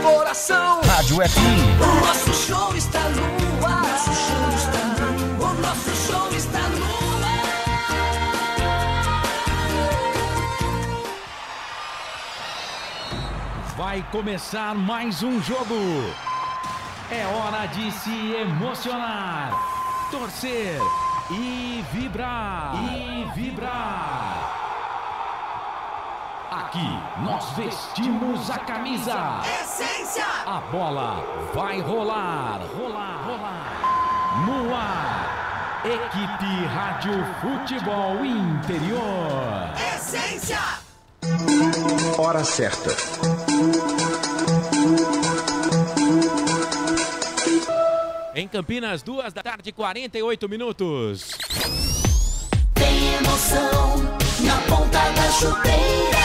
coração. Rádio FM. O nosso show está no ar. O nosso show está no ar. Vai começar mais um jogo. É hora de se emocionar, torcer e vibrar. Aqui nós vestimos a camisa. Essência. A bola vai rolar. No ar, equipe Rádio Futebol Interior. Essência. Hora certa. Em Campinas, 14h, 48 minutos. Tem emoção na ponta da chuteira.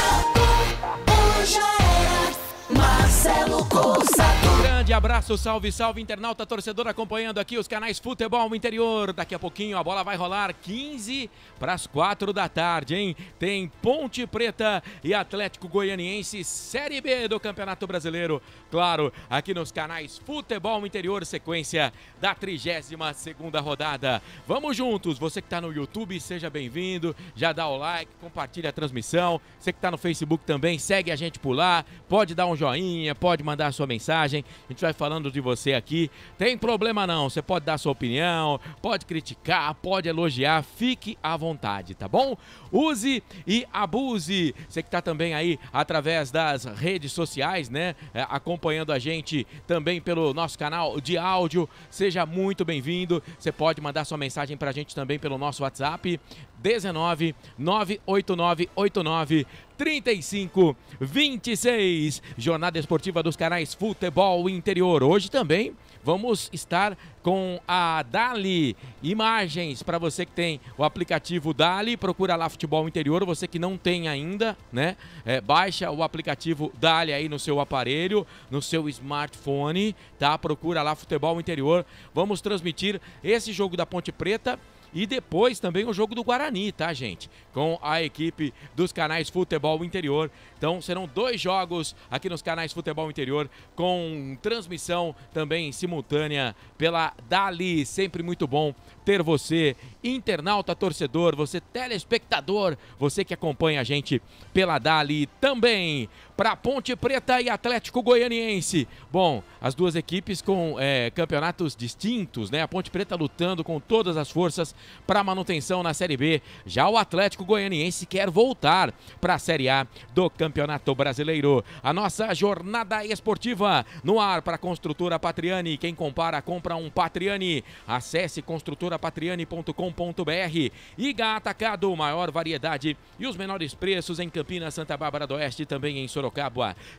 Hoje é Marcelo Cossato. Grande abraço, salve, salve, internauta, torcedor acompanhando aqui os canais Futebol Interior. Daqui a pouquinho a bola vai rolar 15 para as 4 da tarde, hein? Tem Ponte Preta e Atlético Goianiense, Série B do Campeonato Brasileiro. Claro, aqui nos canais Futebol Interior, sequência da 32ª rodada. Vamos juntos, você que está no YouTube, seja bem-vindo, já dá o like, compartilha a transmissão. Você que está no Facebook também, segue a gente por lá, pode dar um joinha, pode mandar a sua mensagem. A gente vai falando de você aqui. Tem problema não, você pode dar sua opinião, pode criticar, pode elogiar, fique à vontade, tá bom? Use e abuse. Você que tá também aí através das redes sociais, né? Acompanhando a gente também pelo nosso canal de áudio, seja muito bem-vindo. Você pode mandar sua mensagem pra gente também pelo nosso WhatsApp, 19 989 89 3526. Jornada esportiva dos canais Futebol Interior. Hoje também vamos estar com a Dali Imagens. Para você que tem o aplicativo Dali, procura lá Futebol Interior. Você que não tem ainda, né? Baixa o aplicativo Dali aí no seu aparelho, no seu smartphone, tá? Procura lá Futebol Interior. Vamos transmitir esse jogo da Ponte Preta e depois também o jogo do Guarani, tá, gente? Com a equipe dos canais Futebol Interior. Então serão 2 jogos aqui nos canais Futebol Interior, com transmissão também simultânea pela Dali. Sempre muito bom ter você, internauta, torcedor, você telespectador, você que acompanha a gente pela Dali também. Para Ponte Preta e Atlético Goianiense. Bom, as duas equipes com campeonatos distintos, né? A Ponte Preta lutando com todas as forças para manutenção na Série B. Já o Atlético Goianiense quer voltar para a Série A do Campeonato Brasileiro. A nossa jornada esportiva no ar para a Construtora Patriani. Quem compara, compra um Patriani. Acesse construtorapatriani.com.br. IGA Atacado, maior variedade e os menores preços em Campinas, Santa Bárbara do Oeste e também em Sorocaba.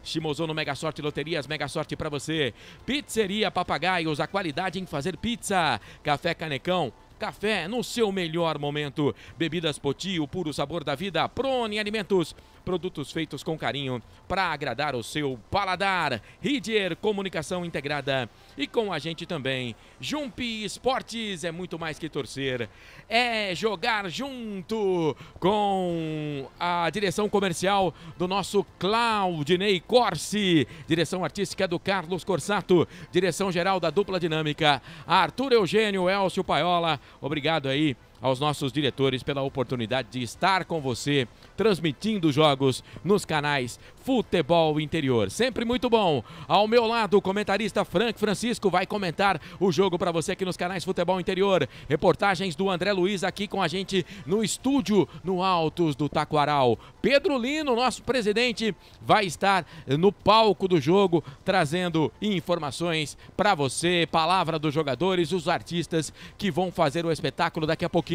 Shimozono Mega Sorte Loterias, Mega Sorte para você. Pizzeria Papagaios, a qualidade em fazer pizza. Café Canecão, café no seu melhor momento. Bebidas Poti, o puro sabor da vida. Prone Alimentos, produtos feitos com carinho para agradar o seu paladar. Ridier Comunicação Integrada. E com a gente também, Jump Esportes, é muito mais que torcer, é jogar junto, com a direção comercial do nosso Claudinei Corsi, direção artística do Carlos Corsato, direção geral da Dupla Dinâmica, Arthur Eugênio, Elcio Paiola. Obrigado aí aos nossos diretores pela oportunidade de estar com você, transmitindo jogos nos canais Futebol Interior. Sempre muito bom. Ao meu lado, o comentarista Frank Francisco vai comentar o jogo para você aqui nos canais Futebol Interior. Reportagens do André Luiz aqui com a gente no estúdio, no Altos do Taquaral. Pedro Lino, nosso presidente, vai estar no palco do jogo, trazendo informações para você, palavra dos jogadores, os artistas que vão fazer o espetáculo daqui a pouquinho.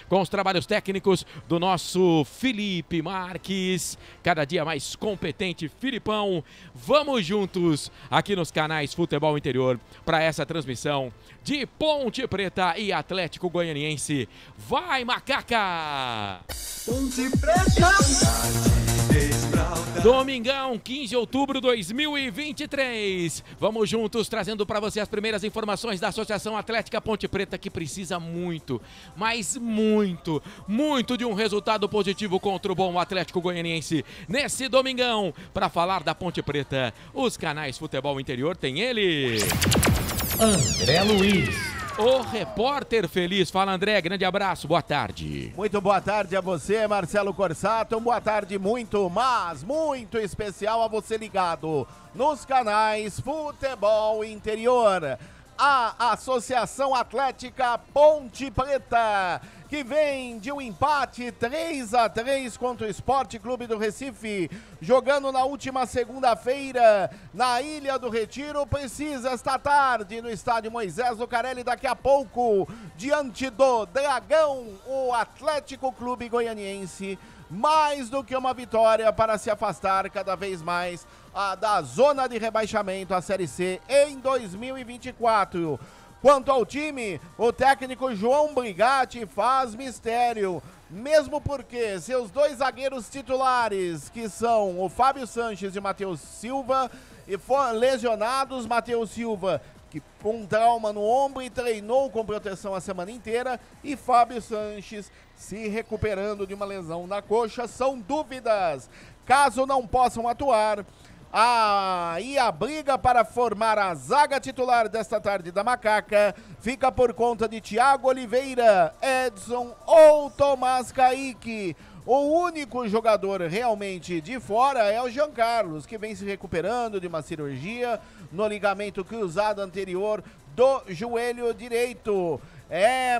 Com os trabalhos técnicos do nosso Felipe Marques, cada dia mais competente, Filipão. Vamos juntos aqui nos canais Futebol Interior para essa transmissão de Ponte Preta e Atlético Goianiense. Vai, Macaca! Ponte Preta. Domingão, 15 de outubro de 2023. Vamos juntos trazendo para você as primeiras informações da Associação Atlética Ponte Preta, que precisa muito, mas muito de um resultado positivo contra o bom Atlético Goianiense nesse domingão. Para falar da Ponte Preta, os canais Futebol Interior tem ele, André Luiz. o repórter feliz. Fala, André, grande abraço, boa tarde. Muito boa tarde a você, Marcelo Corsato. Boa tarde muito, mas muito especial a você ligado nos canais Futebol Interior. A Associação Atlética Ponte Preta, que vem de um empate 3-3 contra o Esporte Clube do Recife, jogando na última segunda-feira na Ilha do Retiro, precisa esta tarde no estádio Moisés Lucarelli, daqui a pouco, diante do Dragão, o Atlético Clube Goianiense, mais do que uma vitória para se afastar cada vez mais da zona de rebaixamento, a Série C, em 2024. Quanto ao time, o técnico João Brigatti faz mistério, mesmo porque seus dois zagueiros titulares, que são o Fábio Sanches e o Matheus Silva, e foram lesionados. Matheus Silva, que com trauma no ombro e treinou com proteção a semana inteira, e Fábio Sanches se recuperando de uma lesão na coxa, são dúvidas. Caso não possam atuar, e a briga para formar a zaga titular desta tarde da Macaca fica por conta de Thiago Oliveira, Edson ou Tomás Kaique. O único jogador realmente de fora é o Jean Carlos, que vem se recuperando de uma cirurgia no ligamento cruzado anterior do joelho direito.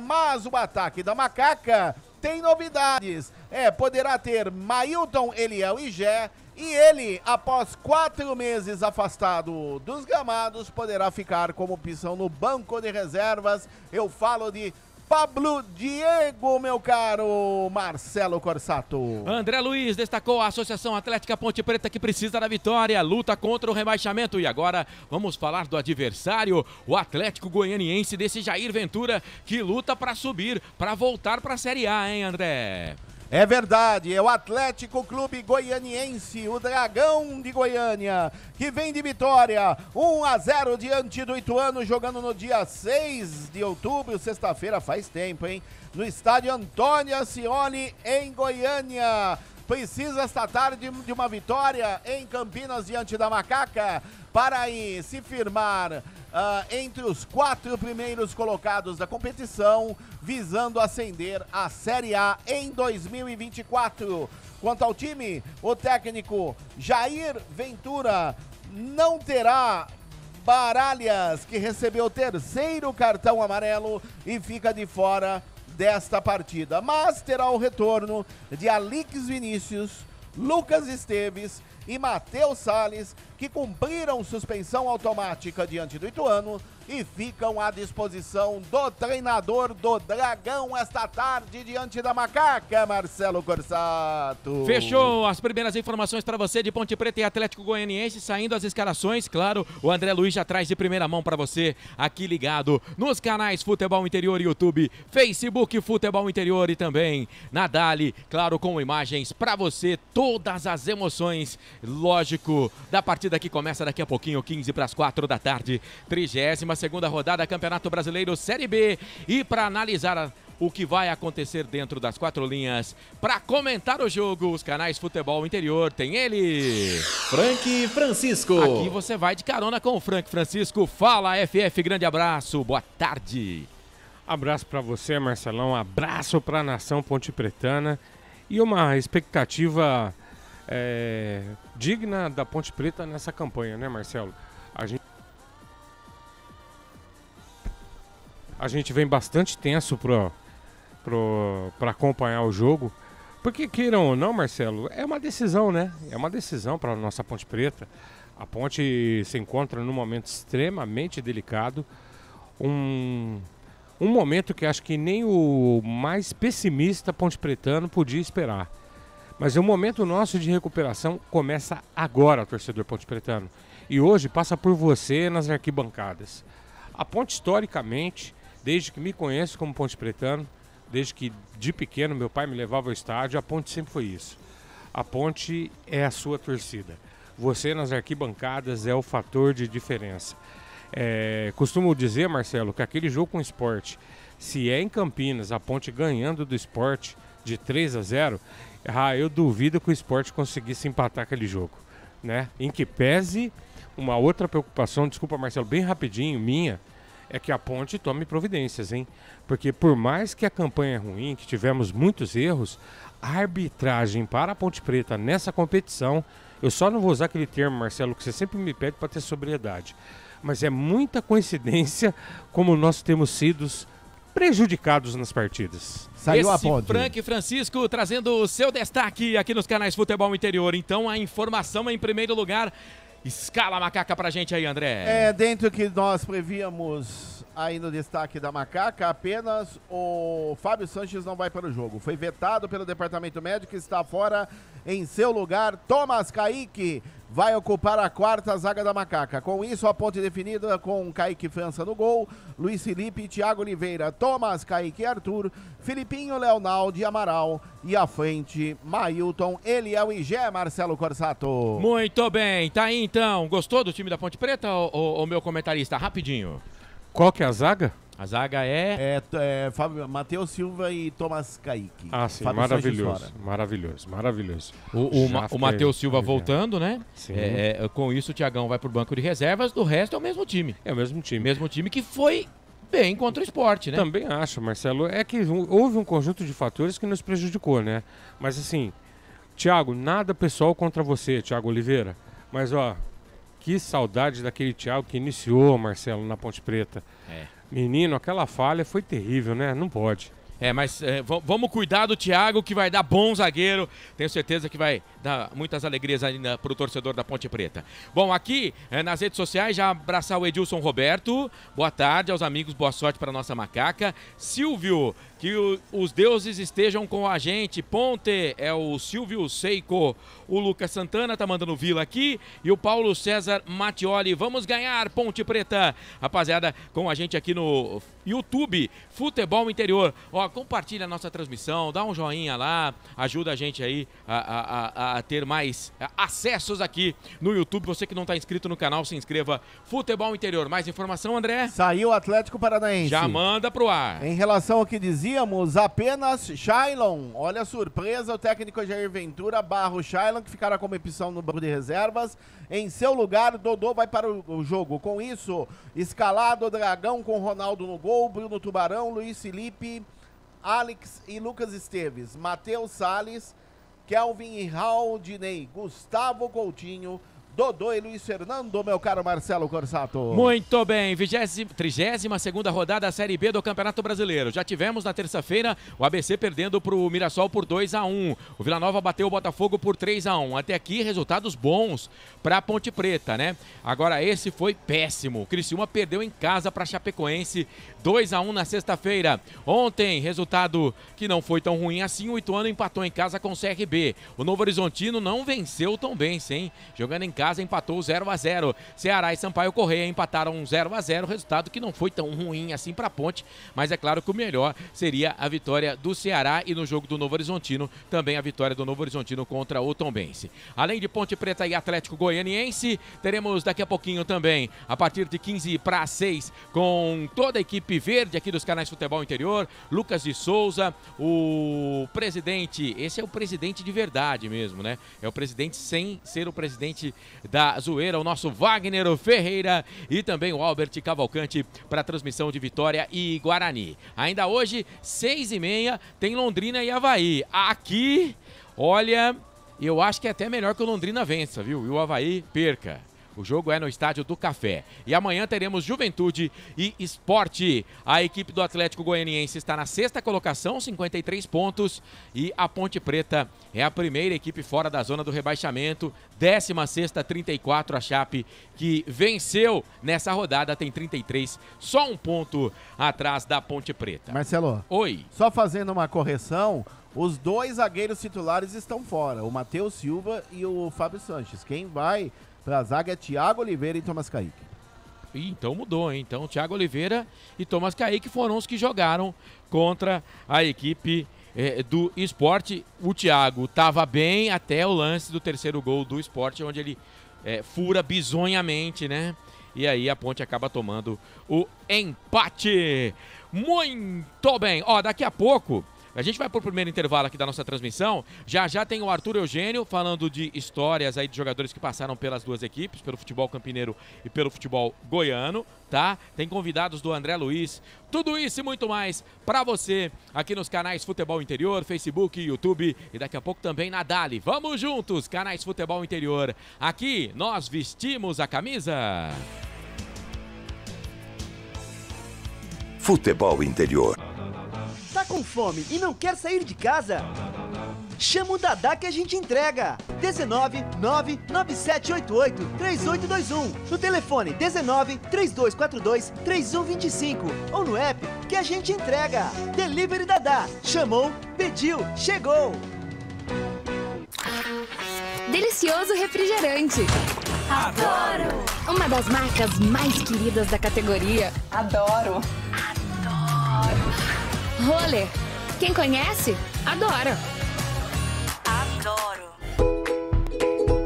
Mas o ataque da Macaca tem novidades. Poderá ter Mailton, Eliel e Gé. E ele, após 4 meses afastado dos gramados, poderá ficar como opção no banco de reservas. Eu falo de Pablo Diego, meu caro Marcelo Corsato. André Luiz destacou a Associação Atlética Ponte Preta, que precisa da vitória, luta contra o rebaixamento. E agora vamos falar do adversário, o Atlético Goianiense, desse Jair Ventura, que luta para subir, para voltar para a Série A, hein, André? É verdade, é o Atlético Clube Goianiense, o Dragão de Goiânia, que vem de vitória, 1-0 diante do Ituano, jogando no dia 6 de outubro, sexta-feira, faz tempo, hein? No estádio Antônio Ascioli, em Goiânia. Precisa esta tarde de uma vitória em Campinas diante da Macaca para aí se firmar entre os 4 primeiros colocados da competição, visando ascender à Série A em 2024. Quanto ao time, o técnico Jair Ventura não terá Baralhas, que recebeu o 3º cartão amarelo e fica de fora desta partida, mas terá o retorno de Alix Vinícius, Lucas Esteves e Matheus Salles, que cumpriram suspensão automática diante do Ituano e ficam à disposição do treinador do Dragão esta tarde diante da Macaca, Marcelo Corsato. Fechou as primeiras informações para você de Ponte Preta e Atlético Goianiense, saindo as escalações, claro, o André Luiz já traz de primeira mão para você, aqui ligado nos canais Futebol Interior, YouTube, Facebook Futebol Interior e também na Dali, claro, com imagens para você, todas as emoções, lógico, da partida que começa daqui a pouquinho, 15 para as 4 da tarde, 32ª rodada, Campeonato Brasileiro Série B. E para analisar o que vai acontecer dentro das 4 linhas, para comentar o jogo, os canais Futebol Interior, tem ele, Frank Francisco. Aqui você vai de carona com o Frank Francisco. Fala, FF, grande abraço, boa tarde. Abraço para você, Marcelão, abraço para a nação pontepretana e uma expectativa digna da Ponte Preta nessa campanha, né, Marcelo? A gente vem bastante tenso para acompanhar o jogo, porque queiram ou não, Marcelo, é uma decisão, né? É uma decisão para a nossa Ponte Preta. A Ponte se encontra num momento extremamente delicado, um momento que acho que nem o mais pessimista pontepretano podia esperar. Mas o momento nosso de recuperação começa agora, torcedor pontepretano. E hoje passa por você nas arquibancadas. A Ponte, historicamente, desde que me conheço como pontepretano, desde que de pequeno meu pai me levava ao estádio, a Ponte sempre foi isso. A Ponte é a sua torcida. Você nas arquibancadas é o fator de diferença. Costumo dizer, Marcelo, que aquele jogo com o Sport, se é em Campinas, a Ponte ganhando do Sport de 3-0, eu duvido que o Sport conseguisse empatar aquele jogo, né? Em que pese uma outra preocupação, desculpa, Marcelo, bem rapidinho, minha, é que a Ponte tome providências, hein? Porque por mais que a campanha é ruim, que tivemos muitos erros, a arbitragem para a Ponte Preta nessa competição, eu só não vou usar aquele termo, Marcelo, que você sempre me pede para ter sobriedade, mas é muita coincidência como nós temos sido prejudicados nas partidas. Saiu a Esse Ponte. Frank Francisco trazendo o seu destaque aqui nos canais Futebol Interior. Então a informação em primeiro lugar. Escala a macaca pra gente aí, André. Dentro que nós prevíamos aí no destaque da macaca, apenas o Fábio Sanches não vai para o jogo. Foi vetado pelo departamento médico e está fora. Em seu lugar, Thomas Kaique vai ocupar a quarta zaga da macaca. Com isso, a Ponte definida com Kaique França no gol, Luiz Felipe, Thiago Oliveira, Thomas, Kaique e Arthur, Filipinho, Leonaldo e Amaral e à frente, Mailton, Eliel e Gé, Marcelo Corsato. Muito bem, tá aí então. Gostou do time da Ponte Preta, o meu comentarista? Rapidinho. Qual que é a zaga? A zaga é... Matheus Silva e Thomas Kaique. Ah, sim, Fábio maravilhoso, maravilhoso. O Matheus Silva voltando, né? Sim. Com isso o Thiagão vai pro banco de reservas, do resto é o mesmo time. É o mesmo time. Mesmo time que foi bem contra o Sport, né? Também acho, Marcelo. É que houve um conjunto de fatores que nos prejudicou, né? Mas assim, Thiago, nada pessoal contra você, Thiago Oliveira. Mas ó, que saudade daquele Thiago que iniciou, Marcelo, na Ponte Preta. Menino, aquela falha foi terrível, né? Não pode. Mas vamos cuidar do Thiago, que vai dar bom zagueiro. Tenho certeza que vai dar muitas alegrias ainda para o torcedor da Ponte Preta. Bom, aqui nas redes sociais, já abraçar o Edilson Roberto. Boa tarde aos amigos, boa sorte para nossa macaca. Silvio, que os deuses estejam com a gente. Ponte é o Silvio Seiko. O Lucas Santana tá mandando vila aqui. E o Paulo César Mattioli. Vamos ganhar, Ponte Preta. Rapaziada, com a gente aqui no YouTube, Futebol Interior. Ó, compartilha a nossa transmissão, dá um joinha lá, ajuda a gente aí a ter mais acessos aqui no YouTube. Você que não está inscrito no canal, se inscreva. Futebol Interior. Mais informação, André? Saiu o Atlético Paranaense. Já manda pro ar. Em relação ao que dizíamos, apenas Shailon. Olha a surpresa, o técnico Jair Ventura barra o Shailon, que ficará como opção no banco de reservas. Em seu lugar, Dodô vai para o jogo. Com isso, escalado Dragão com Ronaldo no gol, Bruno Tubarão, Luiz Felipe, Alex e Lucas Esteves, Matheus Salles, Kelvin e Raudinei, Gustavo Coutinho, Dodô e Luiz Fernando, meu caro Marcelo Corsato. Muito bem, 32ª rodada da Série B do Campeonato Brasileiro. Já tivemos na terça-feira o ABC perdendo para o Mirassol por 2-1. O Vila Nova bateu o Botafogo por 3-1. Até aqui, resultados bons para a Ponte Preta, né? Agora esse foi péssimo. O Criciúma perdeu em casa para a Chapecoense, 2-1 na sexta-feira. Ontem, resultado que não foi tão ruim assim, o Ituano empatou em casa com o CRB. O Novo Horizontino não venceu o Tombense, hein? Jogando em casa, empatou 0-0. Ceará e Sampaio Correia empataram 0-0, resultado que não foi tão ruim assim para a Ponte, mas é claro que o melhor seria a vitória do Ceará e no jogo do Novo Horizontino, também a vitória do Novo Horizontino contra o Tombense. Além de Ponte Preta e Atlético Goianiense, teremos daqui a pouquinho também, a partir de 15:06, com toda a equipe verde aqui dos canais Futebol Interior, Lucas de Souza, o presidente, esse é o presidente de verdade mesmo, né? É o presidente sem ser o presidente da zoeira, o nosso Wagner Ferreira e também o Albert Cavalcante para a transmissão de Vitória e Guarani. Ainda hoje, 6:30, tem Londrina e Avaí. Aqui, olha, eu acho que é até melhor que o Londrina vença, viu? E o Avaí perca. O jogo é no Estádio do Café. E amanhã teremos Juventude e Sport. A equipe do Atlético Goianiense está na 6ª colocação, 53 pontos. E a Ponte Preta é a primeira equipe fora da zona do rebaixamento. 16ª, 34. A Chape, que venceu nessa rodada, tem 33. Só um ponto atrás da Ponte Preta. Marcelo. Oi. Só fazendo uma correção, os dois zagueiros titulares estão fora. O Matheus Silva e o Fábio Sanches. Quem vai para a zaga é Thiago Oliveira e Thomas Kaique. Então mudou, hein? Então Thiago Oliveira e Thomas Kaique foram os que jogaram contra a equipe do Sport. O Thiago estava bem até o lance do terceiro gol do Sport, onde ele fura bizonhamente, né? E aí a Ponte acaba tomando o empate. Muito bem. Ó, daqui a pouco a gente vai pro primeiro intervalo aqui da nossa transmissão. Já tem o Arthur Eugênio falando de histórias aí de jogadores que passaram pelas duas equipes, pelo futebol campineiro e pelo futebol goiano, tá? Tem convidados do André Luiz. Tudo isso e muito mais pra você aqui nos canais Futebol Interior, Facebook, YouTube e daqui a pouco também na Dali. Vamos juntos, canais Futebol Interior. Aqui nós vestimos a camisa. Futebol Interior. Tá com fome e não quer sair de casa? Chama o Dadá que a gente entrega. 19 99788 3821. No telefone 19 3242 3125 ou no app que a gente entrega. Delivery Dadá. Chamou, pediu, chegou. Delicioso refrigerante. Adoro! Uma das marcas mais queridas da categoria. Adoro! Roller. Quem conhece, adora. Adoro!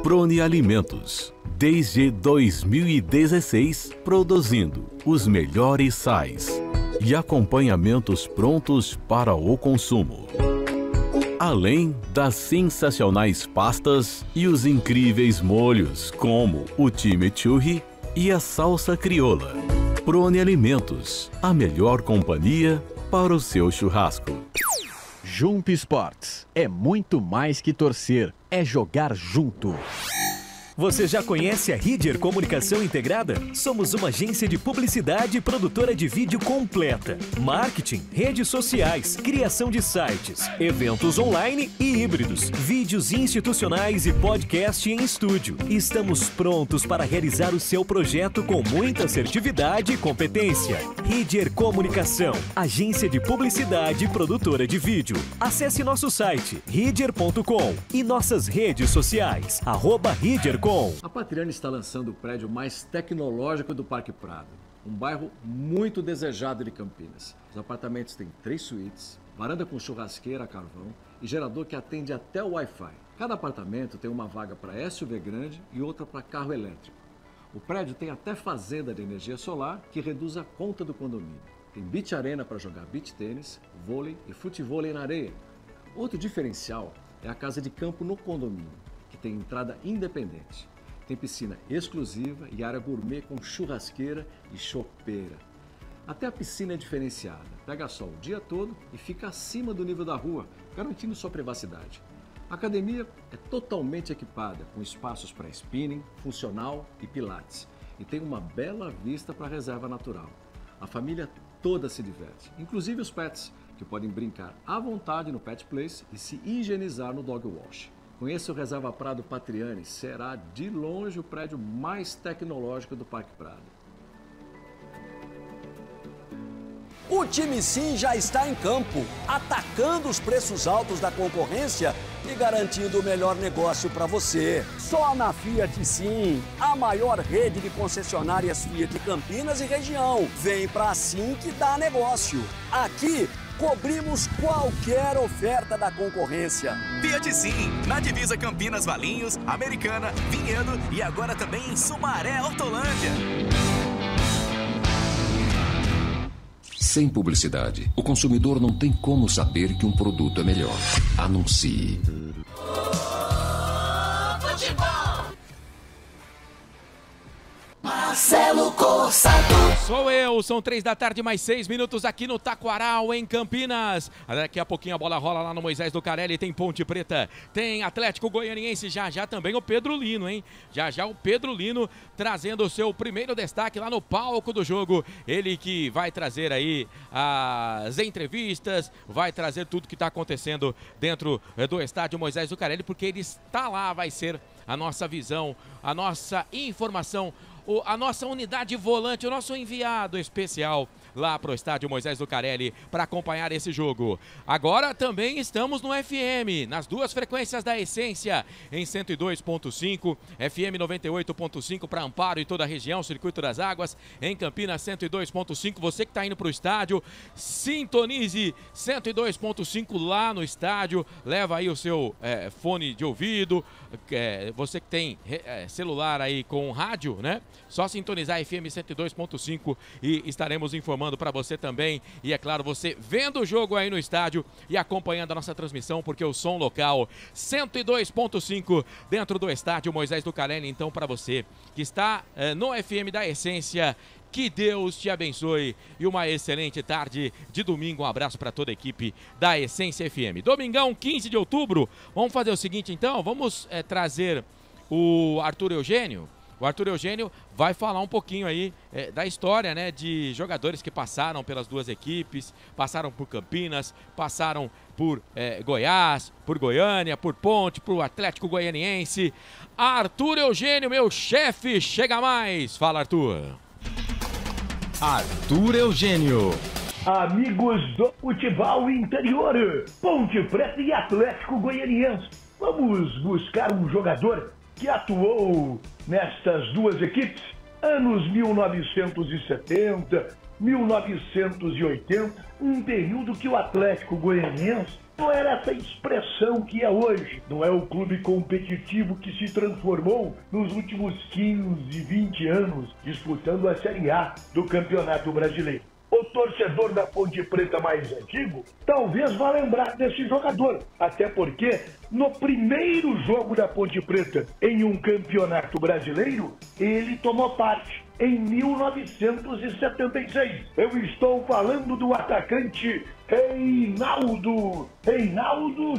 Prone Alimentos. Desde 2016, produzindo os melhores sais e acompanhamentos prontos para o consumo. Além das sensacionais pastas e os incríveis molhos, como o chimichurri e a salsa crioula. Prone Alimentos, a melhor companhia para o seu churrasco. Jump Sports é muito mais que torcer, é jogar junto. Você já conhece a Ridger Comunicação Integrada? Somos uma agência de publicidade e produtora de vídeo completa. Marketing, redes sociais, criação de sites, eventos online e híbridos, vídeos institucionais e podcast em estúdio. Estamos prontos para realizar o seu projeto com muita assertividade e competência. Ridger Comunicação, agência de publicidade e produtora de vídeo. Acesse nosso site, ridger.com e nossas redes sociais, @ridger.com. A Patriani está lançando o prédio mais tecnológico do Parque Prado, um bairro muito desejado de Campinas. Os apartamentos têm 3 suítes, varanda com churrasqueira a carvão e gerador que atende até o Wi-Fi. Cada apartamento tem uma vaga para SUV grande e outra para carro elétrico. O prédio tem até fazenda de energia solar que reduz a conta do condomínio. Tem beach arena para jogar beach tênis, vôlei e futevôlei na areia. Outro diferencial é a casa de campo no condomínio, que tem entrada independente. Tem piscina exclusiva e área gourmet com churrasqueira e chopeira. Até a piscina é diferenciada. Pega sol o dia todo e fica acima do nível da rua, garantindo sua privacidade. A academia é totalmente equipada, com espaços para spinning, funcional e pilates. E tem uma bela vista para a reserva natural. A família toda se diverte, inclusive os pets, que podem brincar à vontade no Pet Place e se higienizar no Dog Wash. Conheça o Reserva Prado Patriani, será de longe o prédio mais tecnológico do Parque Prado. O time Sim já está em campo, atacando os preços altos da concorrência e garantindo o melhor negócio para você. Só na Fiat Sim, a maior rede de concessionárias Fiat Campinas e região. Vem pra Sim que dá negócio. Aqui, cobrimos qualquer oferta da concorrência. Fiat Sim, na divisa Campinas Valinhos, Americana, Vinhedo e agora também em Sumaré, Hortolândia. Sem publicidade, o consumidor não tem como saber que um produto é melhor. Anuncie. Marcelo Corsato. Sou eu, são 3 da tarde, mais 6 minutos aqui no Taquaral, em Campinas. Daqui a pouquinho a bola rola lá no Moisés do Carelli, tem Ponte Preta, tem Atlético Goianiense, já também o Pedro Lino, hein? Já o Pedro Lino trazendo o seu primeiro destaque lá no palco do jogo. Ele que vai trazer aí as entrevistas, vai trazer tudo que está acontecendo dentro do estádio Moisés do Carelli, porque ele está lá, vai ser a nossa visão, a nossa informação, a nossa unidade volante, o nosso enviado especial lá pro estádio Moisés Lucarelli para acompanhar esse jogo. Agora também estamos no FM, nas duas frequências da Essência, em 102.5, FM 98.5 para Amparo e toda a região, Circuito das Águas, em Campinas 102.5. Você que está indo para o estádio, sintonize 102.5 lá no estádio, leva aí o seu fone de ouvido, você que tem celular aí com rádio, né? Só sintonizar FM 102.5 e estaremos informando para você também. E é claro, você vendo o jogo aí no estádio e acompanhando a nossa transmissão, porque o som local 102.5 dentro do estádio Moisés Lucarelli. Então, para você que está no FM da Essência, que Deus te abençoe e uma excelente tarde de domingo. Um abraço para toda a equipe da Essência FM. Domingão, 15 de outubro. Vamos fazer o seguinte, então. Vamos trazer o Arthur Eugênio. O Arthur Eugênio vai falar um pouquinho aí da história, né, de jogadores que passaram pelas duas equipes, passaram por Campinas, passaram por Goiás, por Goiânia, por Ponte, por Atlético Goianiense. Arthur Eugênio, meu chefe, chega mais. Fala, Arthur. Arthur Eugênio. Amigos do futebol interior, Ponte Preta e Atlético Goianiense. Vamos buscar um jogador que atuou nestas duas equipes, anos 1970, 1980, um período que o Atlético Goianiense não era essa expressão que é hoje. Não é o clube competitivo que se transformou nos últimos 15, 20 anos, disputando a Série A do Campeonato Brasileiro. O torcedor da Ponte Preta mais antigo talvez vá lembrar desse jogador, até porque no primeiro jogo da Ponte Preta em um campeonato brasileiro, ele tomou parte em 1976. Eu estou falando do atacante Reinaldo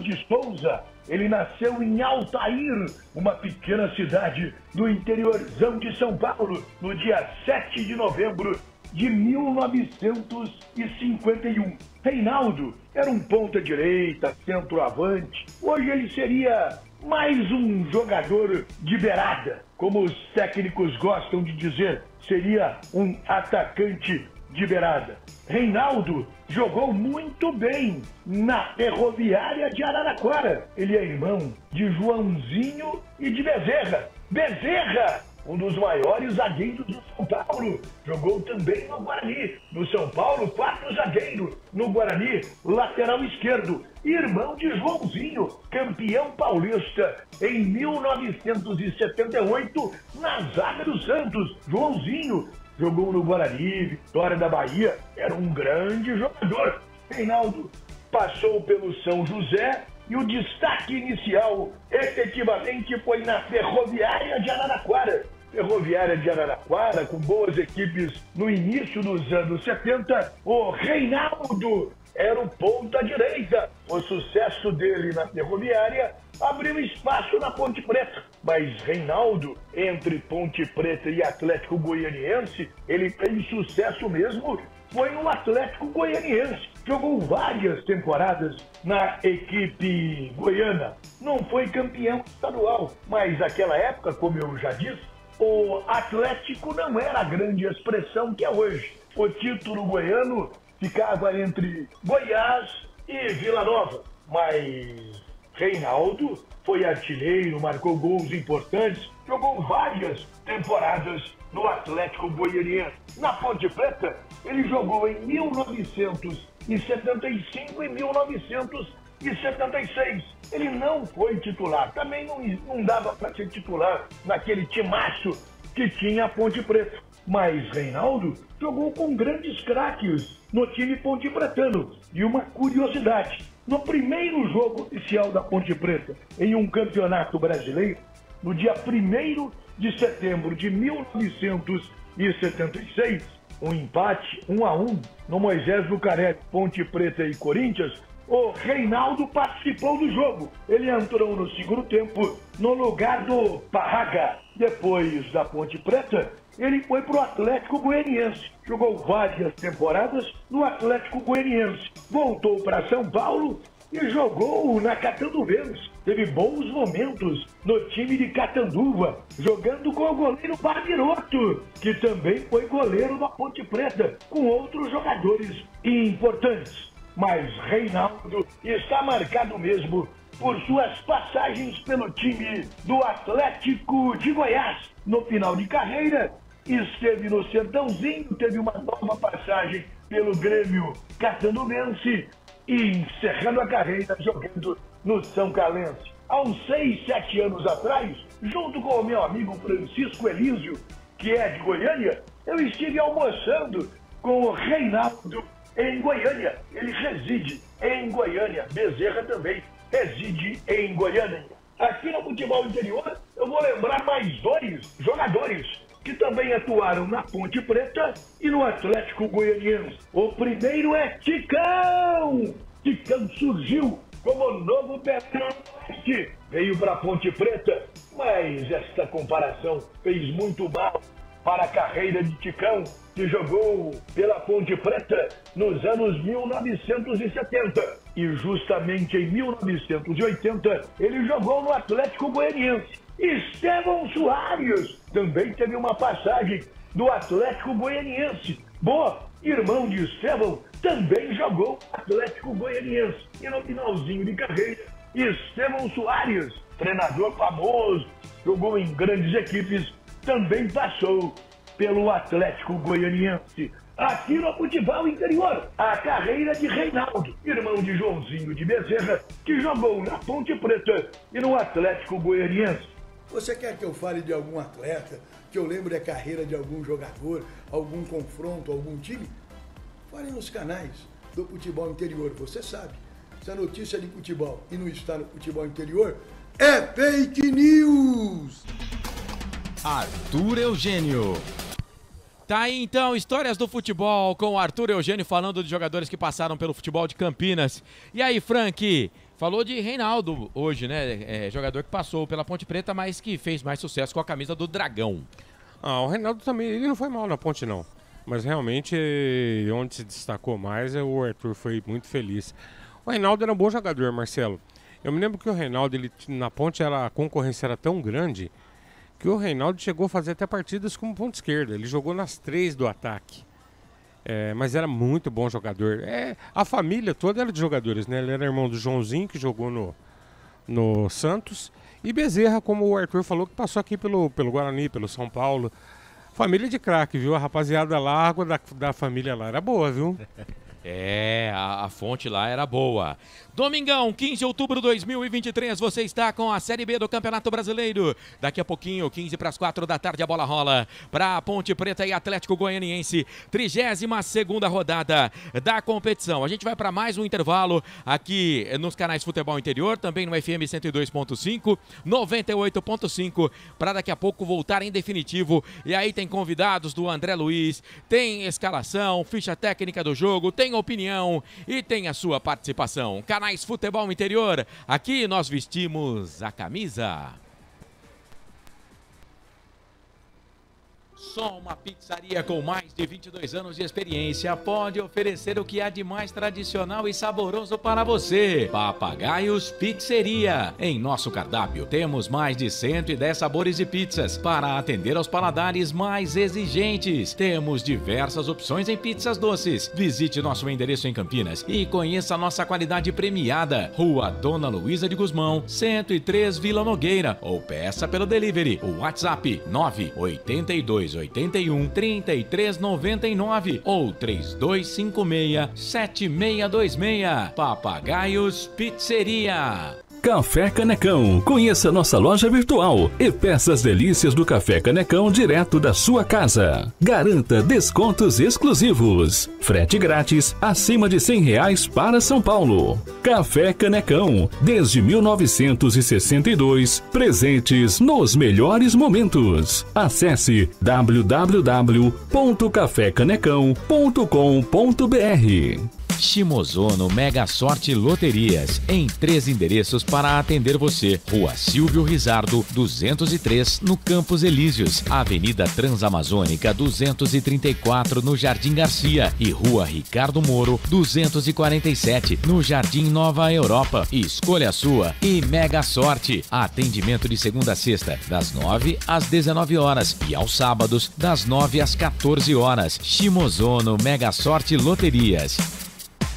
de Souza. Ele nasceu em Altair, uma pequena cidade do interiorzão de São Paulo, no dia 7 de novembro de 1951. Reinaldo era um ponta-direita, centroavante. Hoje ele seria mais um jogador de beirada, como os técnicos gostam de dizer, seria um atacante de beirada. Reinaldo jogou muito bem na Ferroviária de Araraquara. Ele é irmão de Joãozinho e de Bezerra. Bezerra, um dos maiores zagueiros do São Paulo, jogou também no Guarani. No São Paulo, 4 zagueiros. No Guarani, lateral esquerdo. Irmão de Joãozinho, campeão paulista em 1978 na zaga do Santos. Joãozinho jogou no Guarani, Vitória da Bahia, era um grande jogador. Reinaldo passou pelo São José e o destaque inicial efetivamente foi na Ferroviária de Araraquara. Ferroviária de Araraquara, com boas equipes no início dos anos 70, o Reinaldo era o ponta-direita. O sucesso dele na Ferroviária abriu espaço na Ponte Preta. Mas Reinaldo, entre Ponte Preta e Atlético Goianiense, ele fez sucesso mesmo, foi no Atlético Goianiense. Jogou várias temporadas na equipe goiana. Não foi campeão estadual, mas naquela época, como eu já disse, o Atlético não era a grande expressão que é hoje. O título goiano ficava entre Goiás e Vila Nova, mas Reinaldo foi artilheiro, marcou gols importantes, jogou várias temporadas no Atlético Goianiense. Na Ponte Preta, ele jogou em 1975 e 1976. Ele não foi titular, também não dava para ser titular naquele timaço que tinha a Ponte Preta. Mas Reinaldo jogou com grandes craques no time pontepretano. E uma curiosidade, no primeiro jogo oficial da Ponte Preta em um campeonato brasileiro, no dia 1º de setembro de 1976, um empate 1-1 no Moisés Lucarelli, Ponte Preta e Corinthians, o Reinaldo participou do jogo. Ele entrou no segundo tempo no lugar do Parraga. Depois da Ponte Preta, ele foi para o Atlético Goianiense. Jogou várias temporadas no Atlético Goianiense. Voltou para São Paulo e jogou na Catanduvense. Teve bons momentos no time de Catanduva, jogando com o goleiro Barbiroto, que também foi goleiro da Ponte Preta, com outros jogadores importantes. Mas Reinaldo está marcado mesmo por suas passagens pelo time do Atlético de Goiás. No final de carreira, esteve no Sertãozinho, teve uma nova passagem pelo Grêmio Catanduvense e encerrando a carreira jogando no São Calense. Há uns 6, 7 anos atrás, junto com o meu amigo Francisco Elísio, que é de Goiânia, eu estive almoçando com o Reinaldo em Goiânia. Ele reside em Goiânia. Bezerra também reside em Goiânia. Aqui no futebol interior, eu vou lembrar mais 2 jogadores que também atuaram na Ponte Preta e no Atlético Goianiense. O primeiro é Ticão. Ticão surgiu como novo Petrópolis, veio para a Ponte Preta, mas esta comparação fez muito mal para a carreira de Ticão, que jogou pela Ponte Preta nos anos 1970. E justamente em 1980 ele jogou no Atlético Goianiense. Estevão Soares também teve uma passagem do Atlético Goianiense. Boa, irmão de Estevão, também jogou no Atlético Goianiense. E no finalzinho de carreira, Estevão Soares, treinador famoso, jogou em grandes equipes, também passou pelo Atlético Goianiense. Aqui no futebol interior, a carreira de Reinaldo, irmão de Joãozinho de Bezerra, que jogou na Ponte Preta e no Atlético Goianiense. Você quer que eu fale de algum atleta, que eu lembre a carreira de algum jogador, algum confronto, algum time? Fale nos canais do futebol interior, você sabe. Se a notícia de futebol e não está no futebol interior, é fake news! Arthur Eugênio. Tá aí então, histórias do futebol com o Arthur Eugênio falando de jogadores que passaram pelo futebol de Campinas. E aí, Frank, falou de Reinaldo hoje, né? Jogador que passou pela Ponte Preta, mas que fez mais sucesso com a camisa do Dragão. O Reinaldo também, ele não foi mal na Ponte não. Mas realmente, onde se destacou mais, o Arthur foi muito feliz. O Reinaldo era um bom jogador, Marcelo. Eu me lembro que o Reinaldo, na Ponte, a concorrência era tão grande que o Reinaldo chegou a fazer até partidas como ponta esquerda. Ele jogou nas 3 do ataque. Mas era muito bom jogador. A família toda era de jogadores, né? Ele era irmão do Joãozinho, que jogou no Santos. E Bezerra, como o Arthur falou, que passou aqui pelo Guarani, pelo São Paulo. Família de craque, viu? A rapaziada lá, a água da família lá era boa, viu? A fonte lá era boa. Domingão, 15 de outubro de 2023, você está com a Série B do Campeonato Brasileiro. Daqui a pouquinho, 15 para as 4 da tarde, a bola rola para Ponte Preta e Atlético Goianiense. 32ª rodada da competição. A gente vai para mais um intervalo aqui nos canais Futebol Interior, também no FM 102.5, 98.5, para daqui a pouco voltar em definitivo. E aí tem convidados do André Luiz, tem escalação, ficha técnica do jogo, tem opinião e tem a sua participação. Canais Futebol Interior, aqui nós vestimos a camisa. Só uma pizzaria com mais de 22 anos de experiência pode oferecer o que há de mais tradicional e saboroso para você. Papagaios Pizzeria. Em nosso cardápio temos mais de 110 sabores de pizzas para atender aos paladares mais exigentes. Temos diversas opções em pizzas doces. Visite nosso endereço em Campinas e conheça a nossa qualidade premiada. Rua Dona Luísa de Guzmão, 103 Vila Nogueira, ou peça pelo delivery. O WhatsApp 98281 3399 ou 3256-7626. Papagaios Pizzeria. Café Canecão. Conheça nossa loja virtual e peça as delícias do Café Canecão direto da sua casa. Garanta descontos exclusivos. Frete grátis acima de R$100 para São Paulo. Café Canecão. Desde 1962, presentes nos melhores momentos. Acesse www.cafecanecão.com.br. Shimozono Mega Sorte Loterias, em 3 endereços para atender você. Rua Silvio Rizardo, 203, no Campos Elíseos. Avenida Transamazônica, 234, no Jardim Garcia. E Rua Ricardo Moro, 247, no Jardim Nova Europa. Escolha a sua e Mega Sorte. Atendimento de segunda a sexta, das 9 às 19 horas e aos sábados, das 9 às 14 horas. Shimozono Mega Sorte Loterias.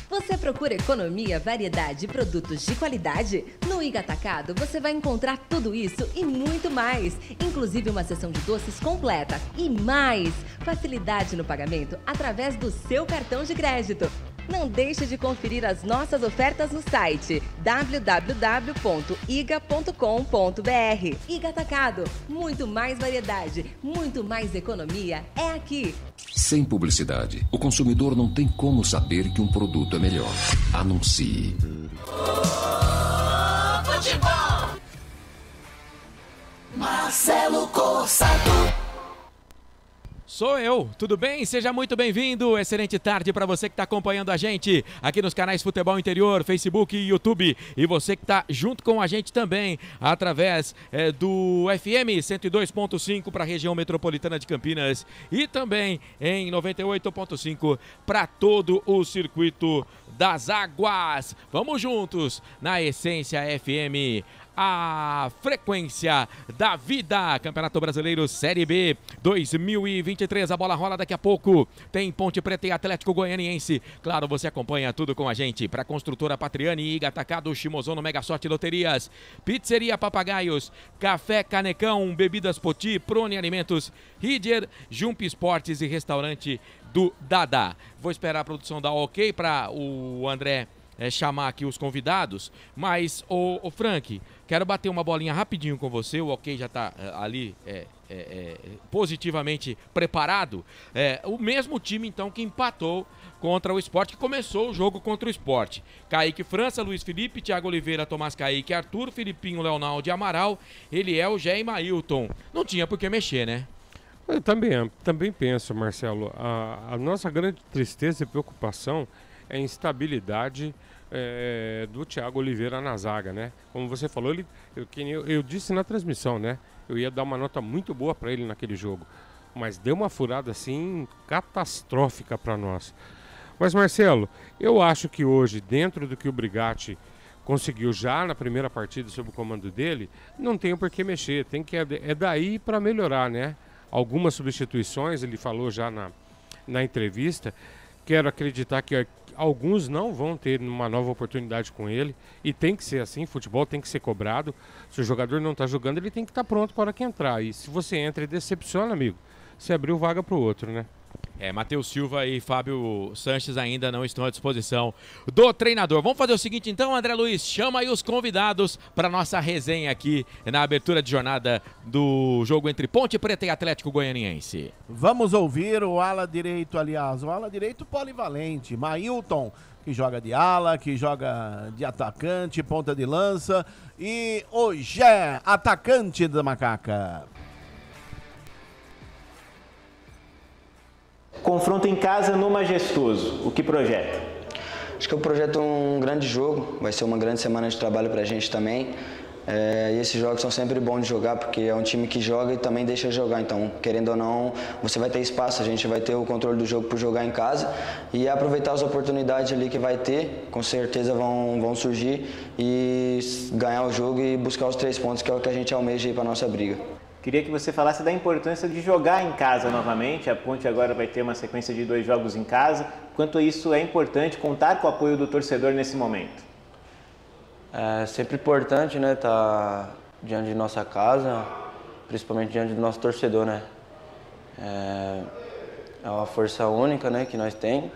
Você procura economia, variedade e produtos de qualidade? No Iga Atacado você vai encontrar tudo isso e muito mais, inclusive uma seção de doces completa e mais facilidade no pagamento através do seu cartão de crédito. Não deixe de conferir as nossas ofertas no site www.iga.com.br. Iga Atacado, muito mais variedade, muito mais economia é aqui. Sem publicidade, o consumidor não tem como saber que um produto é melhor. Anuncie. Futebol. Marcelo Corsato. Sou eu, tudo bem? Seja muito bem-vindo, excelente tarde para você que está acompanhando a gente aqui nos canais Futebol Interior, Facebook e YouTube, e você que está junto com a gente também através do FM 102.5 para a região metropolitana de Campinas e também em 98.5 para todo o circuito das águas. Vamos juntos na Essência FM, a frequência da vida. Campeonato Brasileiro Série B 2023, a bola rola daqui a pouco. Tem Ponte Preta e Atlético Goianiense. Claro, você acompanha tudo com a gente. Para Construtora Patriani, Iga Atacado, Shimozono Mega Sorte Loterias, Pizzeria Papagaios, Café Canecão, Bebidas Poti, Prone Alimentos, Ridger, Jump Esportes e Restaurante do Dada. Vou esperar a produção dar ok para o André chamar aqui os convidados, mas o Frank, quero bater uma bolinha rapidinho com você. O ok já está ali positivamente preparado. O mesmo time então que empatou contra o Sport, que começou o jogo contra o Sport. Kaique França, Luiz Felipe, Thiago Oliveira, Tomás Kaique, Arthur, Filipinho, Leonardo Amaral, Eliel, Gé e Mailton. Não tinha por que mexer, né? Eu também penso, Marcelo, a nossa grande tristeza e preocupação é a instabilidade do Thiago Oliveira na zaga, né? Como você falou, eu disse na transmissão, né? Eu ia dar uma nota muito boa para ele naquele jogo, mas deu uma furada assim catastrófica para nós. Mas Marcelo, eu acho que hoje, dentro do que o Brigatti conseguiu já na primeira partida sob o comando dele, não tem por que mexer, é daí para melhorar, né? Algumas substituições, ele falou já na entrevista. Quero acreditar que alguns não vão ter uma nova oportunidade com ele, e tem que ser assim, futebol tem que ser cobrado. Se o jogador não está jogando, ele tem que estar pronto para que entrar, e se você entra e decepciona, amigo, você abriu vaga para o outro, né? Matheus Silva e Fábio Sanches ainda não estão à disposição do treinador. Vamos fazer o seguinte então, André Luiz, chama aí os convidados para nossa resenha aqui na abertura de jornada do jogo entre Ponte Preta e Atlético Goianiense. Vamos ouvir o ala direito, o ala direito polivalente, Mailton, que joga de ala, que joga de atacante, ponta de lança, e o Gé, atacante da Macaca. Confronto em casa no Majestoso, o que projeta? Acho que eu projeto um grande jogo, vai ser uma grande semana de trabalho pra gente também. E esses jogos são sempre bons de jogar, porque é um time que joga e também deixa jogar. Então, querendo ou não, você vai ter espaço, a gente vai ter o controle do jogo por jogar em casa e aproveitar as oportunidades ali que vai ter, com certeza vão surgir, e ganhar o jogo e buscar os 3 pontos, que é o que a gente almeja aí pra nossa briga. Queria que você falasse da importância de jogar em casa novamente. A Ponte agora vai ter uma sequência de 2 jogos em casa. Quanto isso é importante contar com o apoio do torcedor nesse momento? É sempre importante, né, estar diante de nossa casa, principalmente diante do nosso torcedor, né? É uma força única, né, que nós temos.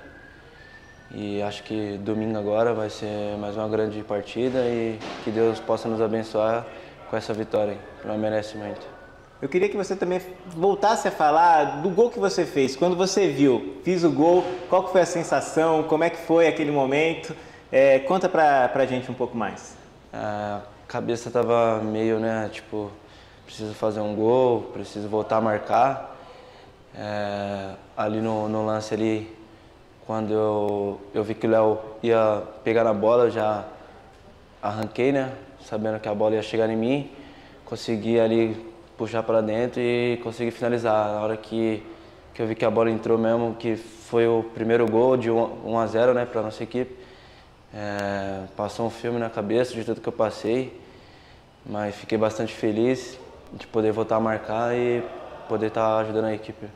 E acho que domingo agora vai ser mais uma grande partida e que Deus possa nos abençoar com essa vitória, que nós merecemos muito. Eu queria que você também voltasse a falar do gol que você fez. Quando você fiz o gol, qual que foi a sensação, como é que foi aquele momento? Conta pra gente um pouco mais. A cabeça tava meio, né, tipo, preciso fazer um gol, preciso voltar a marcar. Ali no lance ali, Quando eu vi que o Léo ia pegar na bola, eu já arranquei, né? Sabendo que a bola ia chegar em mim. Consegui ali puxar para dentro e consegui finalizar. Na hora que eu vi que a bola entrou mesmo, que foi o primeiro gol de 1-0, né, para nossa equipe. Passou um filme na cabeça de tudo que eu passei, mas fiquei bastante feliz de poder voltar a marcar e poder estar ajudando a equipe.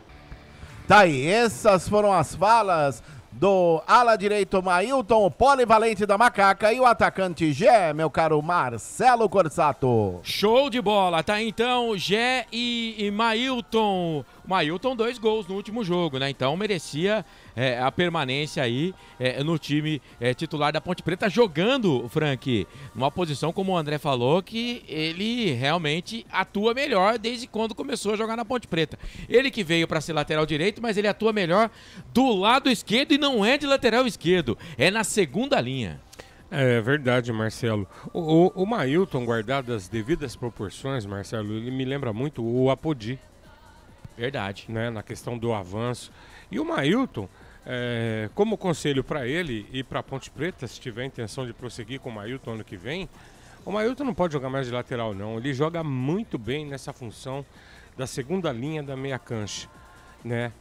Tá aí, essas foram as falas do ala direito Mailton, o polivalente da Macaca, e o atacante Gé, meu caro Marcelo Corsato. Show de bola, tá então Gé e Mailton. Mailton 2 gols no último jogo, né? Então merecia a permanência aí no time titular da Ponte Preta, jogando, Frank, numa posição, como o André falou, que ele realmente atua melhor desde quando começou a jogar na Ponte Preta. Ele que veio para ser lateral direito, mas ele atua melhor do lado esquerdo e não é de lateral esquerdo, é na segunda linha. É verdade, Marcelo. O Mailton, guardado as devidas proporções, Marcelo, ele me lembra muito o Apodi. Verdade. Né, na questão do avanço. E o Mailton, como conselho para ele e para a Ponte Preta, se tiver intenção de prosseguir com o Mailton ano que vem, o Mailton não pode jogar mais de lateral, não. Ele joga muito bem nessa função da segunda linha da meia cancha, né?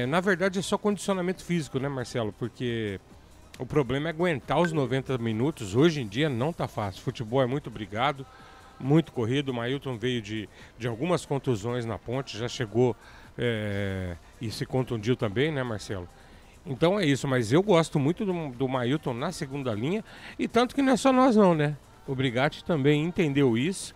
Na verdade é só condicionamento físico, né, Marcelo? Porque o problema é aguentar os 90 minutos. Hoje em dia não tá fácil. Futebol é muito brigado, muito corrido. O Mailton veio de algumas contusões na Ponte, já chegou e se contundiu também, né, Marcelo? Então é isso, mas eu gosto muito do Mailton na segunda linha, e tanto que não é só nós não, né? O Brigatti também entendeu isso,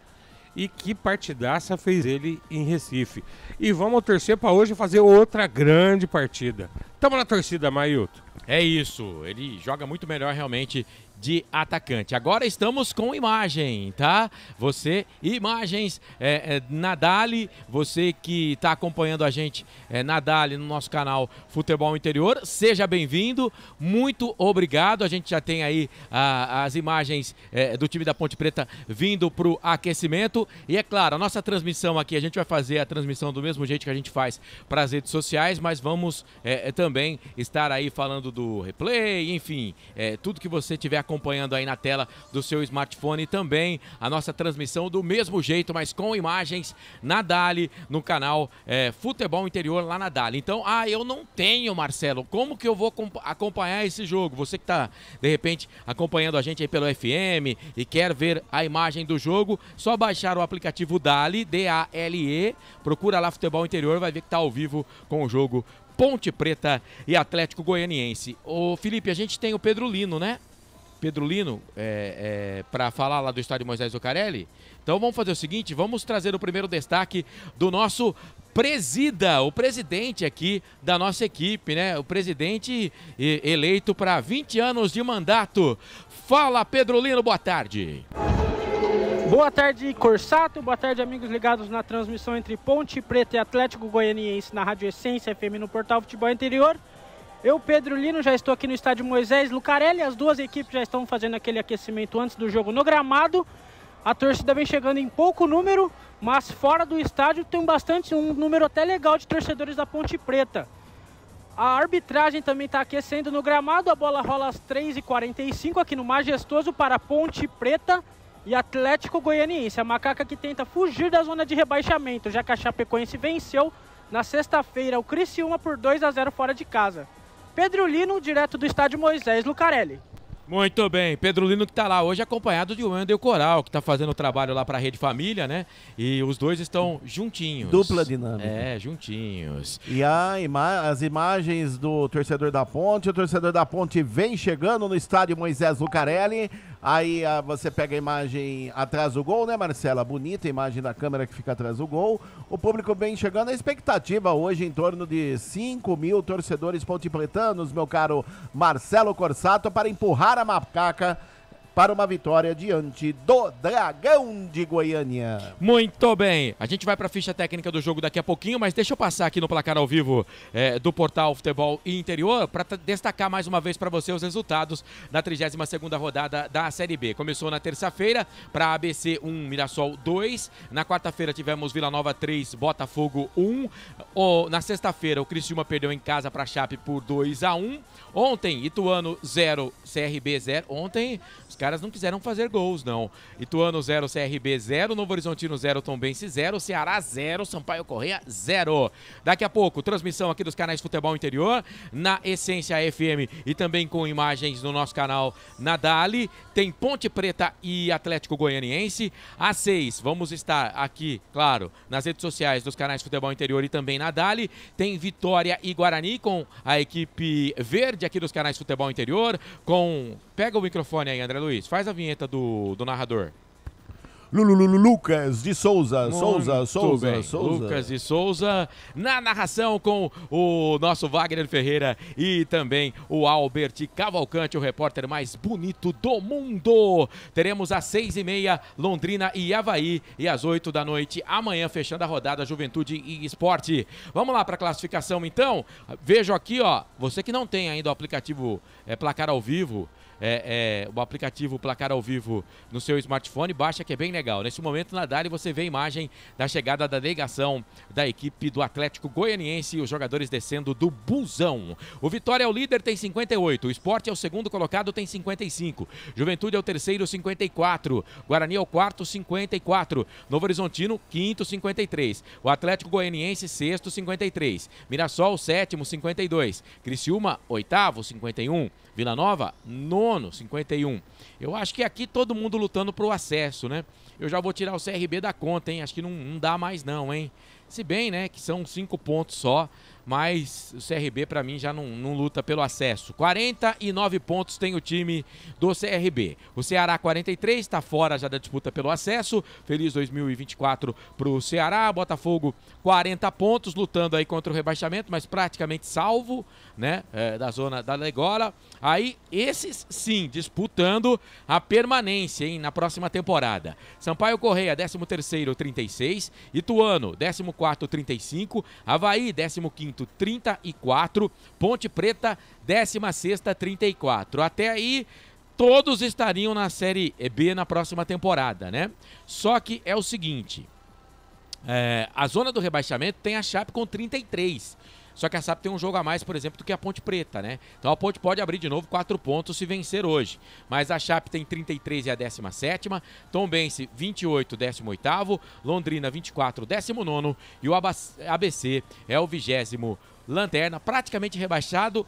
e que partidaça fez ele em Recife. E vamos torcer para hoje fazer outra grande partida. Tamo na torcida, Mailton. É isso, ele joga muito melhor realmente de atacante. Agora estamos com imagem, tá? Você, imagens na Dali, você que está acompanhando a gente na Dali, no nosso canal Futebol Interior, seja bem-vindo, muito obrigado. A gente já tem aí as imagens do time da Ponte Preta vindo para o aquecimento, e é claro, a nossa transmissão aqui, a gente vai fazer a transmissão do mesmo jeito que a gente faz para as redes sociais, mas vamos também estar aí falando do replay, enfim, tudo que você tiver acompanhando aí na tela do seu smartphone, e também a nossa transmissão do mesmo jeito, mas com imagens na Dali, no canal Futebol Interior lá na Dali. Então, eu não tenho, Marcelo, como que eu vou acompanhar esse jogo? Você que está, de repente, acompanhando a gente aí pelo FM e quer ver a imagem do jogo, só baixar o aplicativo Dali, D-A-L-E, procura lá Futebol Interior, vai ver que está ao vivo com o jogo Ponte Preta e Atlético Goianiense. Ô Felipe, a gente tem o Pedro Lino, né? Pedro Lino, para falar lá do estádio Moisés Zucarelli. Então vamos fazer o seguinte, vamos trazer o primeiro destaque do nosso o presidente aqui da nossa equipe, né? O presidente eleito para 20 anos de mandato. Fala, Pedro Lino, boa tarde. Boa tarde, Corsato. Boa tarde, amigos ligados na transmissão entre Ponte Preta e Atlético Goianiense na Rádio Essência FM no portal Futebol Interior. Eu, Pedro Lino, já estou aqui no estádio Moisés Lucarelli. As duas equipes já estão fazendo aquele aquecimento antes do jogo no gramado. A torcida vem chegando em pouco número, mas fora do estádio tem um número até legal de torcedores da Ponte Preta. A arbitragem também está aquecendo no gramado. A bola rola às 3h45 aqui no Majestoso para Ponte Preta e Atlético Goianiense. A Macaca que tenta fugir da zona de rebaixamento, já que a Chapecoense venceu na sexta-feira o Criciúma por 2-0 fora de casa. Pedro Lino, direto do estádio Moisés Lucarelli. Muito bem, Pedro Lino que está lá hoje acompanhado de Wendel Coral, que está fazendo o trabalho lá para a Rede Família, né? E os dois estão juntinhos. Dupla dinâmica. Juntinhos. E as imagens do torcedor da Ponte, o torcedor da Ponte vem chegando no estádio Moisés Lucarelli. Aí você pega a imagem atrás do gol, né, Marcela? Bonita a imagem da câmera que fica atrás do gol. O público vem chegando. A expectativa hoje em torno de 5 mil torcedores pontepretanos, meu caro Marcelo Corsato, para empurrar a Macaca para uma vitória diante do Dragão de Goiânia. Muito bem, a gente vai para a ficha técnica do jogo daqui a pouquinho, mas deixa eu passar aqui no placar ao vivo do portal Futebol Interior para destacar mais uma vez para você os resultados da 32ª rodada da Série B. Começou na terça-feira para ABC 1, Mirassol 2, na quarta-feira tivemos Vila Nova 3, Botafogo 1, na sexta-feira o Criciúma perdeu em casa para a Chape por 2-1, ontem Ituano 0, CRB 0, ontem os caras não quiseram fazer gols, não. Ituano 0, CRB 0, Novo Horizontino 0, Tombense 0, Ceará 0, Sampaio Corrêa 0. Daqui a pouco, transmissão aqui dos canais Futebol Interior, na Essência FM e também com imagens no nosso canal na Dali. Tem Ponte Preta e Atlético Goianiense. Às 6, vamos estar aqui, claro, nas redes sociais dos canais Futebol Interior e também na Dali. Tem Vitória e Guarani com a equipe verde aqui dos canais Futebol Interior, com... Pega o microfone aí, André Luiz. Faz a vinheta do narrador. Lucas de Souza, Souza. Lucas de Souza na narração com o nosso Wagner Ferreira e também o Albert Cavalcante, o repórter mais bonito do mundo. Teremos às 6h30 Londrina e Avaí e às 8 da noite amanhã, fechando a rodada Juventude e Esporte. Vamos lá para a classificação então. Vejo aqui, ó, você que não tem ainda o aplicativo Placar ao Vivo, o aplicativo Placar ao Vivo no seu smartphone, baixa que é bem legal. Nesse momento na Dali você vê a imagem da chegada da delegação da equipe do Atlético Goianiense e os jogadores descendo do busão. O Vitória é o líder, tem 58, o Sport é o segundo colocado, tem 55, Juventude é o terceiro, 54, Guarani é o quarto, 54, Novo Horizontino, quinto, 53, o Atlético Goianiense, sexto, 53, Mirassol, sétimo, 52, Criciúma, oitavo, 51, Vila Nova, nono, 51. Eu acho que aqui todo mundo lutando pro acesso, né? Eu já vou tirar o CRB da conta, hein? Acho que não dá mais não, hein? Se bem, né, que são 5 pontos só, mas o CRB para mim já não luta pelo acesso. 49 pontos tem o time do CRB. O Ceará 43, está fora já da disputa pelo acesso. Feliz 2024 pro Ceará. Botafogo 40 pontos, lutando aí contra o rebaixamento, mas praticamente salvo, né, da zona da degola. Aí esses sim disputando a permanência, hein, na próxima temporada. Sampaio Corrêa 13º, 36, Ituano 14º, 35, Avaí 15º, 34, Ponte Preta 16ª, 34. Até aí todos estariam na Série B na próxima temporada, né? Só que é o seguinte, a zona do rebaixamento tem a Chape com 33. Só que a Chape tem um jogo a mais, por exemplo, do que a Ponte Preta, né? Então a Ponte pode abrir de novo 4 pontos se vencer hoje. Mas a Chape tem 33 e a 17ª, Tombense 28, 18º, Londrina 24, 19º e o ABC é o 20º lanterna, praticamente rebaixado.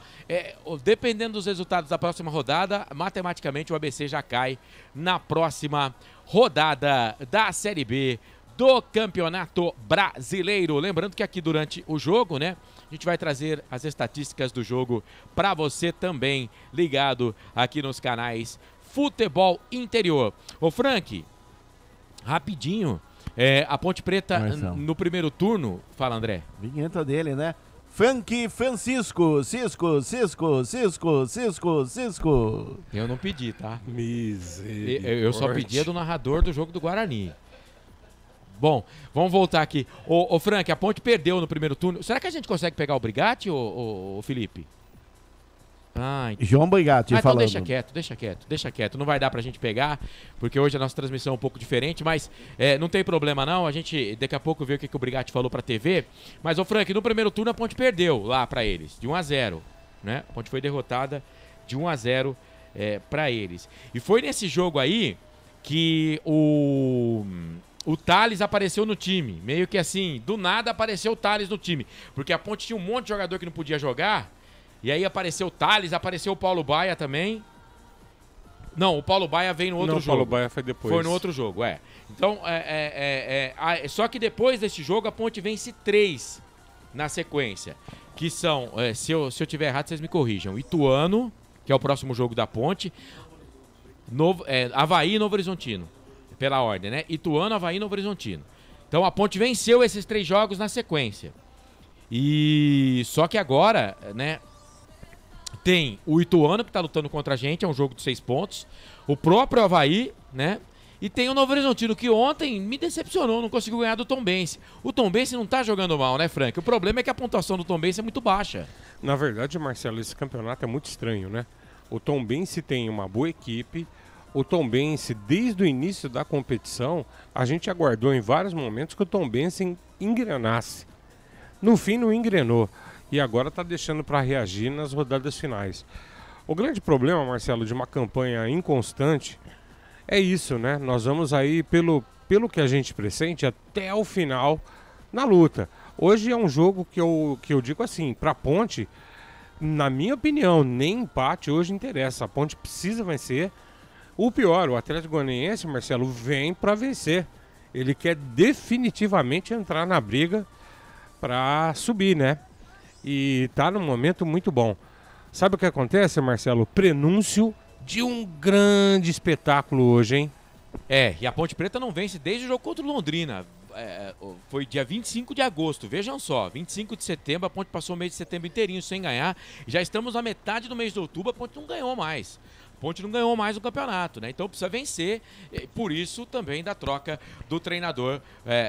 Dependendo dos resultados da próxima rodada, matematicamente o ABC já cai na próxima rodada da Série B do Campeonato Brasileiro. Lembrando que aqui durante o jogo, né, a gente vai trazer as estatísticas do jogo para você também, ligado aqui nos canais Futebol Interior. Ô Frank, rapidinho, a Ponte Preta no primeiro turno, fala André. Vinheta dele, né? Frank Francisco, Cisco. Eu não pedi, tá? Misericórdia. Eu só pedi a do narrador do jogo do Guarani. Bom, vamos voltar aqui. Ô Frank, a Ponte perdeu no primeiro turno. Será que a gente consegue pegar o Brigatti, ô Felipe? João Brigatti falando. Então deixa quieto. Não vai dar pra gente pegar, porque hoje a nossa transmissão é um pouco diferente, mas não tem problema não. A gente daqui a pouco vê o que o Brigatti falou pra TV. Mas, ô Frank, no primeiro turno a Ponte perdeu lá pra eles, de 1-0, né? A Ponte foi derrotada de 1-0 pra eles. E foi nesse jogo aí que o Thales apareceu no time. Meio que assim, do nada apareceu o Thales no time. Porque a Ponte tinha um monte de jogador que não podia jogar. E aí apareceu o Thales, apareceu o Paulo Baia também. Não, o Paulo Baia veio no outro jogo. O Paulo Baia foi depois. Foi no outro jogo, Então, só que depois desse jogo a Ponte vence 3 na sequência. Que são, se eu tiver errado, vocês me corrijam. Ituano, que é o próximo jogo da Ponte. Avaí e Novo Horizontino. Pela ordem, né? Ituano, Avaí e Novo Horizontino. Então a Ponte venceu esses 3 jogos na sequência. E só que agora, né, tem o Ituano, que está lutando contra a gente, é um jogo de 6 pontos. O próprio Avaí, né? E tem o Novo Horizontino, que ontem me decepcionou, não conseguiu ganhar do Tombense. O Tombense não tá jogando mal, né, Frank? O problema é que a pontuação do Tombense é muito baixa. Na verdade, Marcelo, esse campeonato é muito estranho, né? O Tombense tem uma boa equipe. O Tombense, desde o início da competição, a gente aguardou em vários momentos que o Tombense engrenasse. No fim, não engrenou. E agora está deixando para reagir nas rodadas finais. O grande problema, Marcelo, de uma campanha inconstante é isso, né? Nós vamos aí, pelo que a gente pressente, até o final na luta. Hoje é um jogo que eu digo assim, para a Ponte, na minha opinião, nem empate hoje interessa. A Ponte precisa vencer. O pior, o Atlético Goianiense, Marcelo, vem para vencer. Ele quer definitivamente entrar na briga para subir, né? E tá num momento muito bom. Sabe o que acontece, Marcelo? Prenúncio de um grande espetáculo hoje, hein? E a Ponte Preta não vence desde o jogo contra o Londrina. Foi dia 25 de agosto, vejam só, 25 de setembro, a Ponte passou o mês de setembro inteirinho sem ganhar. Já estamos na metade do mês de outubro, a Ponte não ganhou mais. A Ponte não ganhou mais o campeonato, né? Então precisa vencer, por isso também da troca do treinador,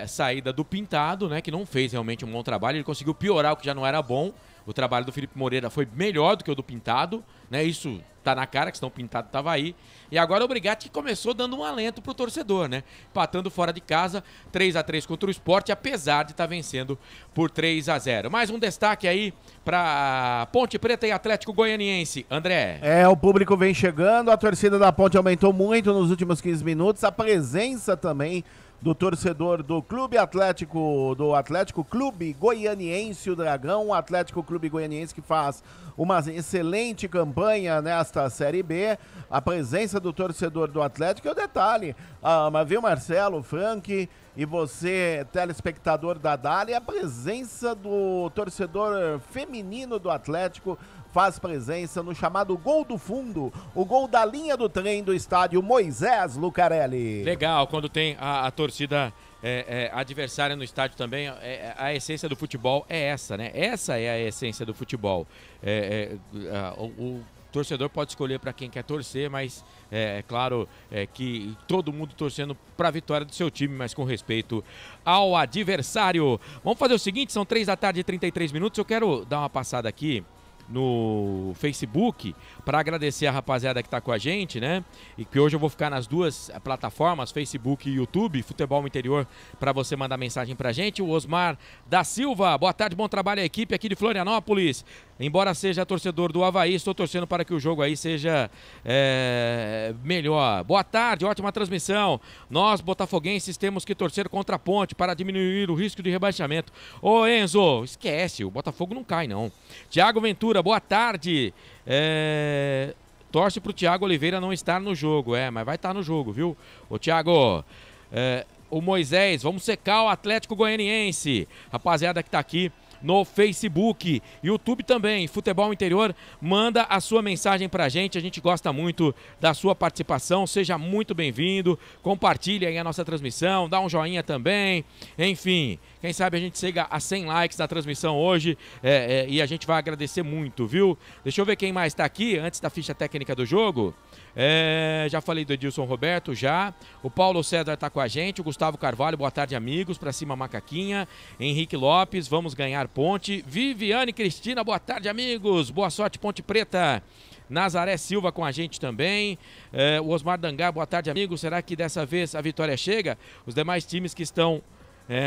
saída do Pintado, né? Que não fez realmente um bom trabalho, ele conseguiu piorar o que já não era bom. O trabalho do Felipe Moreira foi melhor do que o do Pintado, né? Isso tá na cara, que senão o Pintado tava aí. E agora o Brigatti começou dando um alento pro torcedor, né? Empatando fora de casa, 3-3 contra o Sport, apesar de estar vencendo por 3-0. Mais um destaque aí pra Ponte Preta e Atlético Goianiense. André. O público vem chegando, a torcida da Ponte aumentou muito nos últimos 15 minutos, a presença também do torcedor do Clube Atlético, do Atlético Clube Goianiense, o Dragão, o Atlético Clube Goianiense que faz uma excelente campanha nesta Série B. A presença do torcedor do Atlético é o detalhe. Mas viu, Marcelo, Frank e você, telespectador da Dália, a presença do torcedor feminino do Atlético faz presença no chamado Gol do Fundo, o gol da linha do trem do estádio Moisés Lucarelli. Legal, quando tem a torcida adversária no estádio também, a essência do futebol é essa, né? Essa é a essência do futebol. O torcedor pode escolher para quem quer torcer, mas é claro que todo mundo torcendo para a vitória do seu time, mas com respeito ao adversário. Vamos fazer o seguinte, são 3h33, eu quero dar uma passada aqui no Facebook para agradecer a rapaziada que tá com a gente, né? E que hoje eu vou ficar nas duas plataformas, Facebook e YouTube, Futebol Interior, para você mandar mensagem pra gente. O Osmar da Silva, boa tarde, bom trabalho à equipe aqui de Florianópolis. Embora seja torcedor do Avaí, estou torcendo para que o jogo aí seja melhor. Boa tarde, ótima transmissão. Nós, botafoguenses, temos que torcer contra a Ponte para diminuir o risco de rebaixamento. Ô Enzo, esquece, o Botafogo não cai não. Tiago Ventura, boa tarde. Torce pro Thiago Oliveira não estar no jogo, mas vai estar no jogo, viu? Ô Thiago, o Moisés, vamos secar o Atlético Goianiense. Rapaziada que tá aqui no Facebook, YouTube também, Futebol Interior, manda a sua mensagem pra gente, a gente gosta muito da sua participação, seja muito bem-vindo, compartilhe aí a nossa transmissão, dá um joinha também, enfim, quem sabe a gente chega a 100 likes na transmissão hoje e a gente vai agradecer muito, viu? Deixa eu ver quem mais tá aqui, antes da ficha técnica do jogo. Já falei do Edilson Roberto, já. O Paulo César tá com a gente, o Gustavo Carvalho, boa tarde, amigos, pra cima Macaquinha. Henrique Lopes, vamos ganhar Ponte. Viviane Cristina, boa tarde, amigos, boa sorte, Ponte Preta. Nazaré Silva com a gente também. O Osmar Dangar, boa tarde, amigos, será que dessa vez a vitória chega? Os demais times que estão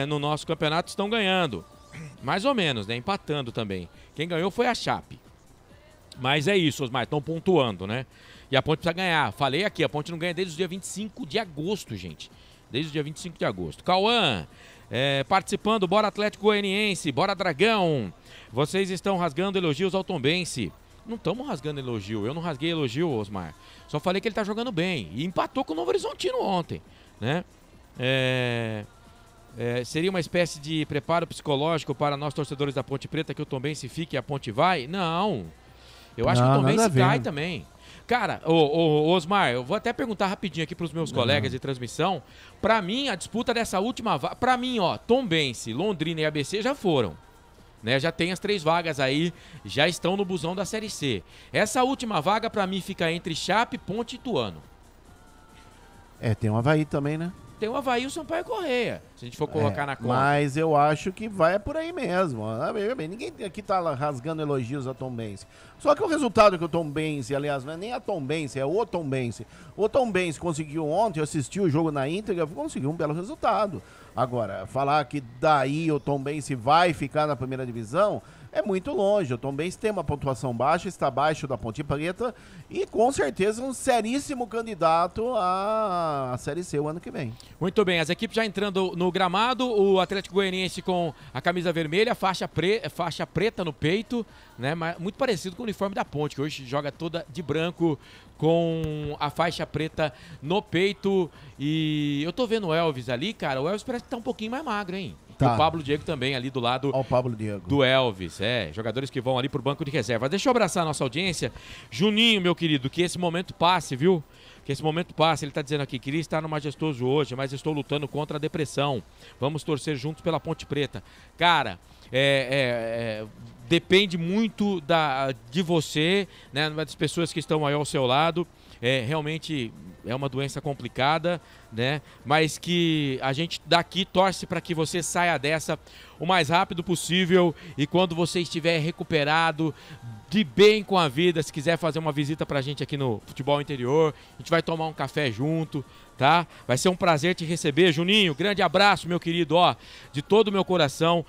no nosso campeonato estão ganhando, mais ou menos, né, empatando também. Quem ganhou foi a Chape. Mas é isso, Osmar, estão pontuando, né? E a Ponte precisa ganhar. Falei aqui, a Ponte não ganha desde o dia 25 de agosto, gente. Desde o dia 25 de agosto. Cauã, participando, bora Atlético Goianiense, bora Dragão. Vocês estão rasgando elogios ao Tombense. Não estamos rasgando elogio, eu não rasguei elogio, Osmar. Só falei que ele tá jogando bem. E empatou com o Novo Horizontino ontem, né? Seria uma espécie de preparo psicológico para nós torcedores da Ponte Preta que o Tombense fique e a Ponte vai? Não. Eu acho que o Tombense cai também. Cara, Osmar, eu vou até perguntar rapidinho aqui pros meus colegas de transmissão. Pra mim, a disputa dessa última... Pra mim, ó, Tombense, Londrina e ABC já foram, né? Já tem as 3 vagas aí, já estão no busão da Série C. Essa última vaga, para mim, fica entre Chape, Ponte e Ituano. Tem o Avaí também, né? Tem o Avaí e o Sampaio Corrêa, se a gente for colocar na conta. Mas eu acho que vai por aí mesmo. Ninguém aqui tá rasgando elogios a Tombense. Só que o resultado que o Tombense, aliás, não é nem a Tombense, é o Tombense. O Tombense conseguiu ontem, eu assisti o jogo na íntegra, conseguiu um belo resultado. Agora, falar que daí o Tombense vai ficar na primeira divisão é muito longe. O Tombense tem uma pontuação baixa, está abaixo da Ponte Preta e com certeza um seríssimo candidato à Série C o ano que vem. Muito bem, as equipes já entrando no gramado, o Atlético Goianiense com a camisa vermelha, faixa preta no peito, né? Muito parecido com o uniforme da Ponte, que hoje joga toda de branco com a faixa preta no peito. E eu tô vendo o Elvis ali, cara, o Elvis parece que tá um pouquinho mais magro, hein? Tá. E o Pablo Diego também ali do lado do Elvis, jogadores que vão ali pro banco de reserva. Deixa eu abraçar a nossa audiência. Juninho, meu querido, que esse momento passe, viu? Que esse momento passe. Ele tá dizendo aqui, queria estar no Majestoso hoje, mas estou lutando contra a depressão. Vamos torcer juntos pela Ponte Preta. Cara, depende muito de você, né, das pessoas que estão aí ao seu lado. Realmente é uma doença complicada, né? Mas que a gente daqui torce para que você saia dessa o mais rápido possível e quando você estiver recuperado, de bem com a vida, se quiser fazer uma visita pra gente aqui no Futebol Interior, a gente vai tomar um café junto, tá? Vai ser um prazer te receber, Juninho. Grande abraço, meu querido, de todo o meu coração.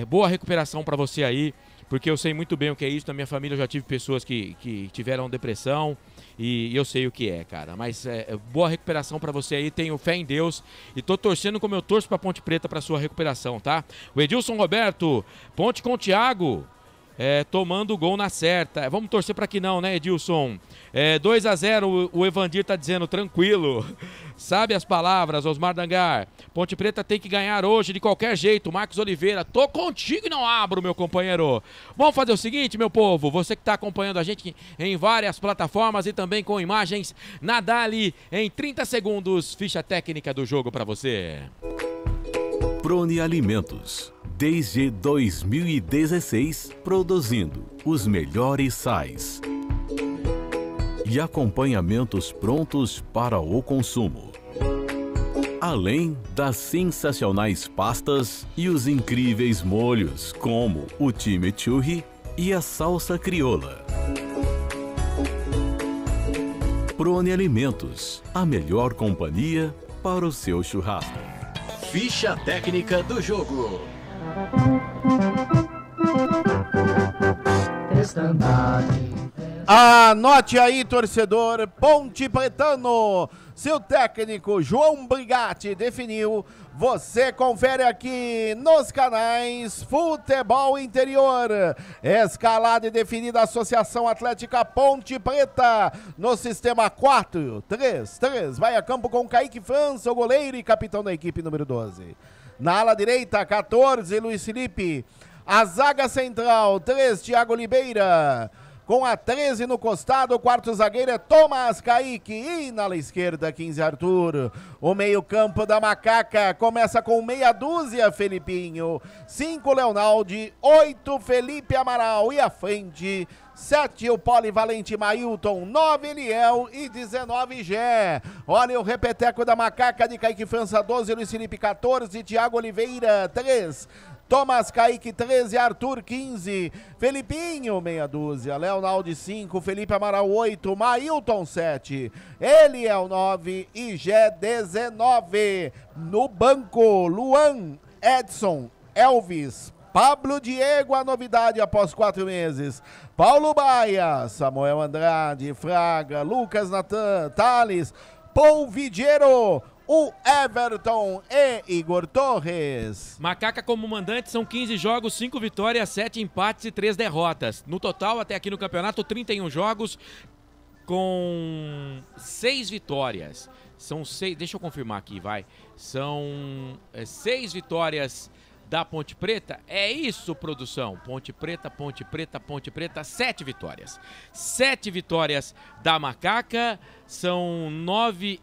Boa recuperação pra você aí, porque eu sei muito bem o que é isso. Na minha família eu já tive pessoas que tiveram depressão e eu sei o que é, cara. Mas boa recuperação pra você aí, tenho fé em Deus e tô torcendo como eu torço pra Ponte Preta pra sua recuperação, tá? O Edilson Roberto, Ponte com o Thiago, tomando o gol na certa. Vamos torcer pra que não, né, Edilson? 2-0, o Evandir tá dizendo, tranquilo. Sabe as palavras, Osmar Dangar. Ponte Preta tem que ganhar hoje de qualquer jeito. Marcos Oliveira, tô contigo e não abro, meu companheiro. Vamos fazer o seguinte, meu povo, você que tá acompanhando a gente em várias plataformas e também com imagens, na Dali, em 30 segundos, ficha técnica do jogo pra você. Prone Alimentos. Desde 2016, produzindo os melhores sais e acompanhamentos prontos para o consumo. Além das sensacionais pastas e os incríveis molhos, como o chimichurri e a salsa crioula. Prone Alimentos, a melhor companhia para o seu churrasco. Ficha técnica do jogo. Anote aí, torcedor, Ponte Pretano. Seu técnico João Brigatti definiu. Você confere aqui nos canais Futebol Interior. Escalada e definida a Associação Atlética Ponte Preta no sistema 4-3-3. Vai a campo com Kaique França, o goleiro e capitão da equipe número 12. Na ala direita, 14, Luiz Felipe. A zaga central, 3, Thiago Oliveira. Com a 13 no costado, o quarto zagueiro é Tomás Kaique. E na ala esquerda, 15, Arthur. O meio-campo da Macaca começa com meia dúzia, Felipinho. 5, Leonaldi. 8, Felipe Amaral. E à frente, 7, o polivalente Mailton. 9, Eliel. E 19, Gé. Olha o repeteco da Macaca de Kaique França, 12, Luiz Felipe, 14, Thiago Oliveira, 3. Tomás Kaique, 13, Arthur, 15, Felipinho, meia dúzia, Leonaldi, 5, Felipe Amaral, 8, Mailton, 7, Eliel, 9 e Gé, 19. No banco, Luan, Edson, Elvis, Pablo Diego, a novidade após 4 meses, Paulo Baia, Samuel Andrade, Fraga, Lucas Natan, Thales, Polvidiero, o Everton e Igor Torres. Macaca como mandante são 15 jogos, 5 vitórias, 7 empates e 3 derrotas. No total, até aqui no campeonato, 31 jogos com 6 vitórias. São 6, deixa eu confirmar aqui, vai. São 6 vitórias da Ponte Preta. É isso, produção. Ponte Preta, 7 vitórias. 7 vitórias da Macaca, são 9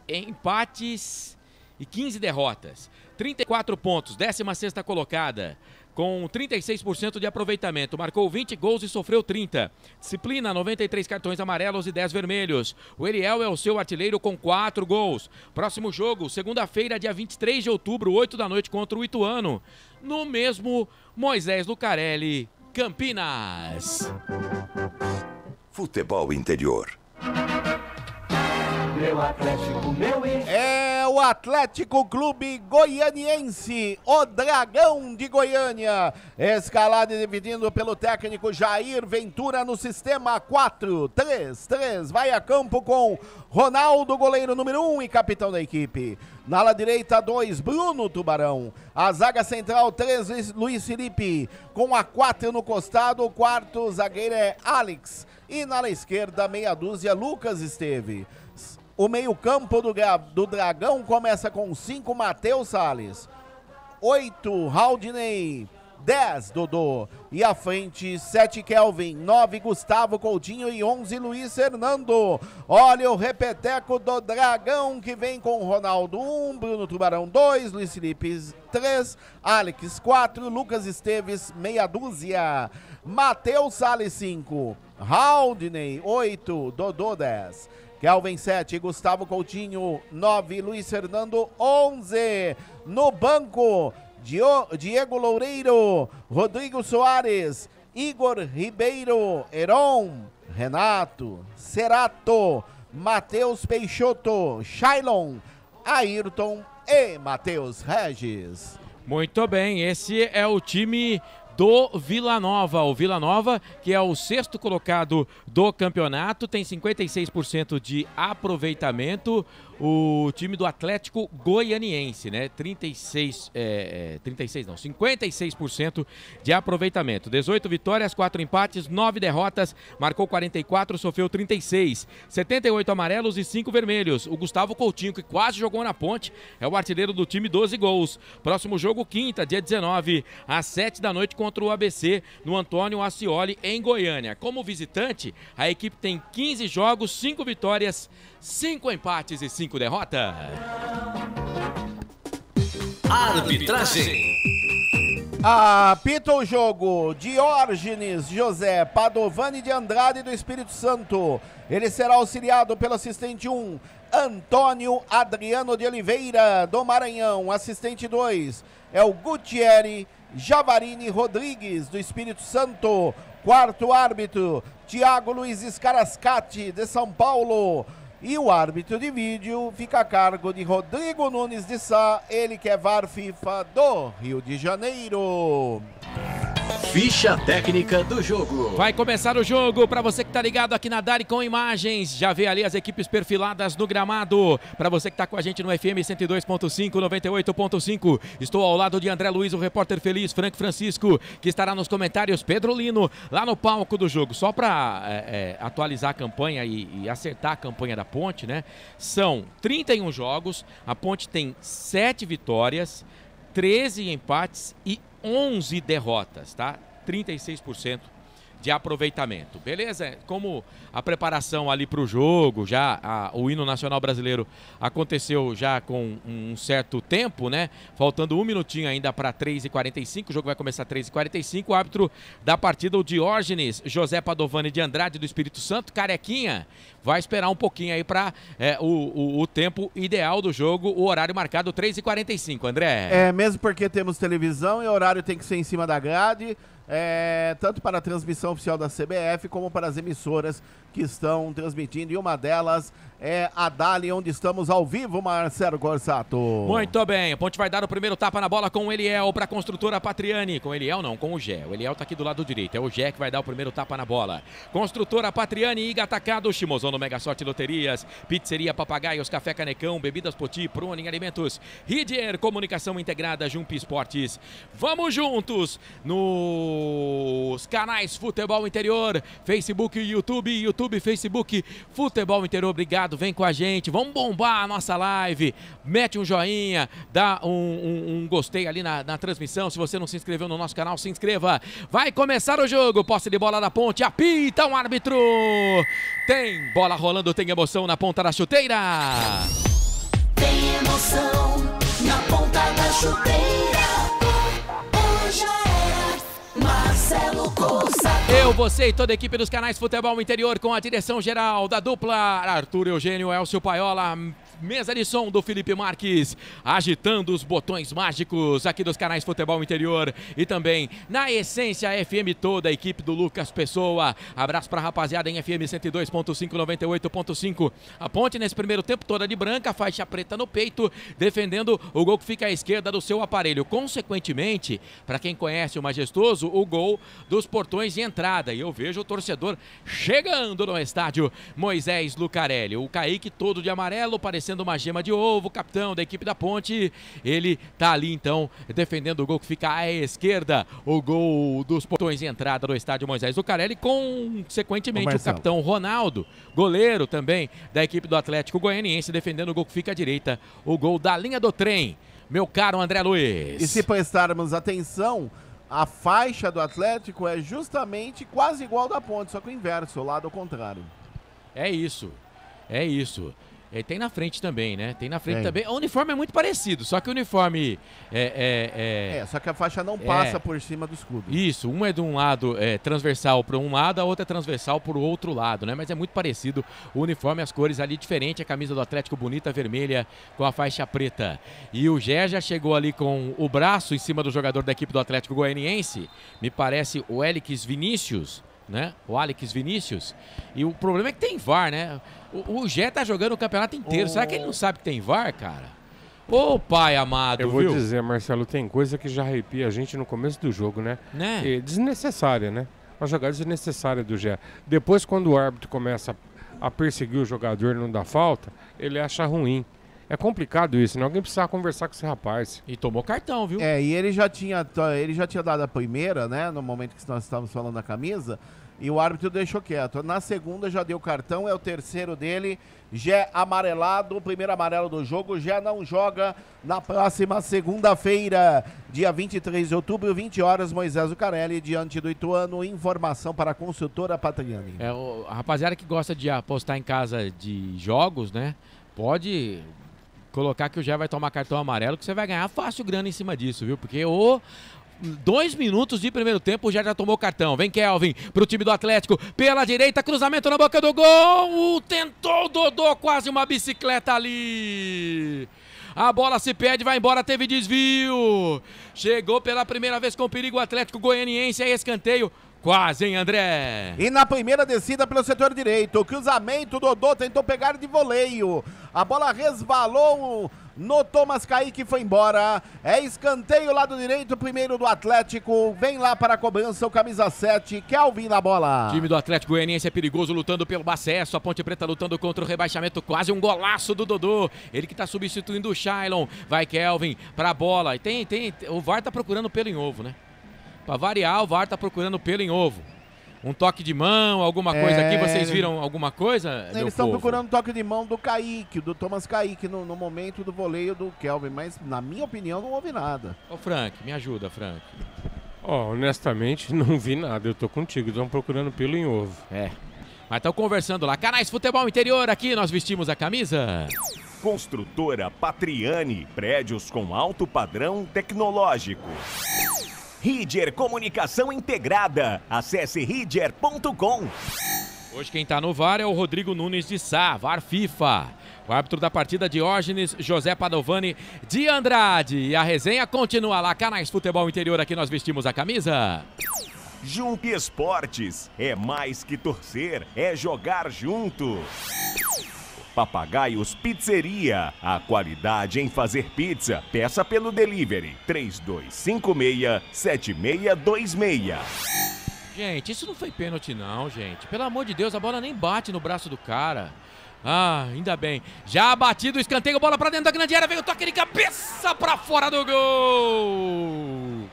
empates e 15 derrotas. 34 pontos, 16ª colocada. com 36% de aproveitamento. Marcou 20 gols e sofreu 30. Disciplina, 93 cartões amarelos e 10 vermelhos. O Eliel é o seu artilheiro com 4 gols. Próximo jogo, segunda-feira, dia 23 de outubro, 8 da noite, contra o Ituano. No mesmo Moisés Lucarelli, Campinas. Futebol interior. Meu Atlético, meu É o Atlético Clube Goianiense, o Dragão de Goiânia, escalado e dividindo pelo técnico Jair Ventura no sistema 4-3-3. Vai a campo com Ronaldo, goleiro número 1 e capitão da equipe. Na ala direita, 2, Bruno Tubarão. A zaga central, 3, Luiz Felipe. Com a 4 no costado, o quarto zagueiro é Alex. E na ala esquerda, meia dúzia, Lucas Esteve. O meio-campo do Dragão começa com 5, Matheus Salles, 8, Haldinei, 10, Dodô. E à frente, 7, Kelvin, 9, Gustavo Coutinho e 11, Luiz Fernando. Olha o repeteco do Dragão que vem com Ronaldo 1, Bruno Tubarão 2, Luiz Felipe 3, Alex 4, Lucas Esteves, meia dúzia. Matheus Salles 5, Haldinei 8, Dodô 10. Kelvin 7, Gustavo Coutinho 9, Luiz Fernando 11. No banco, Diego Loureiro, Rodrigo Soares, Igor Ribeiro, Heron, Renato, Cerato, Matheus Peixoto, Shailon, Ayrton e Matheus Regis. Muito bem, esse é o time do Vila Nova. O Vila Nova, que é o 6º colocado do campeonato, tem 56% de aproveitamento. O time do Atlético Goianiense, né? 56% de aproveitamento. 18 vitórias, 4 empates, 9 derrotas, marcou 44, sofreu 36. 78 amarelos e 5 vermelhos. O Gustavo Coutinho, que quase jogou na Ponte, é o artilheiro do time, 12 gols. Próximo jogo, quinta, dia 19, às 7 da noite, contra o ABC, no Antônio Ascioli, em Goiânia. Como visitante, a equipe tem 15 jogos, 5 vitórias, 5 empates e 5 derrotas. Arbitragem. Apita o jogo Diógenes José Padovani de Andrade do Espírito Santo. Ele será auxiliado pelo assistente 1, Antônio Adriano de Oliveira do Maranhão. Assistente 2 é o Gutierre Javarini Rodrigues do Espírito Santo. Quarto árbitro, Tiago Luiz Scarascati de São Paulo. E o árbitro de vídeo fica a cargo de Rodrigo Nunes de Sá, ele que é VAR FIFA do Rio de Janeiro. Ficha técnica do jogo. Vai começar o jogo. Para você que tá ligado aqui na Dari com imagens, já vê ali as equipes perfiladas no gramado. Para você que tá com a gente no FM 102.5, 98.5, estou ao lado de André Luiz, o repórter feliz, Frank Francisco, que estará nos comentários, Pedro Lino, lá no palco do jogo. Só para atualizar a campanha e acertar a campanha da Ponte, né? São 31 jogos, a Ponte tem 7 vitórias, 13 empates e 11 derrotas, tá? 36% de aproveitamento, beleza? Como a preparação ali para o jogo, o hino nacional brasileiro aconteceu já com um certo tempo, né? Faltando um minutinho ainda para 3h45, o jogo vai começar 3h45, o árbitro da partida, o Diógenes José Padovani de Andrade do Espírito Santo, carequinha, vai esperar um pouquinho aí para o tempo ideal do jogo, o horário marcado 3h45, André. É, mesmo porque temos televisão e o horário tem que ser em cima da grade, tanto para a transmissão oficial da CBF como para as emissoras que estão transmitindo, e uma delas é a Dali, onde estamos ao vivo, Marcelo Corsato. Muito bem, a Ponte vai dar o primeiro tapa na bola com o Eliel para a construtora Patriani. Com o Eliel não, com o Gé. O Eliel tá aqui do lado direito, é o Gé que vai dar o primeiro tapa na bola. Construtora Patriani, Iga Atacado, Chimozão no Mega Sorte Loterias, Pizzeria Papagaios, Café Canecão, Bebidas Poti, Pruning Alimentos, Ridier, Comunicação Integrada, Jump Esportes. Vamos juntos nos canais Futebol Interior, Facebook, YouTube, Facebook, Futebol Interior, obrigado, vem com a gente, vamos bombar a nossa live, mete um joinha, dá um gostei ali na transmissão, se você não se inscreveu no nosso canal, se inscreva, vai começar o jogo, posse de bola da Ponte, apita um árbitro, tem bola rolando, tem emoção na ponta da chuteira. Tem emoção na ponta da chuteira, hoje é Marcelo Cossato. Eu, você e toda a equipe dos canais Futebol Interior com a direção geral da dupla Arthur Eugênio, Elcio Paiola, mesa de som do Felipe Marques, agitando os botões mágicos aqui dos canais Futebol Interior e também na Essência FM toda a equipe do Lucas Pessoa. Abraço pra rapaziada em FM 102.5, 98.5. A Ponte nesse primeiro tempo toda de branca, faixa preta no peito, defendendo o gol que fica à esquerda do seu aparelho. Consequentemente, para quem conhece o Majestoso, o gol dos portões de entrada. E eu vejo o torcedor chegando no estádio Moisés Lucarelli. O Kaique todo de amarelo, parecendo uma gema de ovo, capitão da equipe da Ponte. Ele tá ali então defendendo o gol que fica à esquerda, o gol dos portões de entrada do estádio Moisés Lucarelli. Consequentemente o capitão Ronaldo, goleiro também da equipe do Atlético Goianiense, defendendo o gol que fica à direita, o gol da linha do trem, meu caro André Luiz. E se prestarmos atenção, a faixa do Atlético é justamente quase igual da Ponte, só que o inverso, o lado ao contrário. É isso, é isso. Tem na frente também, né? Tem na frente também. O uniforme é muito parecido, só que o uniforme só que a faixa não passa por cima do escudo. Isso, um é de um lado transversal para um lado, a outra é transversal para o outro lado, né? Mas é muito parecido o uniforme, as cores ali diferente, a camisa do Atlético bonita, vermelha, com a faixa preta. E o Gé já chegou ali com o braço em cima do jogador da equipe do Atlético Goianiense, me parece o Alex Vinícius, né? O Alex Vinícius. E o problema é que tem VAR, né? O Gé tá jogando o campeonato inteiro. Será que ele não sabe que tem VAR, cara? Ô pai amado, eu vou dizer, Marcelo, tem coisa que já arrepia a gente no começo do jogo, né? E desnecessária, né? Uma jogada desnecessária do Gé. Depois, quando o árbitro começa a perseguir o jogador e não dá falta, ele acha ruim. É complicado isso, né? Alguém precisa conversar com esse rapaz. E tomou cartão, viu? E ele já tinha dado a primeira, né? No momento que nós estávamos falando da camisa. E o árbitro deixou quieto. Na segunda já deu cartão, é o terceiro dele. Gé amarelado, o primeiro amarelo do jogo. Gé não joga na próxima segunda-feira, dia 23 de outubro, 20 horas, Moisés Lucarelli, diante do Ituano. Informação para a consultora Patriani. A rapaziada que gosta de apostar em casa de jogos, né? Pode colocar que o Gé vai tomar cartão amarelo, que você vai ganhar fácil grana em cima disso, viu? Porque 2 minutos de primeiro tempo, já tomou cartão. Vem Kelvin pro time do Atlético, pela direita, cruzamento na boca do gol, tentou o Dodô, quase uma bicicleta ali. A bola se perde, vai embora, teve desvio. Chegou pela primeira vez com perigo o Atlético Goianiense, é escanteio. Quase, hein, André? E na primeira descida pelo setor direito, o cruzamento, Dodô tentou pegar de voleio. A bola resvalou no Thomas Kaique, foi embora. É escanteio lado direito, primeiro do Atlético. Vem lá para a cobrança o camisa 7, Kelvin na bola. O time do Atlético Goianiense é perigoso, lutando pelo acesso. A Ponte Preta lutando contra o rebaixamento. Quase um golaço do Dodô. Ele que está substituindo o Shailon. Vai Kelvin para a bola. E o VAR tá procurando pelo em ovo, né? Para variar, o VAR tá procurando pelo em ovo. Um toque de mão, alguma coisa aqui. Vocês viram alguma coisa? Eles estão procurando toque de mão do Kaique, do Thomas Kaique, no momento do voleio do Kelvin. Mas, na minha opinião, não houve nada. Ô, Frank, me ajuda, Frank. Honestamente, não vi nada. Eu tô contigo. Estão procurando pelo em ovo. Mas estão conversando lá. Canais Futebol Interior, aqui nós vestimos a camisa. Construtora Patriani. Prédios com alto padrão tecnológico. Ridger Comunicação Integrada. Acesse ridger.com. Hoje quem tá no VAR é o Rodrigo Nunes de Sá, VAR FIFA. O árbitro da partida, Diógenes José Padovani de Andrade. E a resenha continua lá. Canais Futebol Interior, aqui nós vestimos a camisa. Jump Esportes. É mais que torcer, é jogar junto. Papagaios Pizzeria, a qualidade em fazer pizza. Peça pelo delivery 3256-7626. Gente, isso não foi pênalti não, gente. Pelo amor de Deus, a bola nem bate no braço do cara. Ah, ainda bem. Já batido o escanteio, bola pra dentro da grande área, veio o toque de cabeça pra fora do gol.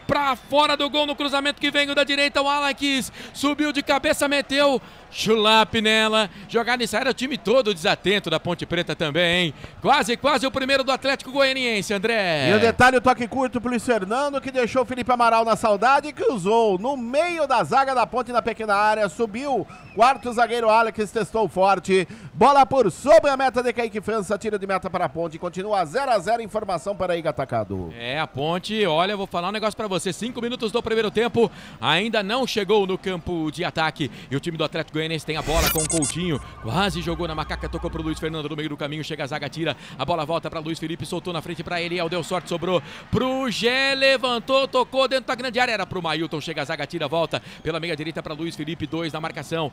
Pra fora do gol no cruzamento que veio da direita, o Alex subiu de cabeça, meteu chulape nela. Jogada ensaiada, o time todo desatento da Ponte Preta também, hein? Quase o primeiro do Atlético Goianiense, André. E o detalhe, o toque curto pro Luiz Fernando, que deixou o Felipe Amaral na saudade, que usou no meio da zaga da Ponte na pequena área, subiu, quarto zagueiro Alex testou forte, bola por sobre a meta de Kaique França, tiro de meta para a Ponte, continua 0-0, informação para Iga Atacado. A Ponte, olha, eu vou falar um negócio pra você, 5 minutos do primeiro tempo, ainda não chegou no campo de ataque, e o time do Atlético Goianiense tem a bola com o Coutinho, quase jogou na macaca, tocou pro Luiz Fernando no meio do caminho, chega a zaga, tira, a bola volta pra Luiz Felipe, soltou na frente pra Eliel, deu sorte, sobrou pro Gé, levantou, tocou dentro da grande área, era pro Mailton, chega a zaga, tira, volta pela meia direita pra Luiz Felipe, 2 na marcação,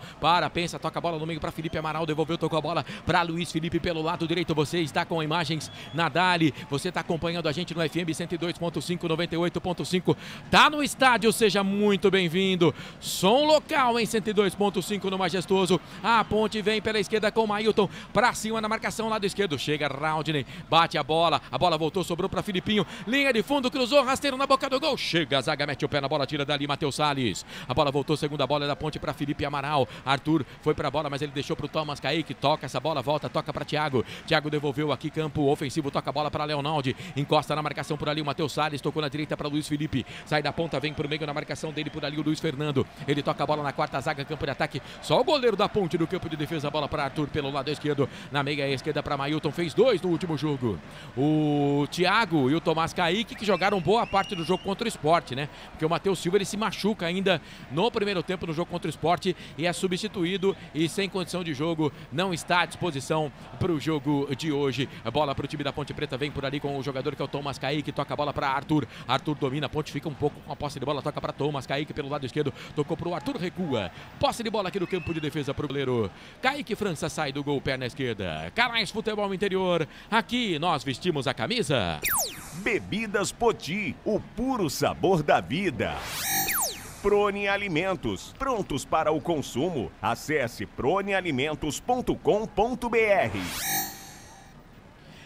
pensa, toca a bola no meio pra Felipe Amaral, devolveu, tocou a bola pra Luiz Felipe pelo lado direito, você está com imagens na Dali, você está acompanhando a gente no FM 102.5, 98.5, tá no estádio, seja muito bem-vindo, som local em 102.5 no Majestoso, a Ponte vem pela esquerda com o Mailton, pra cima na marcação, lado esquerdo, chega Raudney, bate a bola voltou, sobrou pra Filipinho, linha de fundo, cruzou, rasteiro na boca do gol, chega a zaga, mete o pé na bola, tira dali, Matheus Salles, a bola voltou, segunda bola da Ponte pra Felipe Amaral, Arthur foi pra bola, mas ele deixou pro Thomas Kaique, toca essa bola, volta, toca pra Thiago devolveu aqui, campo ofensivo, toca a bola pra Leonaldi, encosta na marcação por ali o Matheus Salles, tocou na direita pra Luiz Felipe, sai da ponta, vem pro meio na marcação dele por ali o Luiz Fernando, ele toca a bola na quarta zaga, campo de ataque, só o goleiro da Ponte do campo de defesa, a bola pra Arthur pelo lado esquerdo, na meia esquerda pra Mailton, fez 2 no último jogo, o Thiago e o Thomas Kaique que jogaram boa parte do jogo contra o Sport, né, porque o Matheus Silva ele se machuca ainda no primeiro tempo no jogo contra o Sport e é substituído e sem condição de jogo, não está à disposição para o jogo de hoje. A bola para o time da Ponte Preta, vem por ali com o jogador que é o Thomas Kaique, toca a bola para Arthur domina, a Ponte fica um pouco com a posse de bola, toca para Thomas Kaique pelo lado esquerdo, tocou para o Arthur, recua, posse de bola aqui no campo de defesa para o goleiro Kaique França, sai do gol, perna esquerda. Canais Futebol Interior, aqui nós vestimos a camisa. Bebidas Poti, o puro sabor da vida. Prone Alimentos, prontos para o consumo. Acesse pronealimentos.com.br.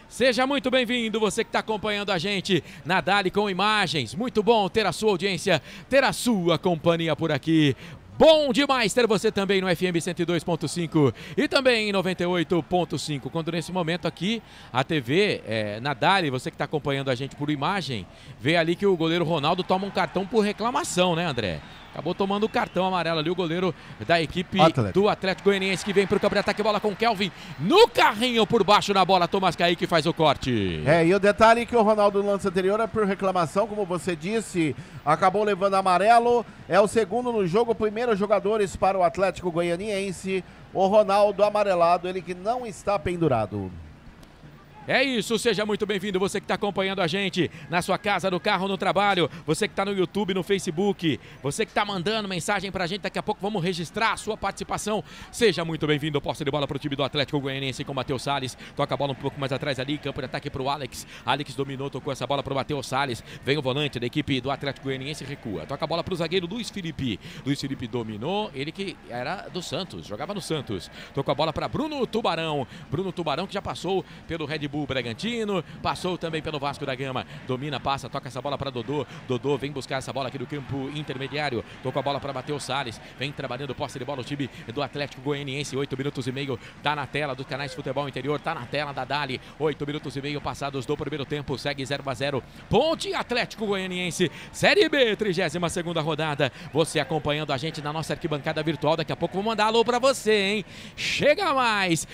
Seja muito bem-vindo, você que está acompanhando a gente na Dali com imagens. Muito bom ter a sua audiência, ter a sua companhia por aqui. Bom demais ter você também no FM 102.5 e também em 98.5. Quando nesse momento aqui a TV na Dali, você que está acompanhando a gente por imagem, vê ali que o goleiro Ronaldo toma um cartão por reclamação, né, André? Acabou tomando o cartão amarelo ali, o goleiro da equipe do Atlético Goianiense, que vem para o campo de ataque, bola com o Kelvin, no carrinho por baixo na bola, Thomas Kaique faz o corte. E o detalhe que o Ronaldo no lance anterior é por reclamação, como você disse, acabou levando amarelo, é o segundo no jogo, primeiro jogadores para o Atlético Goianiense, o Ronaldo amarelado, ele que não está pendurado. É isso, seja muito bem-vindo, você que está acompanhando a gente na sua casa, no carro, no trabalho, você que está no YouTube, no Facebook, você que está mandando mensagem pra gente, daqui a pouco vamos registrar a sua participação, seja muito bem-vindo, posse de bola pro time do Atlético Goianiense com o Matheus Salles, toca a bola um pouco mais atrás ali, campo de ataque pro Alex dominou, tocou essa bola pro Matheus Salles, vem o volante da equipe do Atlético Goianiense, recua, toca a bola pro zagueiro Luiz Felipe dominou, ele que era do Santos, jogava no Santos, tocou a bola pra Bruno Tubarão que já passou pelo Red Bull Bragantino, passou também pelo Vasco da Gama, domina, passa, toca essa bola para Dodô vem buscar essa bola aqui do campo intermediário, tocou a bola para Matheus Salles, vem trabalhando posse de bola o time do Atlético Goianiense, 8 minutos e meio, tá na tela dos canais Futebol Interior, tá na tela da Dali, 8 minutos e meio passados do primeiro tempo, segue 0-0, Ponte Atlético Goianiense, Série B, 32ª rodada, você acompanhando a gente na nossa arquibancada virtual, daqui a pouco vou mandar alô para você, hein? Chega mais,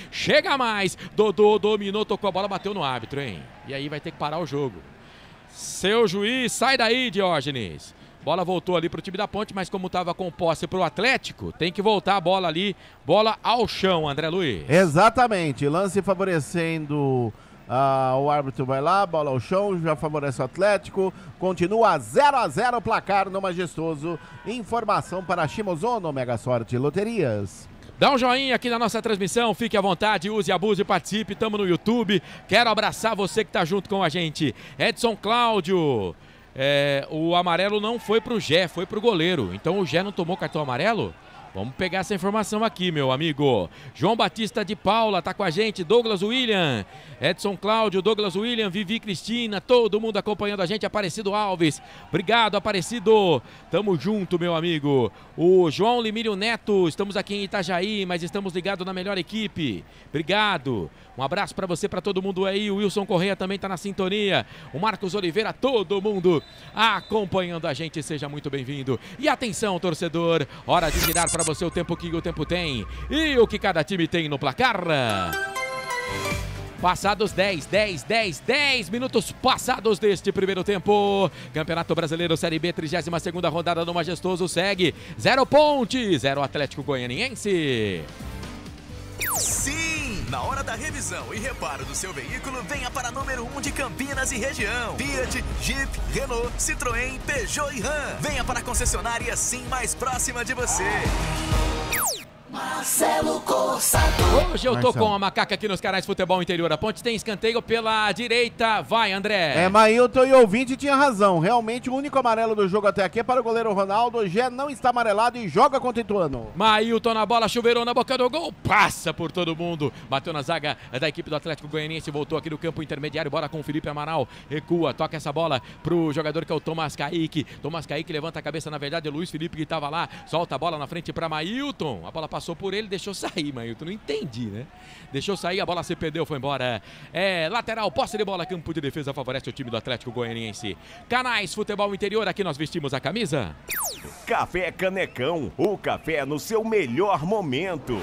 Dodô dominou, tocou a bola, bateu no árbitro, hein? E aí vai ter que parar o jogo. Seu juiz, sai daí, Diógenes. Bola voltou ali pro time da Ponte, mas como estava com posse pro Atlético, tem que voltar a bola ali, bola ao chão, André Luiz. Exatamente, lance favorecendo o árbitro, vai lá, bola ao chão, já favorece o Atlético, continua 0-0 o placar no Majestoso. Informação para Shimozono, Mega Sorte Loterias. Dá um joinha aqui na nossa transmissão, fique à vontade, use, abuse e participe, estamos no YouTube. Quero abraçar você que está junto com a gente. Edson Cláudio, o amarelo não foi pro Gé, foi pro goleiro. Então o Gé não tomou cartão amarelo? Vamos pegar essa informação aqui, meu amigo. João Batista de Paula tá com a gente, Douglas William, Edson Cláudio, Douglas William, Vivi Cristina, todo mundo acompanhando a gente, Aparecido Alves. Obrigado, Aparecido. Tamo junto, meu amigo. O João Limírio Neto, estamos aqui em Itajaí, mas estamos ligados na melhor equipe. Obrigado. Um abraço para você, para todo mundo aí. O Wilson Correia também tá na sintonia. O Marcos Oliveira, todo mundo acompanhando a gente. Seja muito bem-vindo. E atenção, torcedor, hora de girar para você o tempo que o tempo tem e o que cada time tem no placar. Passados 10 minutos passados deste primeiro tempo. Campeonato Brasileiro Série B, 32ª rodada no Majestoso segue. 0 Ponte, 0 Atlético Goianiense. Sim! Na hora da revisão e reparo do seu veículo, venha para número 1 de Campinas e região. Fiat, Jeep, Renault, Citroën, Peugeot e Ram. Venha para a concessionária Sim mais próxima de você. Marcelo Corsato. Hoje eu tô com a macaca aqui nos canais Futebol Interior. A Ponte tem escanteio pela direita. Vai, André. Mailton e ouvinte tinha razão. Realmente o único amarelo do jogo até aqui é para o goleiro Ronaldo. O Gé não está amarelado e joga contra o Ituano. Mailton na bola, chuveirou na boca do gol. Passa por todo mundo. Bateu na zaga da equipe do Atlético Goianiense. Voltou aqui no campo intermediário. Bora com o Felipe Amaral. Recua, toca essa bola pro jogador que é o Tomás Kaique. Tomás Kaique levanta a cabeça, na verdade é o Luiz Felipe que estava lá. Solta a bola na frente para Mailton. A bola passou por ele, deixou sair, Mailton. Não entendi, né? Deixou sair, a bola se perdeu, foi embora. Lateral, posse de bola, campo de defesa, favorece o time do Atlético Goianiense. Canais Futebol Interior, aqui nós vestimos a camisa. Café Canecão, o café no seu melhor momento.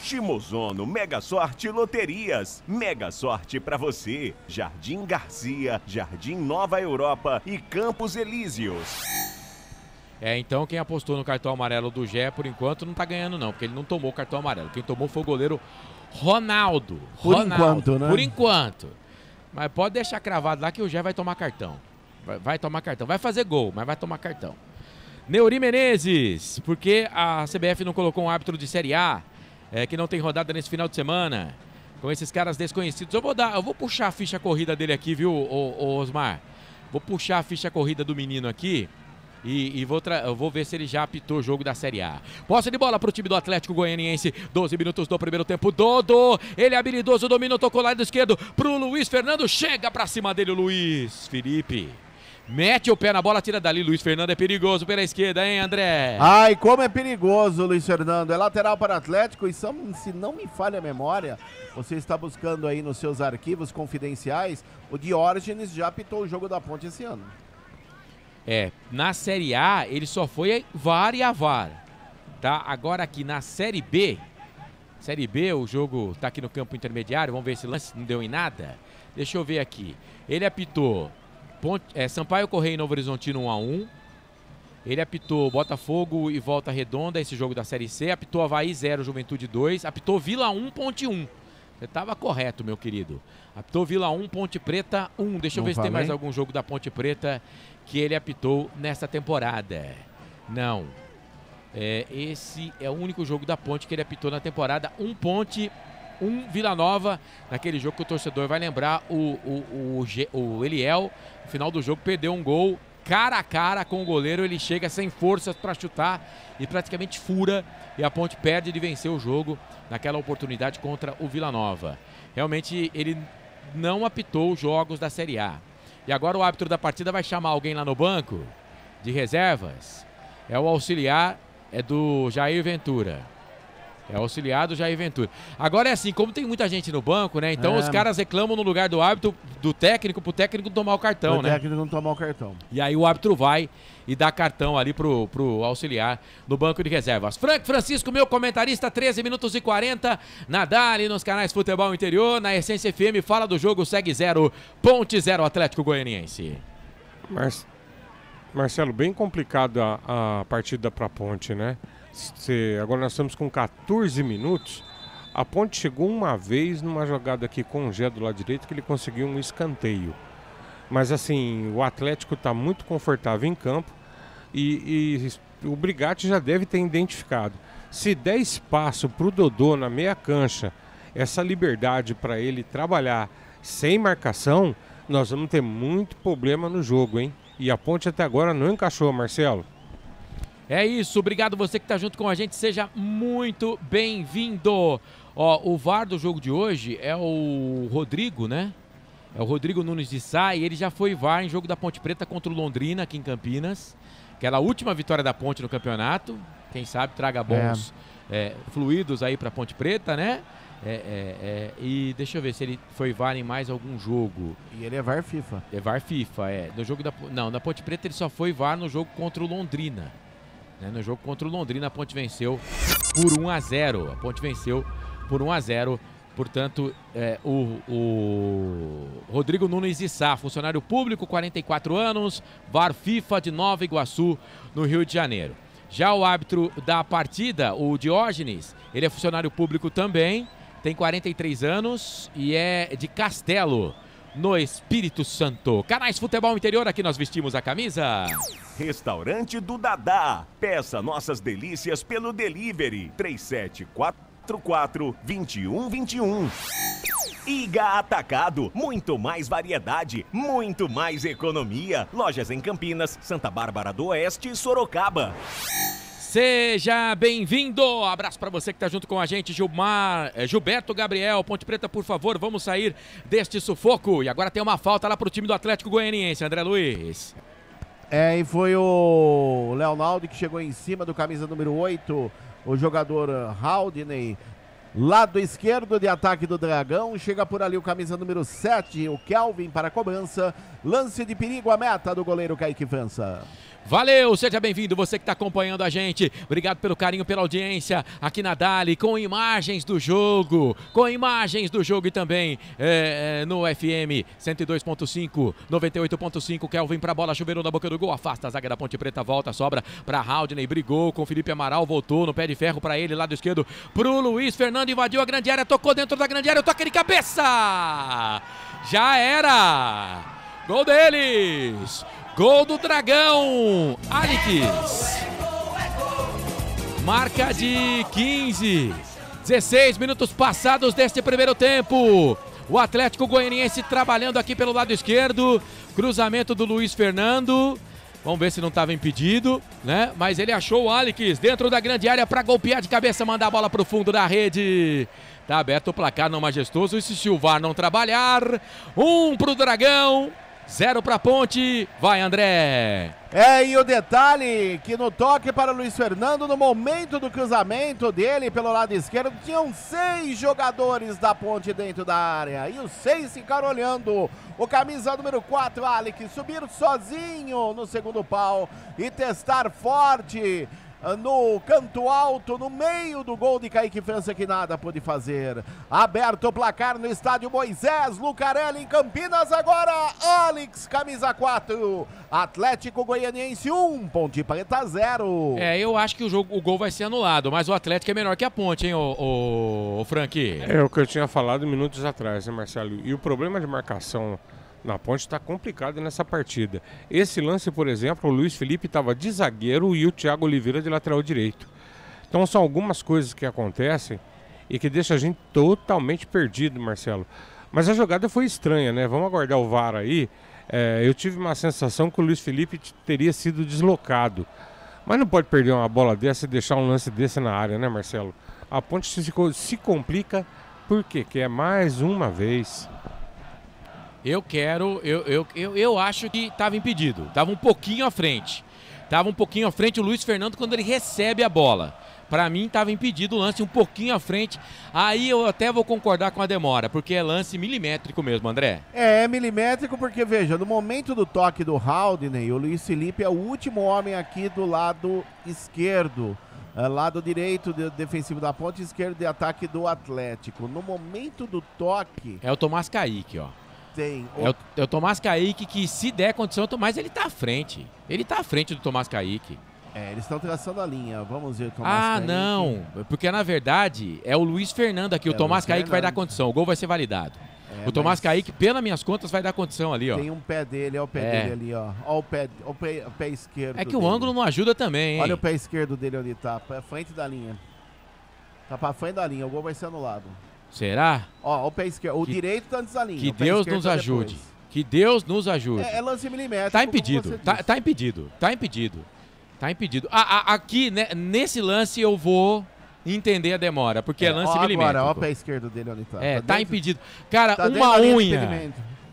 Shimozono Mega Sorte Loterias. Mega sorte pra você. Jardim Garcia, Jardim Nova Europa e Campos Elíseos. Então quem apostou no cartão amarelo do Gé, por enquanto, não tá ganhando não, porque ele não tomou o cartão amarelo. Quem tomou foi o goleiro Ronaldo. Enquanto, né? Por enquanto. Mas pode deixar cravado lá que o Gé vai tomar cartão. Vai tomar cartão. Vai fazer gol, mas vai tomar cartão. Neuri Menezes, porque a CBF não colocou um árbitro de Série A, que não tem rodada nesse final de semana, com esses caras desconhecidos. Eu vou puxar a ficha corrida dele aqui, viu, Osmar? Vou puxar a ficha corrida do menino aqui. E eu vou ver se ele já apitou o jogo da Série A. Posse de bola para o time do Atlético Goianiense. 12 minutos do primeiro tempo. Dodô, ele é habilidoso, domina, tocou lado esquerdo para o Luiz Fernando. Chega para cima dele o Luiz Felipe. Mete o pé na bola, tira dali. Luiz Fernando é perigoso pela esquerda, hein, André? Ai, como é perigoso, Luiz Fernando. É lateral para o Atlético e se não me falha a memória, você está buscando aí nos seus arquivos confidenciais, o Diógenes já apitou o jogo da Ponte esse ano. Na Série A ele só foi VAR e AVAR, tá? Agora aqui na Série B o jogo tá aqui no campo intermediário, vamos ver esse lance, não deu em nada. Deixa eu ver aqui, ele apitou Sampaio Correia e Novo Horizontino 1-1, ele apitou Botafogo e Volta Redonda, esse jogo da Série C, apitou Avaí 0, Juventude 2, apitou Vila 1, Ponte 1. Você estava correto, meu querido. Apitou Vila 1, Ponte Preta 1. Deixa eu ver se tem mais algum jogo da Ponte Preta que ele apitou nessa temporada. Não. Esse é o único jogo da Ponte que ele apitou na temporada. 1 Ponte, 1 Vila Nova. Naquele jogo que o torcedor vai lembrar, o Eliel, no final do jogo, perdeu um gol cara a cara com o goleiro. Ele chega sem forças para chutar e praticamente fura. E a Ponte perde de vencer o jogo naquela oportunidade contra o Vila Nova. Realmente ele não apitou os jogos da Série A. E agora o árbitro da partida vai chamar alguém lá no banco de reservas. É o auxiliar, do Jair Ventura. É o auxiliar do Jair Ventura. Agora é assim, como tem muita gente no banco, né? Então os caras reclamam no lugar do árbitro, do técnico, pro técnico tomar o cartão, né? O técnico não tomar o cartão. E aí o árbitro vai e dá cartão ali pro auxiliar no banco de reservas. Francisco, meu comentarista, 13 minutos e 40. Nadali nos canais Futebol Interior, na Essência FM, fala do jogo, segue 0, Ponte 0, Atlético Goianiense. Marcelo, bem complicada a partida pra Ponte, né? Agora nós estamos com 14 minutos. A Ponte chegou uma vez numa jogada aqui com o Gé do lado direito que ele conseguiu um escanteio. Mas assim, o Atlético está muito confortável em campo e o Brigatti já deve ter identificado. Se der espaço para o Dodô na meia cancha, essa liberdade para ele trabalhar sem marcação, nós vamos ter muito problema no jogo, hein? E a Ponte até agora não encaixou, Marcelo. É isso, obrigado você que está junto com a gente, seja muito bem-vindo. Ó, o VAR do jogo de hoje é o Rodrigo, né? É o Rodrigo Nunes de Sá, e ele já foi VAR em jogo da Ponte Preta contra o Londrina aqui em Campinas, que era a última vitória da Ponte no campeonato. Quem sabe traga bons fluidos aí para Ponte Preta, né? E deixa eu ver se ele foi VAR em mais algum jogo. E ele é VAR FIFA. É VAR FIFA, No jogo da Ponte Preta ele só foi VAR no jogo contra o Londrina. No jogo contra o Londrina a Ponte venceu por 1-0. A Ponte venceu por 1-0. Portanto, o Rodrigo Nunes de Sá, funcionário público, 44 anos, VAR FIFA de Nova Iguaçu, no Rio de Janeiro. Já o árbitro da partida, o Diógenes, ele é funcionário público também, tem 43 anos e é de Castelo, no Espírito Santo. Canais Futebol Interior, aqui nós vestimos a camisa. Restaurante do Dadá. Peça nossas delícias pelo delivery 3744-2121. Iga Atacado, muito mais variedade, muito mais economia. Lojas em Campinas, Santa Bárbara do Oeste e Sorocaba. Seja bem-vindo, abraço para você que está junto com a gente, Gilberto Gabriel, Ponte Preta, por favor, vamos sair deste sufoco. E agora tem uma falta lá para o time do Atlético Goianiense, André Luiz. E foi o Leonardo que chegou em cima do camisa número 8, o jogador Haldney, lado esquerdo de ataque do Dragão, chega por ali o camisa número 7, o Kelvin para a cobrança, lance de perigo à meta do goleiro Kaique França. Valeu, seja bem-vindo, você que está acompanhando a gente, obrigado pelo carinho, pela audiência aqui na Dali, com imagens do jogo e também no FM 102.5, 98.5, Kelvin pra bola, chuveirou na boca do gol, afasta a zaga da Ponte Preta, volta, sobra pra Haldney, brigou com o Felipe Amaral, voltou no pé de ferro pra ele, lado esquerdo pro Luiz Fernando, invadiu a grande área, tocou dentro da grande área, toque de cabeça, já era, gol deles! Gol do Dragão, Alix. Marca de 16 minutos passados deste primeiro tempo. O Atlético Goianiense trabalhando aqui pelo lado esquerdo. Cruzamento do Luiz Fernando. Vamos ver se não estava impedido, né? Mas ele achou o Alix dentro da grande área para golpear de cabeça, mandar a bola para o fundo da rede. Tá aberto o placar no Majestoso. E se o VAR não trabalhar, 1 para o Dragão. 0 para a Ponte, vai André. E o detalhe que no toque para o Luiz Fernando, no momento do cruzamento dele pelo lado esquerdo, tinham 6 jogadores da Ponte dentro da área. E os 6 ficaram olhando. O camisa número 4, Alix, subir sozinho no segundo pau e testar forte no canto alto, no meio do gol de Kaique França, que nada pôde fazer. Aberto o placar no estádio Moisés Lucarelli, em Campinas. Agora Alix, camisa 4, Atlético Goianiense 1, Ponte Preta 0. Eu acho que o gol vai ser anulado, mas o Atlético é melhor que a Ponte, hein, o Frank? É o que eu tinha falado minutos atrás, né, Marcelo? E o problema de marcação na Ponte está complicado nessa partida. Esse lance, por exemplo, o Luiz Felipe estava de zagueiro e o Thiago Oliveira de lateral direito. Então são algumas coisas que acontecem e que deixam a gente totalmente perdido, Marcelo. Mas a jogada foi estranha, né? Vamos aguardar o VAR aí. Eu tive uma sensação que o Luiz Felipe teria sido deslocado. Mas não pode perder uma bola dessa e deixar um lance desse na área, né, Marcelo? A Ponte se complica, por quê? Que é mais uma vez. Eu acho que estava impedido. Estava um pouquinho à frente. O Luiz Fernando quando ele recebe a bola. Para mim estava impedido o lance um pouquinho à frente. Aí eu até vou concordar com a demora, porque é lance milimétrico mesmo, André. É milimétrico porque, veja, no momento do toque do Haldney, o Luiz Felipe é o último homem aqui do lado esquerdo. Lado direito defensivo da Ponte, esquerdo de ataque do Atlético. No momento do toque... É o Tomás Kaique, ó. É o Tomás Kaique que, se der condição, mas ele tá à frente. Ele tá à frente do Tomás Kaique. Eles estão traçando a linha. Vamos ver o Tomás Kaique. Não. Porque, na verdade, é o Luiz Fernando aqui. O Tomás Kaique vai dar condição. O gol vai ser validado. O Tomás Kaique, pelas minhas contas, vai dar condição ali, ó. Tem um pé dele, olha o pé dele ali, ó. Olha o pé esquerdo. É que o ângulo não ajuda também, hein? Olha o pé esquerdo dele ali, tá pra frente da linha. Tá pra frente da linha. O gol vai ser anulado. Será? Ó, o pé esquerdo. O direito tá antes da linha. Que Deus nos ajude. Que Deus nos ajude. É lance milimétrico. Tá impedido. Tá impedido. Tá impedido. Aqui, né, nesse lance eu vou entender a demora, porque é lance milimétrico. Agora, ó o pé esquerdo dele onde tá. Tá impedido. Cara, tá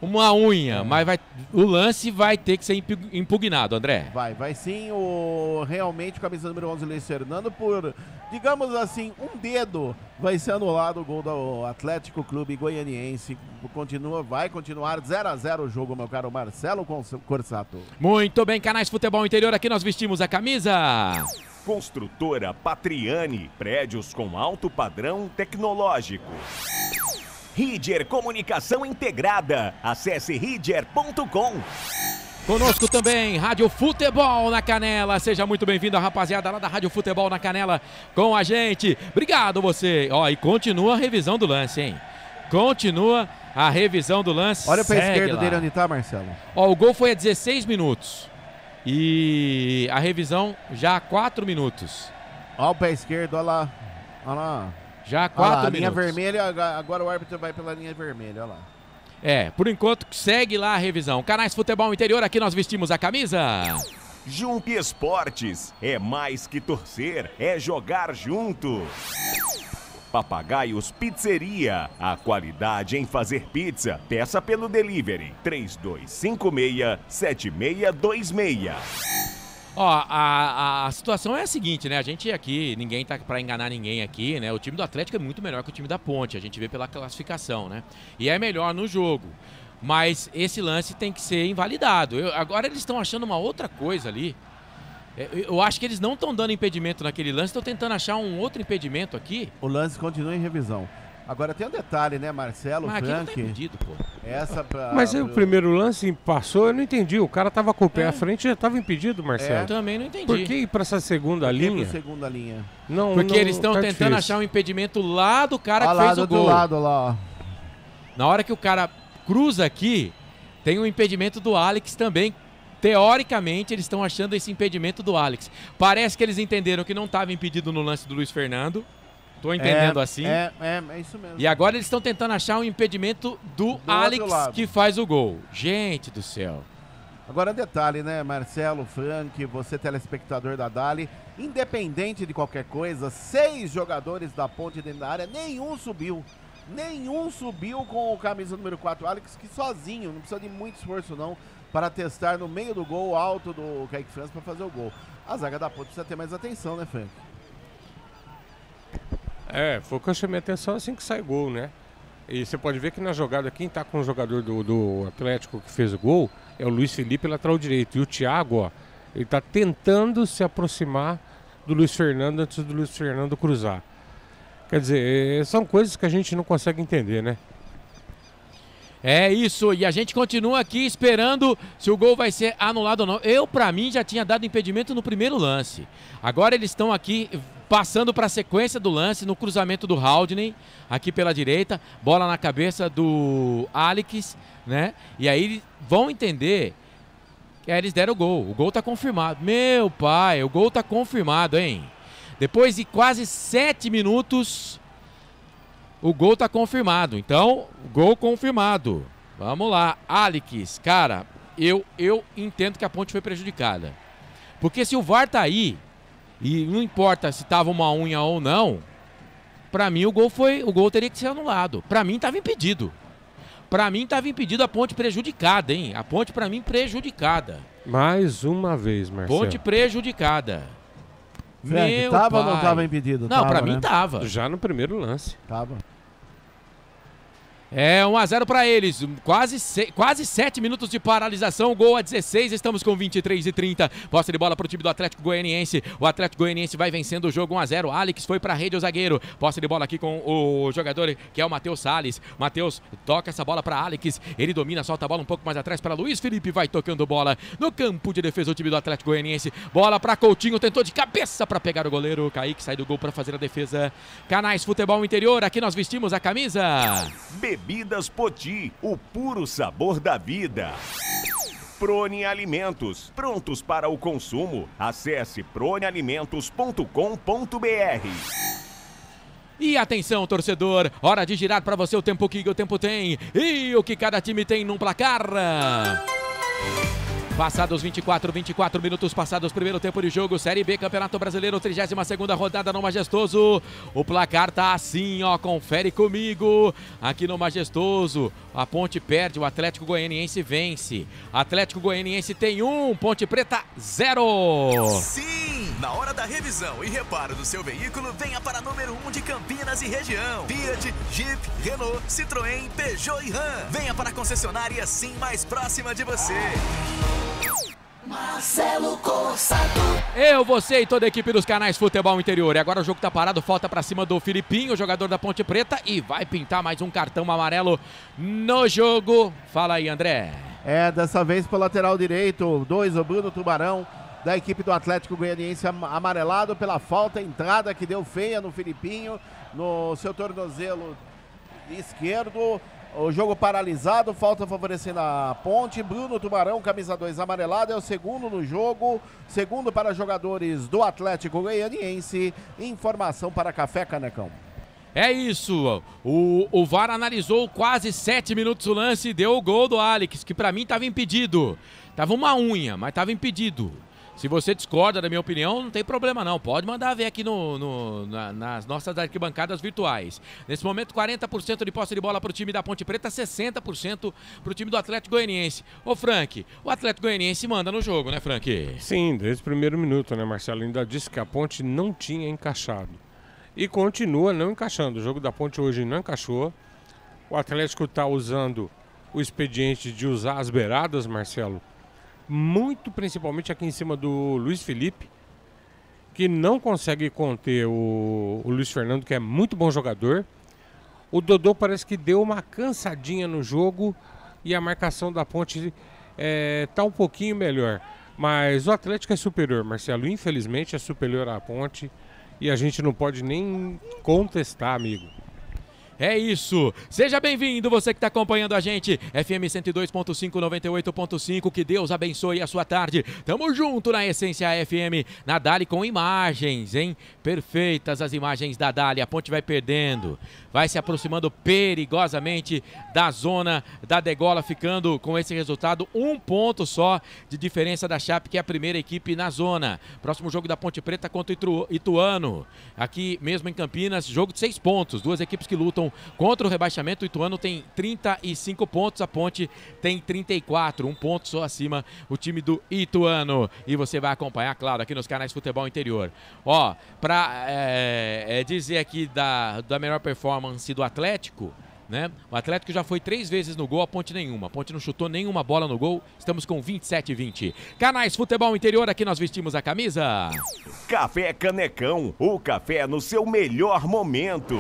uma unha, mas o lance vai ter que ser impugnado, André. Vai sim. Realmente, o camisa número 11, Luiz Fernando, por, digamos assim, um dedo, vai ser anulado o gol do Atlético Clube Goianiense. Vai continuar 0-0 o jogo, meu caro Marcelo Corsato. Muito bem, Canais Futebol Interior, aqui nós vestimos a camisa. Construtora Patriani, prédios com alto padrão tecnológico. Ridger Comunicação Integrada. Acesse ridger.com. Conosco também, Rádio Futebol na Canela. Seja muito bem-vindo, a rapaziada lá da Rádio Futebol na Canela com a gente. Obrigado você. E continua a revisão do lance, hein? Continua a revisão do lance. Olha o pé esquerdo dele onde tá, Marcelo. O gol foi a 16 minutos. E a revisão já há 4 minutos. Olha o pé esquerdo, olha lá. Olha lá. Já 4 minutos. Linha vermelha, agora o árbitro vai pela linha vermelha, olha lá. Por enquanto segue lá a revisão. Canais Futebol Interior, aqui nós vestimos a camisa. Jump Esportes, é mais que torcer, é jogar junto. Papagaios Pizzeria, a qualidade em fazer pizza. Peça pelo delivery 3256-7626. A situação é a seguinte, né? A gente aqui, ninguém tá pra enganar ninguém aqui, né? O time do Atlético é muito melhor que o time da Ponte, a gente vê pela classificação, né? E é melhor no jogo. Mas esse lance tem que ser invalidado. Agora eles estão achando uma outra coisa ali. Eu acho que eles não estão dando impedimento naquele lance, estão tentando achar um outro impedimento aqui. O lance continua em revisão. Agora tem um detalhe, né, Marcelo, Frank? Não tá impedido, pô. Mas o primeiro lance passou, eu não entendi. O cara tava com o pé à frente e já tava impedido, Marcelo. Eu também não entendi. Por que ir pra essa segunda linha? Segunda linha? Porque eles estão tentando achar um impedimento lá do cara que fez o gol. Do lado lá. Na hora que o cara cruza aqui, tem um impedimento do Alex também. Teoricamente, eles estão achando esse impedimento do Alex. Parece que eles entenderam que não estava impedido no lance do Luiz Fernando. Tô entendendo assim. É isso mesmo. E agora eles estão tentando achar um impedimento do Alex que faz o gol. Gente do céu. Agora detalhe, né, Marcelo, Frank, você telespectador da Dali, independente de qualquer coisa, 6 jogadores da Ponte dentro da área, nenhum subiu com o camisa número 4, Alex, que sozinho, não precisa de muito esforço não, para testar no meio do gol alto do Kaique França para fazer o gol. A zaga da Ponte precisa ter mais atenção, né, Frank? Foi o que eu chamei a atenção assim que sai gol, né? E você pode ver que na jogada, quem tá com o jogador do Atlético que fez o gol é o Luiz Felipe, lateral direito. E o Thiago, ele tá tentando se aproximar do Luiz Fernando antes do Luiz Fernando cruzar. Quer dizer, são coisas que a gente não consegue entender, né? É isso, e a gente continua aqui esperando se o gol vai ser anulado ou não. Pra mim, já tinha dado impedimento no primeiro lance. Agora eles estão aqui passando para a sequência do lance, no cruzamento do Haldney, aqui pela direita, bola na cabeça do Alex, né? E aí eles vão entender que eles deram o gol tá confirmado. Meu pai, o gol tá confirmado, hein? Depois de quase 7 minutos... O gol tá confirmado, então, gol confirmado. Vamos lá, Alex, cara, eu entendo que a Ponte foi prejudicada. Porque se o VAR tá aí, e não importa se tava uma unha ou não, pra mim o gol teria que ser anulado. Pra mim tava impedido. A Ponte prejudicada, hein? A Ponte pra mim prejudicada. Mais uma vez, Marcelo. Ponte prejudicada. Frank, tava ou não tava impedido? Não, pra mim tava. Já no primeiro lance. Tava. 1-0 para eles, quase 7 minutos de paralisação, gol a 16, estamos com 23:30, posse de bola para o time do Atlético Goianiense, o Atlético Goianiense vai vencendo o jogo 1-0, Alex foi para a rede, o zagueiro, posse de bola aqui com o jogador que é o Matheus Salles, Matheus toca essa bola para Alex, ele domina, solta a bola um pouco mais atrás para Luiz Felipe, vai tocando bola no campo de defesa o time do Atlético Goianiense, bola para Coutinho, tentou de cabeça para pegar o goleiro, Kaique sai do gol para fazer a defesa. Canais Futebol Interior, aqui nós vestimos a camisa. Bebidas Poti, o puro sabor da vida. Prone Alimentos, prontos para o consumo. Acesse pronealimentos.com.br. E atenção, torcedor, hora de girar para você o tempo que o tempo tem e o que cada time tem num placar. Passados 24 minutos passados, primeiro tempo de jogo, Série B, Campeonato Brasileiro, 32ª rodada no Majestoso. O placar tá assim, ó, confere comigo. Aqui no Majestoso, a Ponte perde, o Atlético Goianiense vence. Atlético Goianiense tem 1, Ponte Preta 0. Sim! Na hora da revisão e reparo do seu veículo, venha para número 1 de Campinas e região. Fiat, Jeep, Renault, Citroën, Peugeot e Ram. Venha para a concessionária Sim mais próxima de você. Marcelo Corsato. Eu, você e toda a equipe dos canais Futebol Interior. E agora o jogo tá parado, falta pra cima do Filipinho, jogador da Ponte Preta, e vai pintar mais um cartão amarelo no jogo. Fala aí, André. Dessa vez pro lateral direito, 2, o Bruno Tubarão, da equipe do Atlético Goianiense, amarelado pela falta, entrada que deu feia no Filipinho, no seu tornozelo esquerdo. O jogo paralisado, falta favorecendo a Ponte. Bruno Tubarão, camisa 2, amarelado, é o segundo no jogo. Segundo para jogadores do Atlético Goianiense. Informação para Café Canecão. É isso, o VAR analisou quase 7 minutos o lance e deu o gol do Alex, que pra mim estava impedido. Tava uma unha, mas estava impedido. Se você discorda da minha opinião, não tem problema não. Pode mandar ver aqui nas nossas arquibancadas virtuais. Nesse momento, 40% de posse de bola para o time da Ponte Preta, 60% para o time do Atlético Goianiense. Ô Frank, o Atlético Goianiense manda no jogo, né, Frank? Sim, desde o primeiro minuto, né, Marcelo? Ainda disse que a Ponte não tinha encaixado. E continua não encaixando. O jogo da Ponte hoje não encaixou. O Atlético está usando o expediente de usar as beiradas, Marcelo. Muito principalmente aqui em cima do Luiz Felipe, que não consegue conter o Luiz Fernando, que é muito bom jogador. O Dodô parece que deu uma cansadinha no jogo e a marcação da Ponte tá um pouquinho melhor. Mas o Atlético é superior, Marcelo. Infelizmente é superior à Ponte e a gente não pode nem contestar, amigo. É isso, seja bem-vindo você que está acompanhando a gente, FM 102.5, 98.5, que Deus abençoe a sua tarde. Tamo junto na Essência FM, na Dali com imagens, hein? Perfeitas as imagens da Dali, a Ponte vai perdendo, vai se aproximando perigosamente da zona da degola, ficando com esse resultado 1 ponto só de diferença da Chape, que é a primeira equipe na zona. Próximo jogo da Ponte Preta contra o Ituano, aqui mesmo em Campinas, jogo de 6 pontos, duas equipes que lutam contra o rebaixamento. O Ituano tem 35 pontos, a Ponte tem 34, 1 ponto só acima o time do Ituano. E você vai acompanhar, claro, aqui nos canais Futebol Interior. Ó, pra dizer aqui da melhor performance do Atlético, né? O Atlético já foi 3 vezes no gol, a Ponte nenhuma. A Ponte não chutou nenhuma bola no gol. Estamos com 27-20. Canais Futebol Interior, aqui nós vestimos a camisa. Café Canecão, o café no seu melhor momento.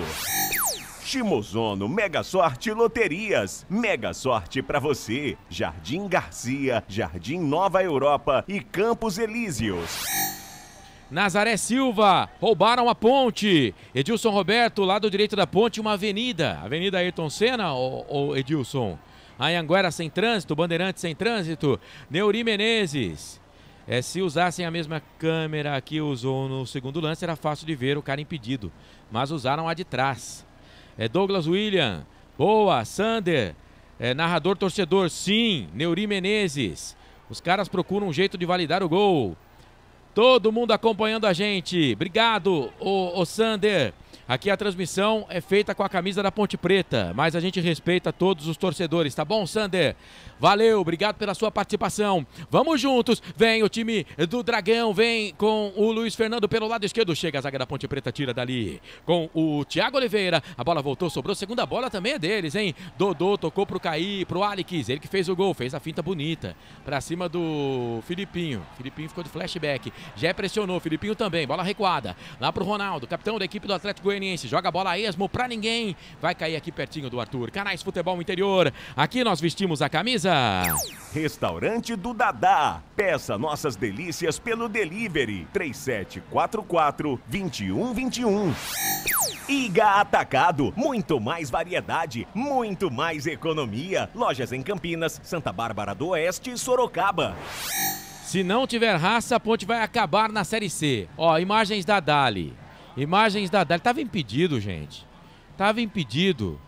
Shimozono Mega Sorte Loterias. Mega sorte pra você. Jardim Garcia, Jardim Nova Europa e Campos Elíseos. Nazaré Silva, roubaram a ponte. Edilson Roberto, lado direito da ponte, uma avenida. Avenida Ayrton Senna, ou Edilson? Anhanguera sem trânsito, Bandeirantes sem trânsito. Neuri Menezes. Se usassem a mesma câmera que usou no segundo lance, era fácil de ver o cara impedido. Mas usaram a de trás. Douglas William, boa, Sander, narrador torcedor, sim, Neuri Menezes. Os caras procuram um jeito de validar o gol. Todo mundo acompanhando a gente, obrigado, o Sander. Aqui a transmissão é feita com a camisa da Ponte Preta, mas a gente respeita todos os torcedores, tá bom, Sander? Valeu, obrigado pela sua participação. Vamos juntos, vem o time do Dragão, vem com o Luiz Fernando pelo lado esquerdo, chega a zaga da Ponte Preta, tira dali com o Thiago Oliveira, a bola voltou, sobrou, segunda bola também é deles, hein? Dodô tocou pro Caí, pro Alex, ele que fez o gol, fez a finta bonita, pra cima do Filipinho ficou de flashback, já pressionou, Filipinho também, bola recuada, lá pro Ronaldo, capitão da equipe do Atlético Goianiense, joga a bola a esmo pra ninguém, vai cair aqui pertinho do Arthur. Canais Futebol Interior, aqui nós vestimos a camisa. Restaurante do Dadá, peça nossas delícias pelo delivery 3744-2121. Iga Atacado, muito mais variedade, muito mais economia. Lojas em Campinas, Santa Bárbara do Oeste e Sorocaba. Se não tiver raça, a Ponte vai acabar na Série C. Ó, imagens da Dali. Imagens da Dali. Tava impedido, gente. Tava impedido.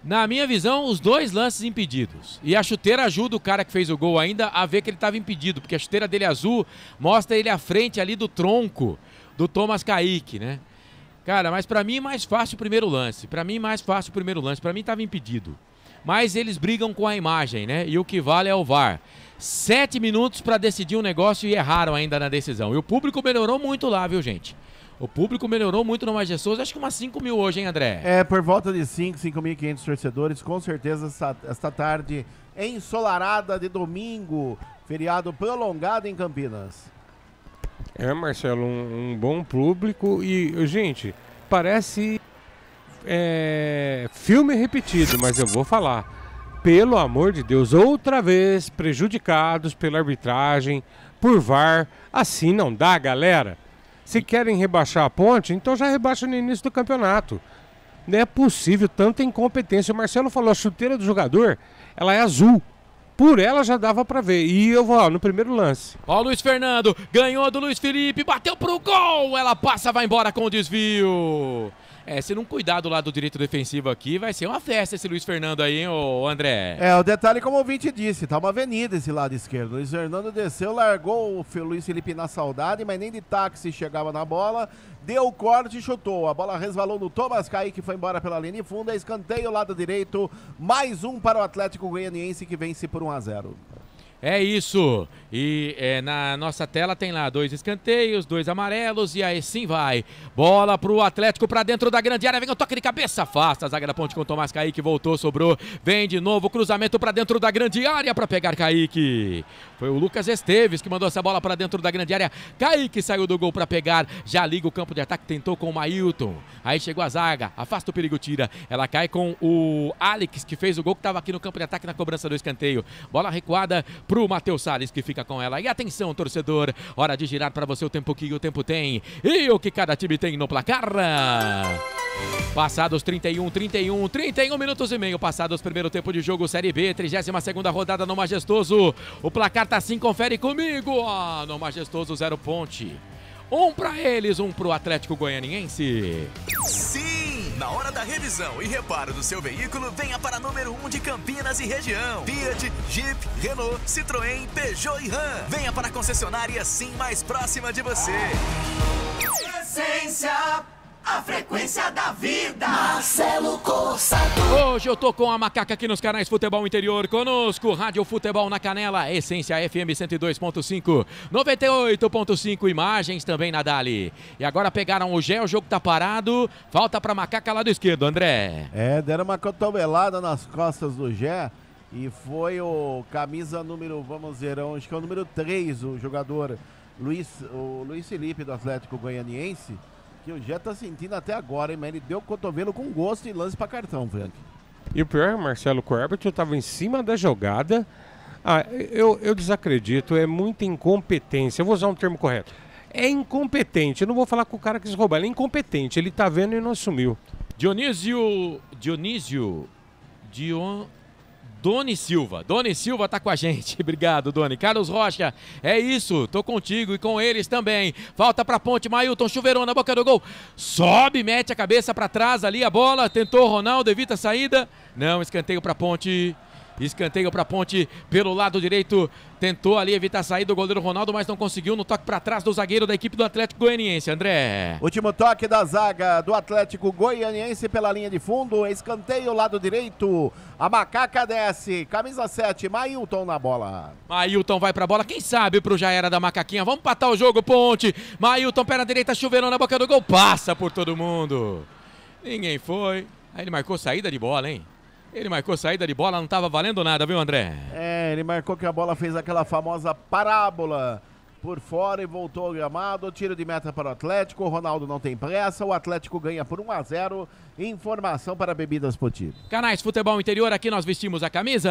Na minha visão, os dois lances impedidos. E a chuteira ajuda o cara que fez o gol ainda a ver que ele estava impedido, porque a chuteira dele azul mostra ele à frente ali do tronco do Thomas Kaique, né? Cara, mas pra mim é mais fácil o primeiro lance. Pra mim estava impedido. Mas eles brigam com a imagem, né? E o que vale é o VAR. 7 minutos pra decidir um negócio e erraram ainda na decisão. E o público melhorou muito lá, viu, gente? O público melhorou muito no Majestoso, acho que umas 5 mil hoje, hein, André? Por volta de 5.500 torcedores, com certeza esta tarde ensolarada de domingo, feriado prolongado em Campinas. Marcelo, um bom público e, gente, parece filme repetido, mas eu vou falar, pelo amor de Deus, outra vez prejudicados pela arbitragem, por VAR, assim não dá, galera. Se querem rebaixar a Ponte, então já rebaixa no início do campeonato. Não é possível tanta incompetência. O Marcelo falou, a chuteira do jogador, ela é azul. Por ela já dava pra ver. E eu vou no primeiro lance. Ó, o Luiz Fernando, ganhou do Luiz Felipe, bateu pro gol. Ela passa, vai embora com o desvio. Se não cuidar do lado direito defensivo aqui, vai ser uma festa esse Luiz Fernando aí, hein, ô André? O detalhe, como o ouvinte disse, tá uma avenida esse lado esquerdo. O Luiz Fernando desceu, largou o Luiz Felipe na saudade, mas nem de táxi chegava na bola, deu o corte e chutou. A bola resvalou no Thomas Kaique, foi embora pela linha de fundo, escanteio lado direito, mais um para o Atlético Goianiense que vence por 1-0. É isso, e na nossa tela tem lá 2 escanteios, 2 amarelos e aí sim vai. Bola pro Atlético pra dentro da grande área, vem o toque de cabeça, afasta a zaga da Ponte com o Tomás Kaique, voltou, sobrou, vem de novo, cruzamento pra dentro da grande área pra pegar Kaique. Foi o Lucas Esteves que mandou essa bola pra dentro da grande área, Kaique saiu do gol pra pegar, já liga o campo de ataque, tentou com o Mailton, aí chegou a zaga, afasta o perigo, tira, ela cai com o Alex que fez o gol que tava aqui no campo de ataque na cobrança do escanteio. Bola recuada pro Matheus Salles que fica com ela. E atenção, torcedor, hora de girar para você o tempo que o tempo tem e o que cada time tem no placar. Passados 31 minutos e meio passados primeiro tempo de jogo Série B, 32ª rodada no Majestoso. O placar tá assim, confere comigo. No Majestoso, 0 Ponte. 1 para eles, 1 pro Atlético Goianiense. Sim! Na hora da revisão e reparo do seu veículo, venha para número 1 de Campinas e região. Fiat, Jeep, Renault, Citroën, Peugeot e Ram. Venha para a concessionária Sim mais próxima de você. Essência, a frequência da vida. Marcelo Corsato. Hoje eu tô com a Macaca aqui nos canais Futebol Interior. Conosco, Rádio Futebol na Canela, Essência FM 102.5, 98.5, imagens também na Dali. E agora pegaram o Gé, o jogo tá parado. Falta pra Macaca lado esquerdo, André. Deram uma cotovelada nas costas do Gé. E foi o camisa número, vamos dizer, acho que é o número 3, o jogador Luiz Felipe do Atlético Goianiense. Que o Gé tá sentindo até agora, hein, mas ele deu o cotovelo com gosto e lance pra cartão, Frank. E o pior, Marcelo Corbett, eu tava em cima da jogada. Eu desacredito, é muita incompetência. Eu vou usar um termo correto. É incompetente, eu não vou falar com o cara que se roubar, ele é incompetente, ele tá vendo e não assumiu. Doni Silva tá com a gente, obrigado Doni. Carlos Rocha, é isso, tô contigo e com eles também. Falta pra Ponte, Mailton, chuveirou na boca do gol, sobe, mete a cabeça pra trás ali a bola, tentou Ronaldo, evita a saída, não, escanteio pra Ponte. Escanteio para Ponte pelo lado direito. Tentou ali evitar a saída do goleiro Ronaldo, mas não conseguiu no toque para trás do zagueiro da equipe do Atlético Goianiense, André. Último toque da zaga do Atlético Goianiense pela linha de fundo. Escanteio lado direito. A Macaca desce. Camisa 7, Mailton na bola. Mailton vai pra bola. Quem sabe pro já era da Macaquinha. Vamos empatar o jogo, Ponte. Mailton, perna direita, chuveirão na boca do gol. Passa por todo mundo. Ninguém foi. Aí ele marcou saída de bola, hein? Ele marcou saída de bola, não estava valendo nada, viu, André? Ele marcou que a bola fez aquela famosa parábola por fora e voltou ao gramado. Tiro de meta para o Atlético. O Ronaldo não tem pressa. O Atlético ganha por 1-0. Informação para Bebidas Poti. Canais Futebol Interior, aqui nós vestimos a camisa.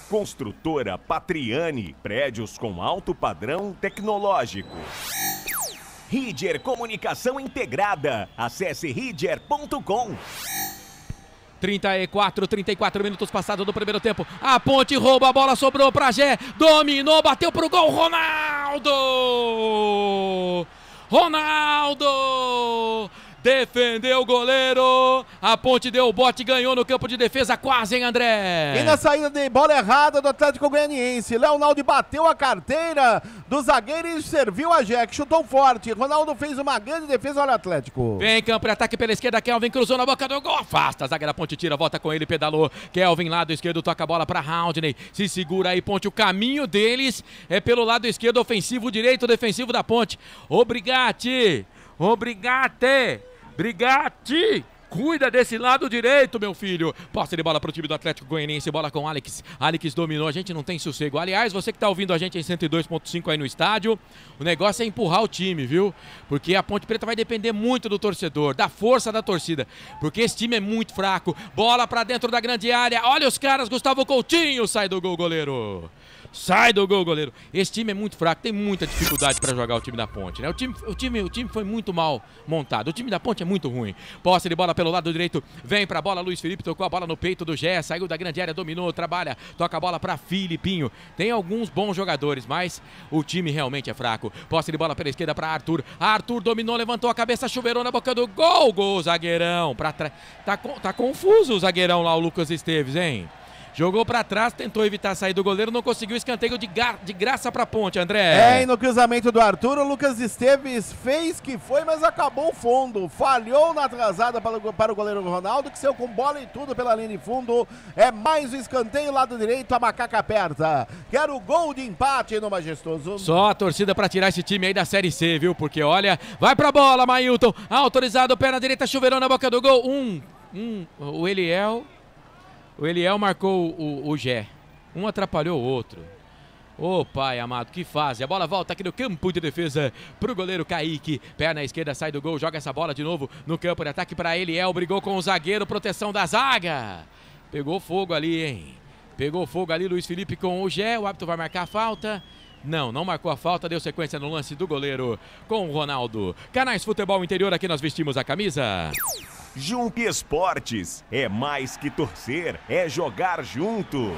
Construtora Patriani. Prédios com alto padrão tecnológico. Ridger Comunicação Integrada. Acesse ridger.com. 34 minutos passados do primeiro tempo. A Ponte rouba a bola, sobrou pra Gé. Dominou, bateu pro gol. Ronaldo! defendeu o goleiro, a Ponte deu o bote e ganhou no campo de defesa quase, hein, André? E na saída de bola errada do Atlético Goianiense, Leonaldo bateu a carteira do zagueiro e serviu a Jack, chutou forte, Ronaldo fez uma grande defesa, olha o Atlético. Vem campo de ataque pela esquerda, Kelvin cruzou na boca do gol, afasta, a zaga da Ponte tira, volta com ele, pedalou, Kelvin lado esquerdo, toca a bola para Haldney, se segura aí Ponte, o caminho deles é pelo lado esquerdo, ofensivo, direito, defensivo da Ponte. Obrigate! Cuida desse lado direito, meu filho. Posse de bola pro time do Atlético Goianiense, bola com Alex. Alex dominou, a gente não tem sossego. Aliás, você que tá ouvindo a gente em 102.5 aí no estádio, o negócio é empurrar o time, viu? Porque a Ponte Preta vai depender muito do torcedor, da força da torcida, porque esse time é muito fraco. Bola pra dentro da grande área, olha os caras, Gustavo Coutinho, sai do gol, goleiro. Sai do gol, goleiro. Esse time é muito fraco, tem muita dificuldade para jogar o time da Ponte, né? O time foi muito mal montado. O time da Ponte é muito ruim. Posse de bola pelo lado direito, vem pra bola, Luiz Felipe tocou a bola no peito do Gé, saiu da grande área, dominou, trabalha, toca a bola pra Filipinho. Tem alguns bons jogadores, mas o time realmente é fraco. Posse de bola pela esquerda pra Arthur. Arthur dominou, levantou a cabeça, chuveirou na boca do gol. Gol, zagueirão. Pra trás. Tá confuso o zagueirão lá, o Lucas Esteves, hein? Jogou pra trás, tentou evitar a saída do goleiro, não conseguiu, escanteio de graça pra Ponte, André. E no cruzamento do Arthur, o Lucas Esteves fez que foi, mas acabou o fundo. Falhou na atrasada para o goleiro Ronaldo, que saiu com bola e tudo pela linha de fundo. É mais um escanteio, lado direito, a macaca aperta. Quero o gol de empate no Majestoso. Só a torcida pra tirar esse time aí da Série C, viu? Porque olha, vai pra bola, Mailton. Autorizado, pé na direita, chuveirão na boca do gol. O Eliel marcou o Gé. Um atrapalhou o outro. Ô pai amado, que fase. A bola volta aqui no campo de defesa pro goleiro Kaique. Perna esquerda, sai do gol, joga essa bola de novo no campo de ataque para Eliel. Brigou com o zagueiro, proteção da zaga. Pegou fogo ali, hein? Pegou fogo ali, Luiz Felipe com o Gé. O árbitro vai marcar a falta. Não marcou a falta, deu sequência no lance do goleiro com o Ronaldo. Canais Futebol Interior, aqui nós vestimos a camisa. Jump Esportes, é mais que torcer, é jogar junto.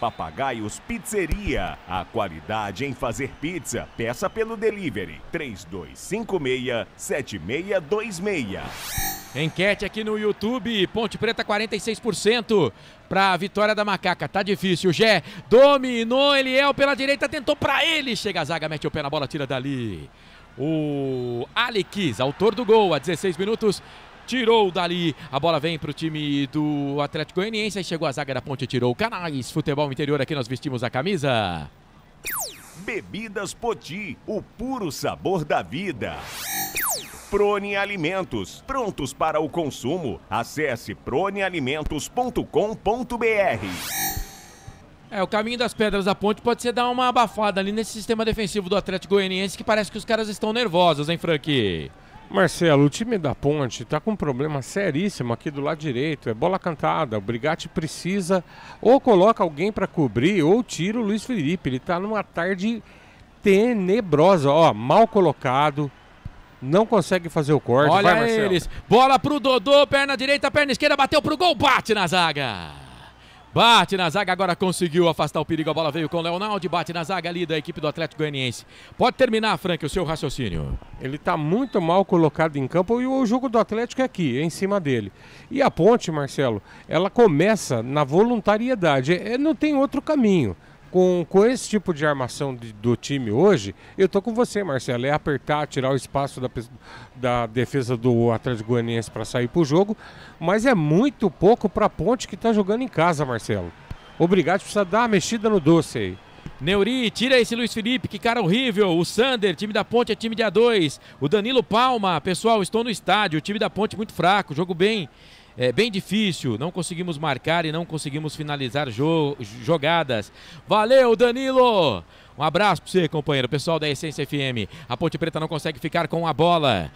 Papagaios Pizzeria, a qualidade em fazer pizza, peça pelo delivery, 3256-7626. Enquete aqui no YouTube, Ponte Preta 46% para a vitória da Macaca, tá difícil, o Gé dominou, Eliel pela direita, tentou para ele, chega a zaga, mete o pé na bola, tira dali. O Alex, autor do gol, a 16 minutos, tirou dali. A bola vem para o time do Atlético Goianiense. Aí chegou a zaga da Ponte, tirou. Canais Futebol Interior, aqui nós vestimos a camisa. Bebidas Poti, o puro sabor da vida. Prone Alimentos, prontos para o consumo. Acesse pronealimentos.com.br. O caminho das pedras da Ponte pode ser dar uma abafada ali nesse sistema defensivo do Atlético Goianiense, que parece que os caras estão nervosos, hein, Frank? Marcelo, o time da Ponte tá com um problema seríssimo aqui do lado direito, é bola cantada, o Brigatti precisa ou coloca alguém para cobrir ou tira o Luiz Felipe, ele tá numa tarde tenebrosa, ó, mal colocado, não consegue fazer o corte. Olha, vai, eles, bola pro Dodô, perna direita, perna esquerda, bateu pro gol, bate na zaga. Bate na zaga, agora conseguiu afastar o perigo, a bola veio com o Leonaldo, bate na zaga ali da equipe do Atlético Goianiense. Pode terminar, Frank, o seu raciocínio. Ele tá muito mal colocado em campo e o jogo do Atlético é aqui, é em cima dele. E a Ponte, Marcelo, ela começa na voluntariedade, não tem outro caminho. Com esse tipo de armação do time hoje, eu tô com você, Marcelo, é apertar, tirar o espaço da defesa do Atlético Goianiense para sair pro jogo, mas é muito pouco pra Ponte que tá jogando em casa, Marcelo. Obrigado, precisa dar uma mexida no doce aí. Neuri, tira esse Luiz Felipe, que cara horrível. O Sander, time da Ponte é time de A2. O Danilo Palma, pessoal, estou no estádio, o time da Ponte muito fraco, jogo bem difícil, não conseguimos marcar e não conseguimos finalizar jogadas. Valeu, Danilo! Um abraço para você, companheiro, pessoal da Essência FM. A Ponte Preta não consegue ficar com a bola.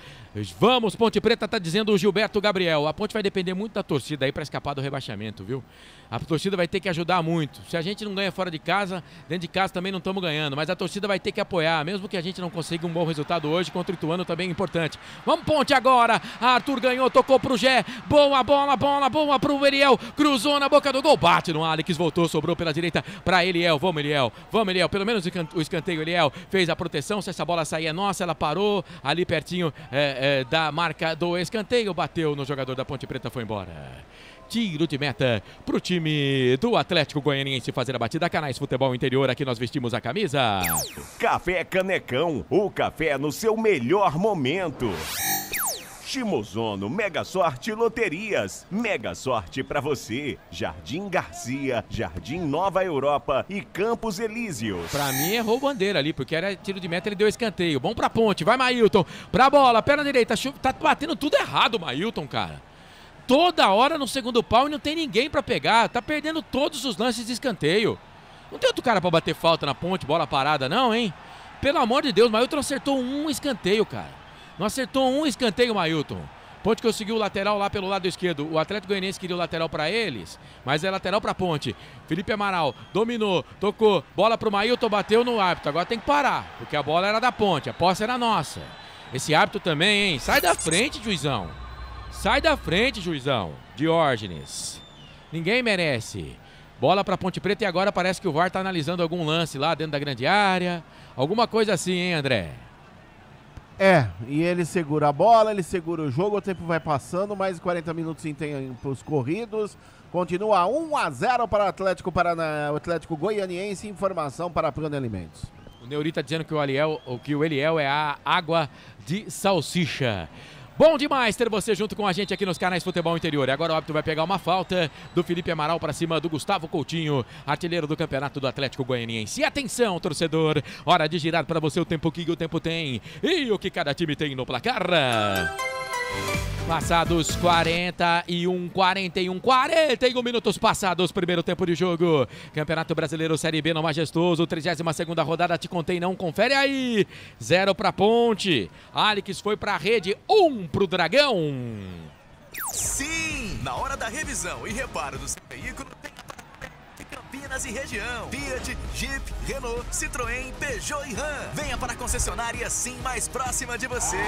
Vamos, Ponte Preta, tá dizendo o Gilberto Gabriel. A Ponte vai depender muito da torcida aí para escapar do rebaixamento, viu? A torcida vai ter que ajudar muito. Se a gente não ganha fora de casa, dentro de casa também não estamos ganhando. Mas a torcida vai ter que apoiar, mesmo que a gente não consiga um bom resultado hoje, contra o Ituano também é importante. Vamos, Ponte, agora. Arthur ganhou, tocou pro Gé. Boa boa pro Eliel. Cruzou na boca do gol. Bate no Alex, voltou, sobrou pela direita para Eliel. Vamos, Eliel. Pelo menos o escanteio, Eliel fez a proteção, se essa bola sair é nossa, ela parou ali pertinho da marca do escanteio, bateu no jogador da Ponte Preta, foi embora. Tiro de meta pro time do Atlético Goianiense fazer a batida. Canais Futebol Interior, aqui nós vestimos a camisa. Café Canecão, o café no seu melhor momento. Shimozono Mega Sorte Loterias. Mega sorte pra você. Jardim Garcia, Jardim Nova Europa e Campos Elíseos. Pra mim errou bandeira ali, porque era tiro de meta, ele deu escanteio. Bom pra Ponte, vai Mailton. Pra bola, perna direita. Tá batendo tudo errado, Mailton, cara. Toda hora no segundo pau e não tem ninguém pra pegar. Tá perdendo todos os lances de escanteio. Não tem outro cara pra bater falta na Ponte, bola parada não, hein? Pelo amor de Deus, Mailton acertou um escanteio, cara. Não acertou um escanteio, Mailton. Ponte conseguiu o lateral lá pelo lado esquerdo. O Atlético Goianiense queria o lateral para eles, mas é lateral para Ponte. Felipe Amaral dominou, tocou, bola pro Mailton, bateu no árbitro. Agora tem que parar, porque a bola era da Ponte, a posse era nossa. Esse árbitro também, hein? Sai da frente, juizão. Sai da frente, juizão. Diógenes. Ninguém merece. Bola para Ponte Preta e agora parece que o VAR tá analisando algum lance lá dentro da grande área. Alguma coisa assim, hein, André? E ele segura a bola, ele segura o jogo, o tempo vai passando, mais 40 minutos em tempos corridos. Continua 1-0 para o Atlético Goianiense, informação para a Prônia Alimentos. O Neuri tá dizendo que o Eliel é a água de salsicha. Bom demais ter você junto com a gente aqui nos canais Futebol Interior. E agora o árbitro vai pegar uma falta do Felipe Amaral para cima do Gustavo Coutinho, artilheiro do campeonato do Atlético Goianiense. E atenção, torcedor, hora de girar para você o tempo que o tempo tem e o que cada time tem no placar. Passados 41 minutos passados, primeiro tempo de jogo. Campeonato Brasileiro Série B no Majestoso, 32ª rodada, te contei não, confere aí. 0 pra Ponte, Alex foi pra rede, 1 pro Dragão. Sim, na hora da revisão e reparo do seu veículo, tem Campinas e região. Fiat, Jeep, Renault, Citroën, Peugeot e Ram. Venha para a concessionária Sim mais próxima de você.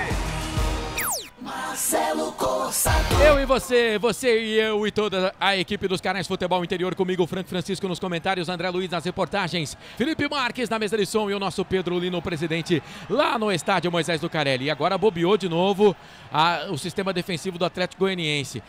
Marcelo Corsato. Eu e você e eu e toda a equipe dos canais Futebol Interior, comigo, Franco Francisco nos comentários, André Luiz nas reportagens, Felipe Marques na mesa de som e o nosso Pedro Lino, presidente, lá no estádio Moisés do Carelli. E agora bobeou de novo o sistema defensivo do Atlético Goianiense.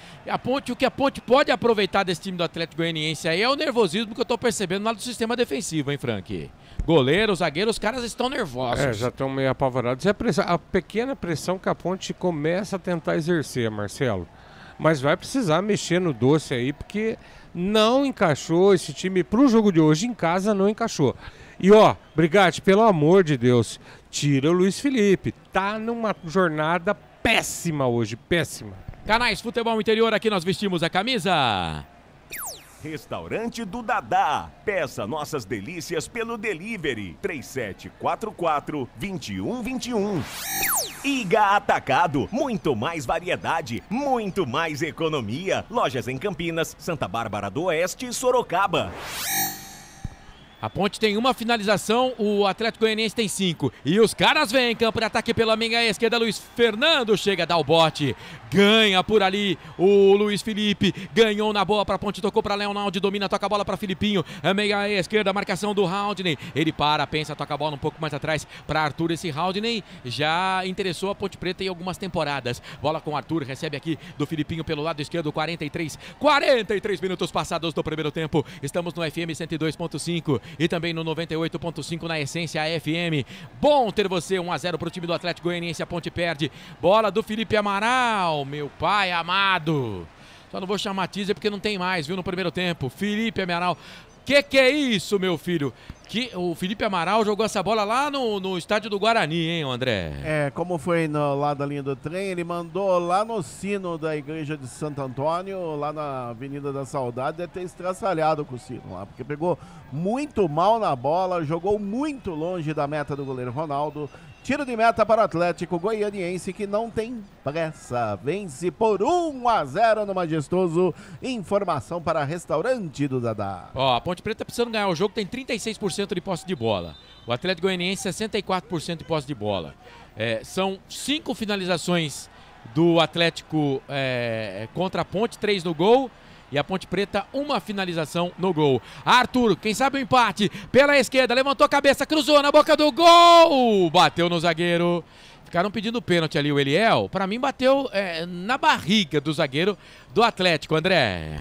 O que a Ponte pode aproveitar desse time do Atlético Goianiense aí é o nervosismo que eu tô percebendo lá do sistema defensivo, hein, Frank? Goleiro, zagueiro, os caras estão nervosos. Já estão meio apavorados. A pequena pressão que a Ponte começa a tentar exercer, Marcelo. Mas vai precisar mexer no doce aí, porque não encaixou esse time pro jogo de hoje. Em casa não encaixou. E Brigatti, pelo amor de Deus, tira o Luiz Felipe. Tá numa jornada péssima hoje, péssima. Canais Futebol Interior, aqui nós vestimos a camisa. Restaurante do Dadá. Peça nossas delícias pelo delivery 3744-2121. Iga Atacado. Muito mais variedade, muito mais economia. Lojas em Campinas, Santa Bárbara do Oeste e Sorocaba. A Ponte tem uma finalização, o Atlético Goianiense tem 5. E os caras vêm em campo de ataque pela meia esquerda. Luiz Fernando chega a dar o bote. Ganha por ali o Luiz Felipe. Ganhou na boa para a Ponte, tocou para Leonardo, domina, toca a bola para Filipinho. A meia esquerda, marcação do Haldney. Ele pensa, toca a bola um pouco mais atrás para Arthur. Esse Haldney já interessou a Ponte Preta em algumas temporadas. Bola com Arthur, recebe aqui do Filipinho pelo lado esquerdo. 43 minutos passados do primeiro tempo. Estamos no FM 102.5. E também no 98.5 na Essência FM. Bom ter você, 1-0 para o time do Atlético Goianiense, a Ponte perde. Bola do Felipe Amaral, meu pai amado. Só não vou chamar teaser porque não tem mais, viu, no primeiro tempo. Felipe Amaral. Que é isso, meu filho? O Felipe Amaral jogou essa bola lá no estádio do Guarani, hein, André? Como foi lá da linha do trem, ele mandou lá no sino da igreja de Santo Antônio, lá na Avenida da Saudade, deve ter estraçalhado com o sino lá, porque pegou muito mal na bola, jogou muito longe da meta do goleiro Ronaldo. Tiro de meta para o Atlético Goianiense, que não tem pressa. Vence por 1-0 no Majestoso. Informação para Restaurante do Dadá. A Ponte Preta precisando ganhar o jogo, tem 36% de posse de bola. O Atlético Goianiense, 64% de posse de bola. São 5 finalizações do Atlético contra a Ponte, 3 no gol. e a Ponte Preta uma finalização no gol. Arthur, quem sabe o empate, pela esquerda, levantou a cabeça, cruzou na boca do gol, bateu no zagueiro. Ficaram pedindo pênalti ali, o Eliel. Para mim bateu na barriga do zagueiro do Atlético, André.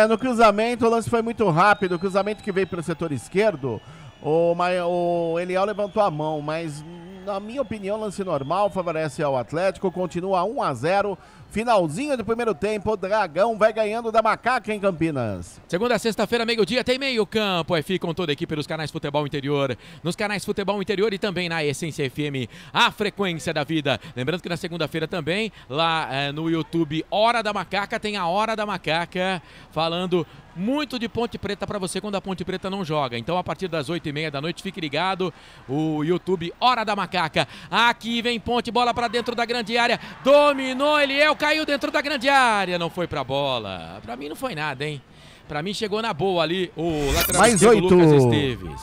No cruzamento, o lance foi muito rápido. O cruzamento que veio pelo setor esquerdo, o Eliel levantou a mão, mas na minha opinião, lance normal, favorece ao Atlético, continua 1-0. Finalzinho do primeiro tempo, o Dragão vai ganhando da Macaca em Campinas. Segunda a sexta-feira, meio-dia, tem meio campo. Aí ficam toda a equipe dos canais Futebol Interior. Nos canais Futebol Interior e também na Essência FM, a frequência da vida. Lembrando que na segunda-feira também, lá no YouTube, Hora da Macaca, tem a Hora da Macaca, falando muito de Ponte Preta para você quando a Ponte Preta não joga. Então, a partir das 8h30 da noite, fique ligado. O YouTube, Hora da Macaca. Aqui vem Ponte, bola para dentro da grande área. Dominou, Eliel, caiu dentro da grande área. Não foi pra bola. Pra mim não foi nada, hein? Pra mim chegou na boa ali o lateral esquerdo, Lucas Esteves.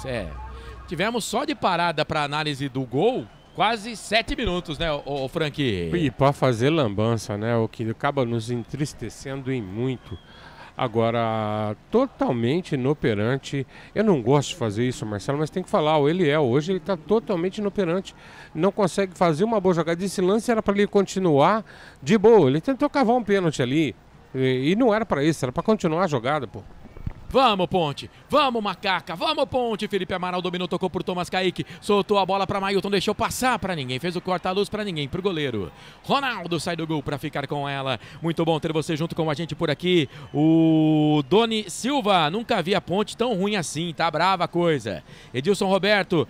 Tivemos só de parada pra análise do gol, quase 7 minutos, né, o Frank? E pra fazer lambança, né? O que acaba nos entristecendo em muito. Agora, totalmente inoperante. Eu não gosto de fazer isso, Marcelo, mas tem que falar. O Eliel, hoje ele está totalmente inoperante. Não consegue fazer uma boa jogada. Esse lance era para ele continuar de boa. Ele tentou cavar um pênalti ali. E não era para isso, era para continuar a jogada, pô. Vamos, Ponte. Vamos, Macaca. Vamos, Ponte. Felipe Amaral dominou, tocou por Thomas Kaique. Soltou a bola para Mailton, deixou passar para ninguém. Fez o corta-luz para ninguém, pro goleiro. Ronaldo sai do gol para ficar com ela. Muito bom ter você junto com a gente por aqui. O Doni Silva, nunca vi a Ponte tão ruim assim. Tá brava a coisa. Edilson Roberto.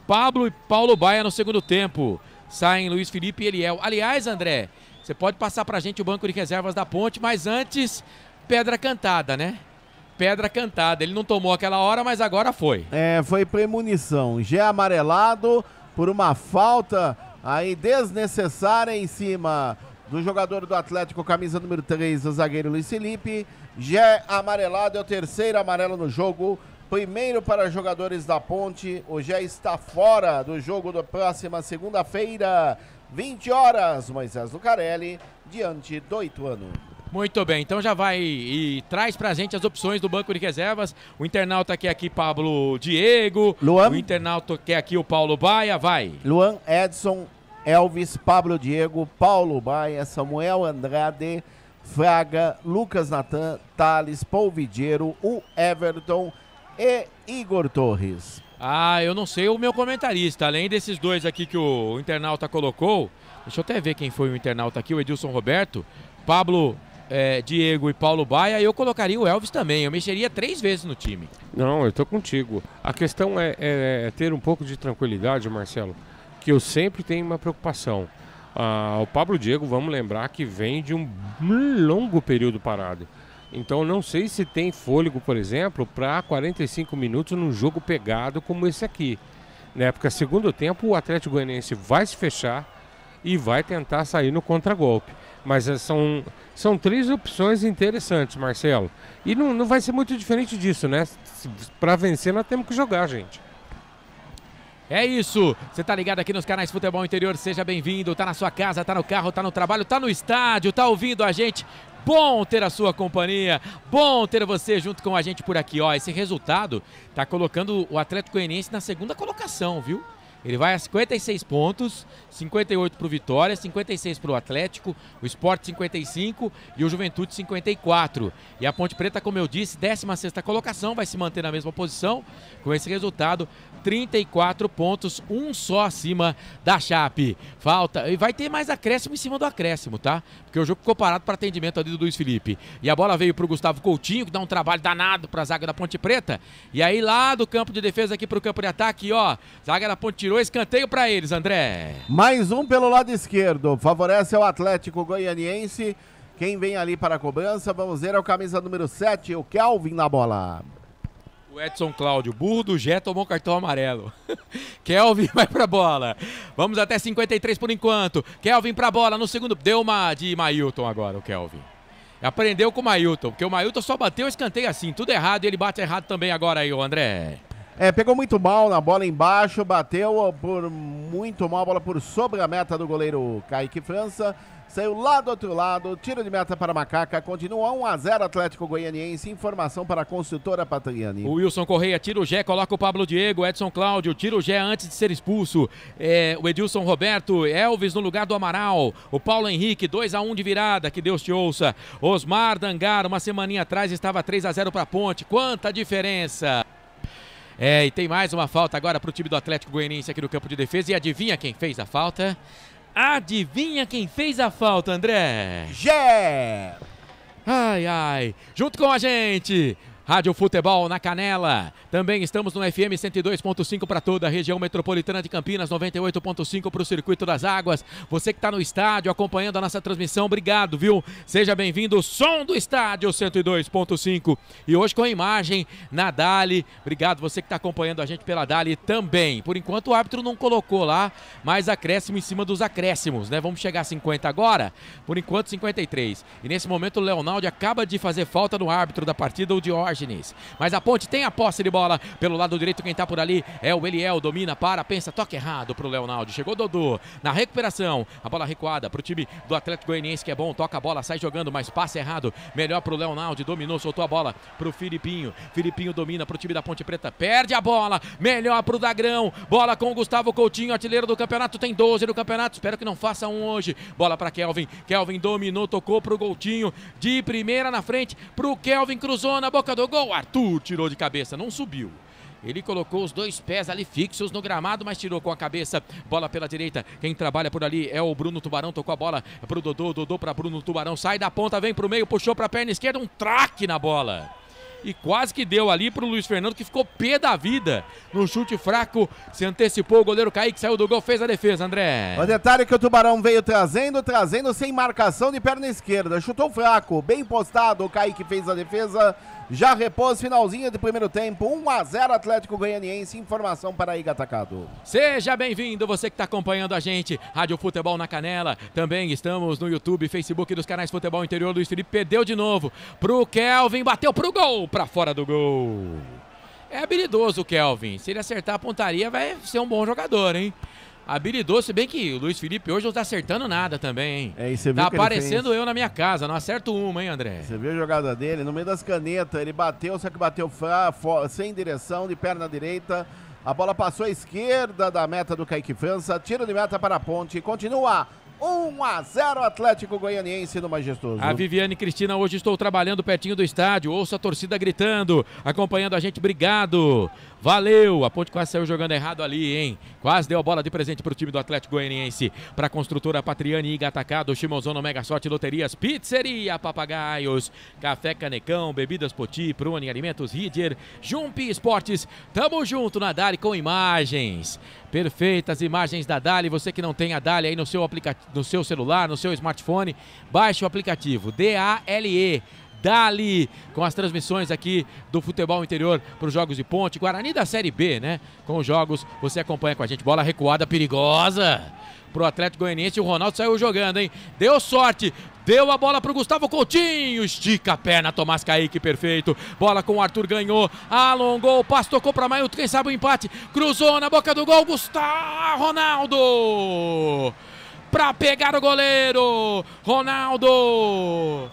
Pablo e Paulo Baia no segundo tempo. Saem Luiz Felipe e Eliel. Aliás, André, você pode passar pra gente o banco de reservas da Ponte, mas antes, pedra cantada, né? Pedra cantada. Ele não tomou aquela hora, mas agora foi. Foi premonição. Já amarelado por uma falta aí desnecessária em cima do jogador do Atlético, camisa número 3, o zagueiro Luiz Felipe. Já amarelado, é o terceiro amarelo no jogo. Primeiro para jogadores da Ponte. O Gé está fora do jogo da próxima segunda-feira, 20 horas. Moisés Lucarelli, diante do Ituano. Muito bem, então já vai e traz pra gente as opções do banco de reservas. O internauta quer aqui Pablo Diego. Luan. O internauta quer aqui o Paulo Baia, vai. Luan, Edson, Elvis, Pablo Diego, Paulo Baia, Samuel Andrade, Fraga, Lucas Natan, Thales, Polvidiero, o Everton e Igor Torres. Eu não sei o meu comentarista, além desses dois aqui que o internauta colocou. Deixa eu até ver quem foi o internauta aqui, o Edilson Roberto, Pablo Diego e Paulo Baia. Eu colocaria o Elvis também, eu mexeria 3 vezes no time. Não, eu tô contigo. A questão é ter um pouco de tranquilidade, Marcelo, que eu sempre tenho uma preocupação. O Pablo Diego, vamos lembrar que vem de um longo período parado. Então não sei se tem fôlego, por exemplo, para 45 minutos num jogo pegado como esse aqui. Né? Porque segundo tempo o Atlético Goianiense vai se fechar e vai tentar sair no contragolpe. Mas são 3 opções interessantes, Marcelo. E não vai ser muito diferente disso, né? Para vencer nós temos que jogar, gente. É isso, você tá ligado aqui nos canais Futebol Interior, seja bem-vindo, tá na sua casa, tá no carro, tá no trabalho, tá no estádio, tá ouvindo a gente. Bom ter a sua companhia, bom ter você junto com a gente por aqui, ó. Esse resultado tá colocando o Atlético Goianiense na segunda colocação, viu? Ele vai a 56 pontos, 58 para o Vitória, 56 para o Atlético, o Sport 55 e o Juventude 54. E a Ponte Preta, como eu disse, 16ª colocação, vai se manter na mesma posição. Com esse resultado, 34 pontos, um só acima da Chape. Falta, e vai ter mais acréscimo em cima do acréscimo, tá? Porque o jogo ficou parado para atendimento ali do Luiz Felipe. E a bola veio para o Gustavo Coutinho, que dá um trabalho danado para a zaga da Ponte Preta. E aí lá do campo de defesa aqui para o campo de ataque, ó, zaga da Ponte tirou escanteio para eles, André. Mais um pelo lado esquerdo, favorece o Atlético Goianiense. Quem vem ali para a cobrança, vamos ver, é o camisa número 7, o Kelvin na bola. O Edson Cláudio, burro do Gé, tomou cartão amarelo. Kelvin vai pra bola. Vamos até 53 por enquanto. Kelvin pra bola no segundo. Deu uma de Mailton agora, o Kelvin. Aprendeu com o Mailton, porque o Mailton só bateu o escanteio assim, tudo errado, e ele bate errado também agora aí, o André. Pegou muito mal na bola embaixo, bateu por muito mal, a bola por sobre a meta do goleiro Kaique França. Saiu lá do outro lado, tiro de meta para Macaca, continua 1-0 Atlético Goianiense, informação para a construtora Patriani. O Wilson Correia tira o Gé, coloca o Pablo Diego, Edson Cláudio, tira o Gé antes de ser expulso. O Edilson Roberto, Elvis no lugar do Amaral, o Paulo Henrique, 2-1 de virada, que Deus te ouça. Osmar Dangar, uma semaninha atrás estava 3-0 para a Ponte, quanta diferença. E tem mais uma falta agora para o time do Atlético Goianiense aqui no campo de defesa, e adivinha quem fez a falta? Adivinha quem fez a falta, André? Gé! Ai, ai. Junto com a gente, Rádio Futebol na Canela. Também estamos no FM 102.5 para toda a região metropolitana de Campinas, 98.5 para o Circuito das Águas. Você que está no estádio acompanhando a nossa transmissão, obrigado, viu? Seja bem-vindo, som do estádio 102.5. E hoje com a imagem na Dali. Obrigado você que está acompanhando a gente pela Dali também. Por enquanto o árbitro não colocou lá, mais acréscimo em cima dos acréscimos, né? Vamos chegar a 50 agora, por enquanto 53. E nesse momento o Leonaldo acaba de fazer falta no árbitro da partida, o Diógenes. Mas a Ponte tem a posse de bola pelo lado direito, quem tá por ali é o Eliel, domina, pensa, toque errado pro Leonaldo, chegou Dodô, na recuperação, a bola recuada pro time do Atlético Goianiense, que é bom, toca a bola, sai jogando, mas passe errado, melhor pro Leonaldo, dominou, soltou a bola pro Filipinho domina pro time da Ponte Preta, perde a bola, melhor pro Dagrão, bola com o Gustavo Coutinho, artilheiro do campeonato, tem 12 no campeonato, espero que não faça um hoje, bola pra Kelvin dominou, tocou pro Coutinho, de primeira na frente, pro Kelvin, cruzou na boca do gol, Arthur tirou de cabeça, não subiu. Ele colocou os dois pés ali fixos no gramado, mas tirou com a cabeça. Bola pela direita. Quem trabalha por ali é o Bruno Tubarão. Tocou a bola pro Dodô para Bruno Tubarão. Sai da ponta, vem pro meio, puxou pra perna esquerda. Um traque na bola. E quase que deu ali pro Luiz Fernando, que ficou pé da vida. No chute fraco, se antecipou. O goleiro Kaique saiu do gol, fez a defesa, André. O detalhe é que o Tubarão veio trazendo sem marcação de perna esquerda. Chutou fraco, bem postado. O Kaique fez a defesa. Já repôs, finalzinho de primeiro tempo, 1-0 Atlético Goianiense, informação para Iga Atacado. Seja bem-vindo, você que está acompanhando a gente, Rádio Futebol na Canela, também estamos no YouTube, Facebook dos canais Futebol Interior. Luiz Felipe perdeu de novo pro Kelvin, bateu pro gol, para fora do gol. É habilidoso o Kelvin, se ele acertar a pontaria vai ser um bom jogador, hein? Habilidoso, se bem que o Luiz Felipe hoje não tá acertando nada também, hein? E você viu tá que aparecendo eu na minha casa, não acerto uma, hein, André? Você viu a jogada dele? No meio das canetas, ele bateu, só que bateu sem direção, de perna direita. A bola passou à esquerda da meta do Kaique França, tiro de meta para a Ponte, continua 1-0 Atlético Goianiense no Majestoso. A Viviane Cristina, hoje estou trabalhando pertinho do estádio, ouço a torcida gritando, acompanhando a gente, obrigado. Valeu, a Ponte quase saiu jogando errado ali, hein? Quase deu a bola de presente para o time do Atlético Goianiense. Para a construtora Patriani, Iga Atacado, Shimozono, Mega Sorte, Loterias, Pizzeria Papagaios, Café Canecão, Bebidas Poti, Prune, Alimentos Ridger, Jump Esportes. Tamo junto na Dali com imagens. Perfeitas imagens da Dali. Você que não tem a Dali aí no seu aplicativo, no seu celular, no seu smartphone, baixe o aplicativo DALE. Dali, com as transmissões aqui do futebol interior para os jogos de Ponte, Guarani da Série B, né? Com os jogos, você acompanha com a gente. Bola recuada, perigosa pro Atlético Goianiense. O Ronaldo saiu jogando, hein? Deu sorte, deu a bola pro Gustavo Coutinho. Estica a perna, Tomás Kaique, perfeito. Bola com o Arthur, ganhou, alongou o passe, tocou para Mailton, quem sabe o empate. Cruzou na boca do gol, Gustavo Ronaldo. Para pegar o goleiro, Ronaldo.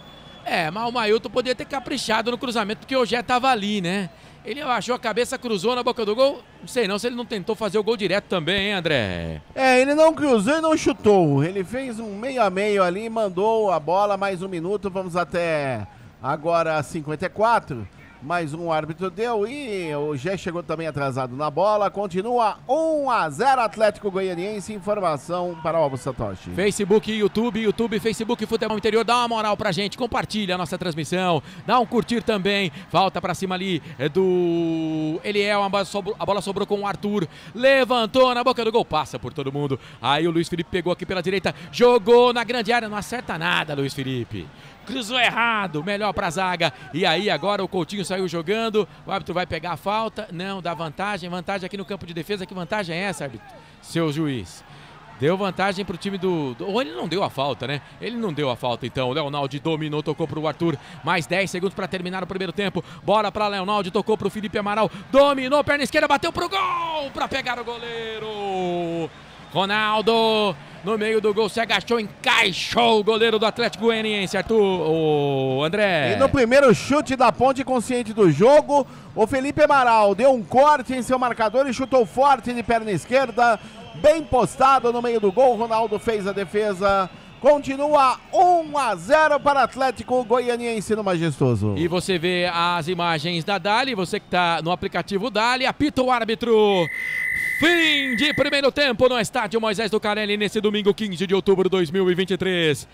Mas o Mailton poderia ter caprichado no cruzamento, porque o Gé tava ali, né? Ele abaixou a cabeça, cruzou na boca do gol. Não sei não se ele não tentou fazer o gol direto também, hein, André? Ele não cruzou e não chutou. Ele fez um meio a meio ali, mandou a bola, mais um minuto, vamos até agora 54. Mais um árbitro deu e o Gé chegou também atrasado na bola. Continua 1-0 Atlético Goianiense. Informação para o Alvo Satoshi. Facebook, YouTube, Facebook Futebol Interior. Dá uma moral pra gente, compartilha a nossa transmissão. Dá um curtir também. Falta pra cima ali do Eliel. A bola sobrou com o Arthur. Levantou na boca do gol. Passa por todo mundo. Aí o Luiz Felipe pegou aqui pela direita. Jogou na grande área. Não acerta nada, Luiz Felipe. Cruzou errado, melhor pra zaga. E aí agora o Coutinho saiu jogando. O árbitro vai pegar a falta. Não, dá vantagem. Vantagem aqui no campo de defesa. Que vantagem é essa, árbitro? Seu juiz. Deu vantagem pro time do... Ou ele não deu a falta, né? Ele não deu a falta, então. O Leonaldi dominou, tocou pro Arthur. Mais 10 segundos para terminar o primeiro tempo. Bola para Leonaldi, tocou pro Felipe Amaral. Dominou, perna esquerda, bateu pro gol para pegar o goleiro. Ronaldo, no meio do gol, se agachou, encaixou o goleiro do Atlético Goianiense, Arthur, o André. E no primeiro chute da Ponte, consciente do jogo, o Felipe Amaral deu um corte em seu marcador e chutou forte de perna esquerda, bem postado no meio do gol. Ronaldo fez a defesa. Continua 1-0 para o Atlético Goianiense no Majestoso. E você vê as imagens da Dali, você que está no aplicativo Dali, apita o árbitro. Fim de primeiro tempo no estádio Moisés Lucarelli nesse domingo 15 de outubro de 2023.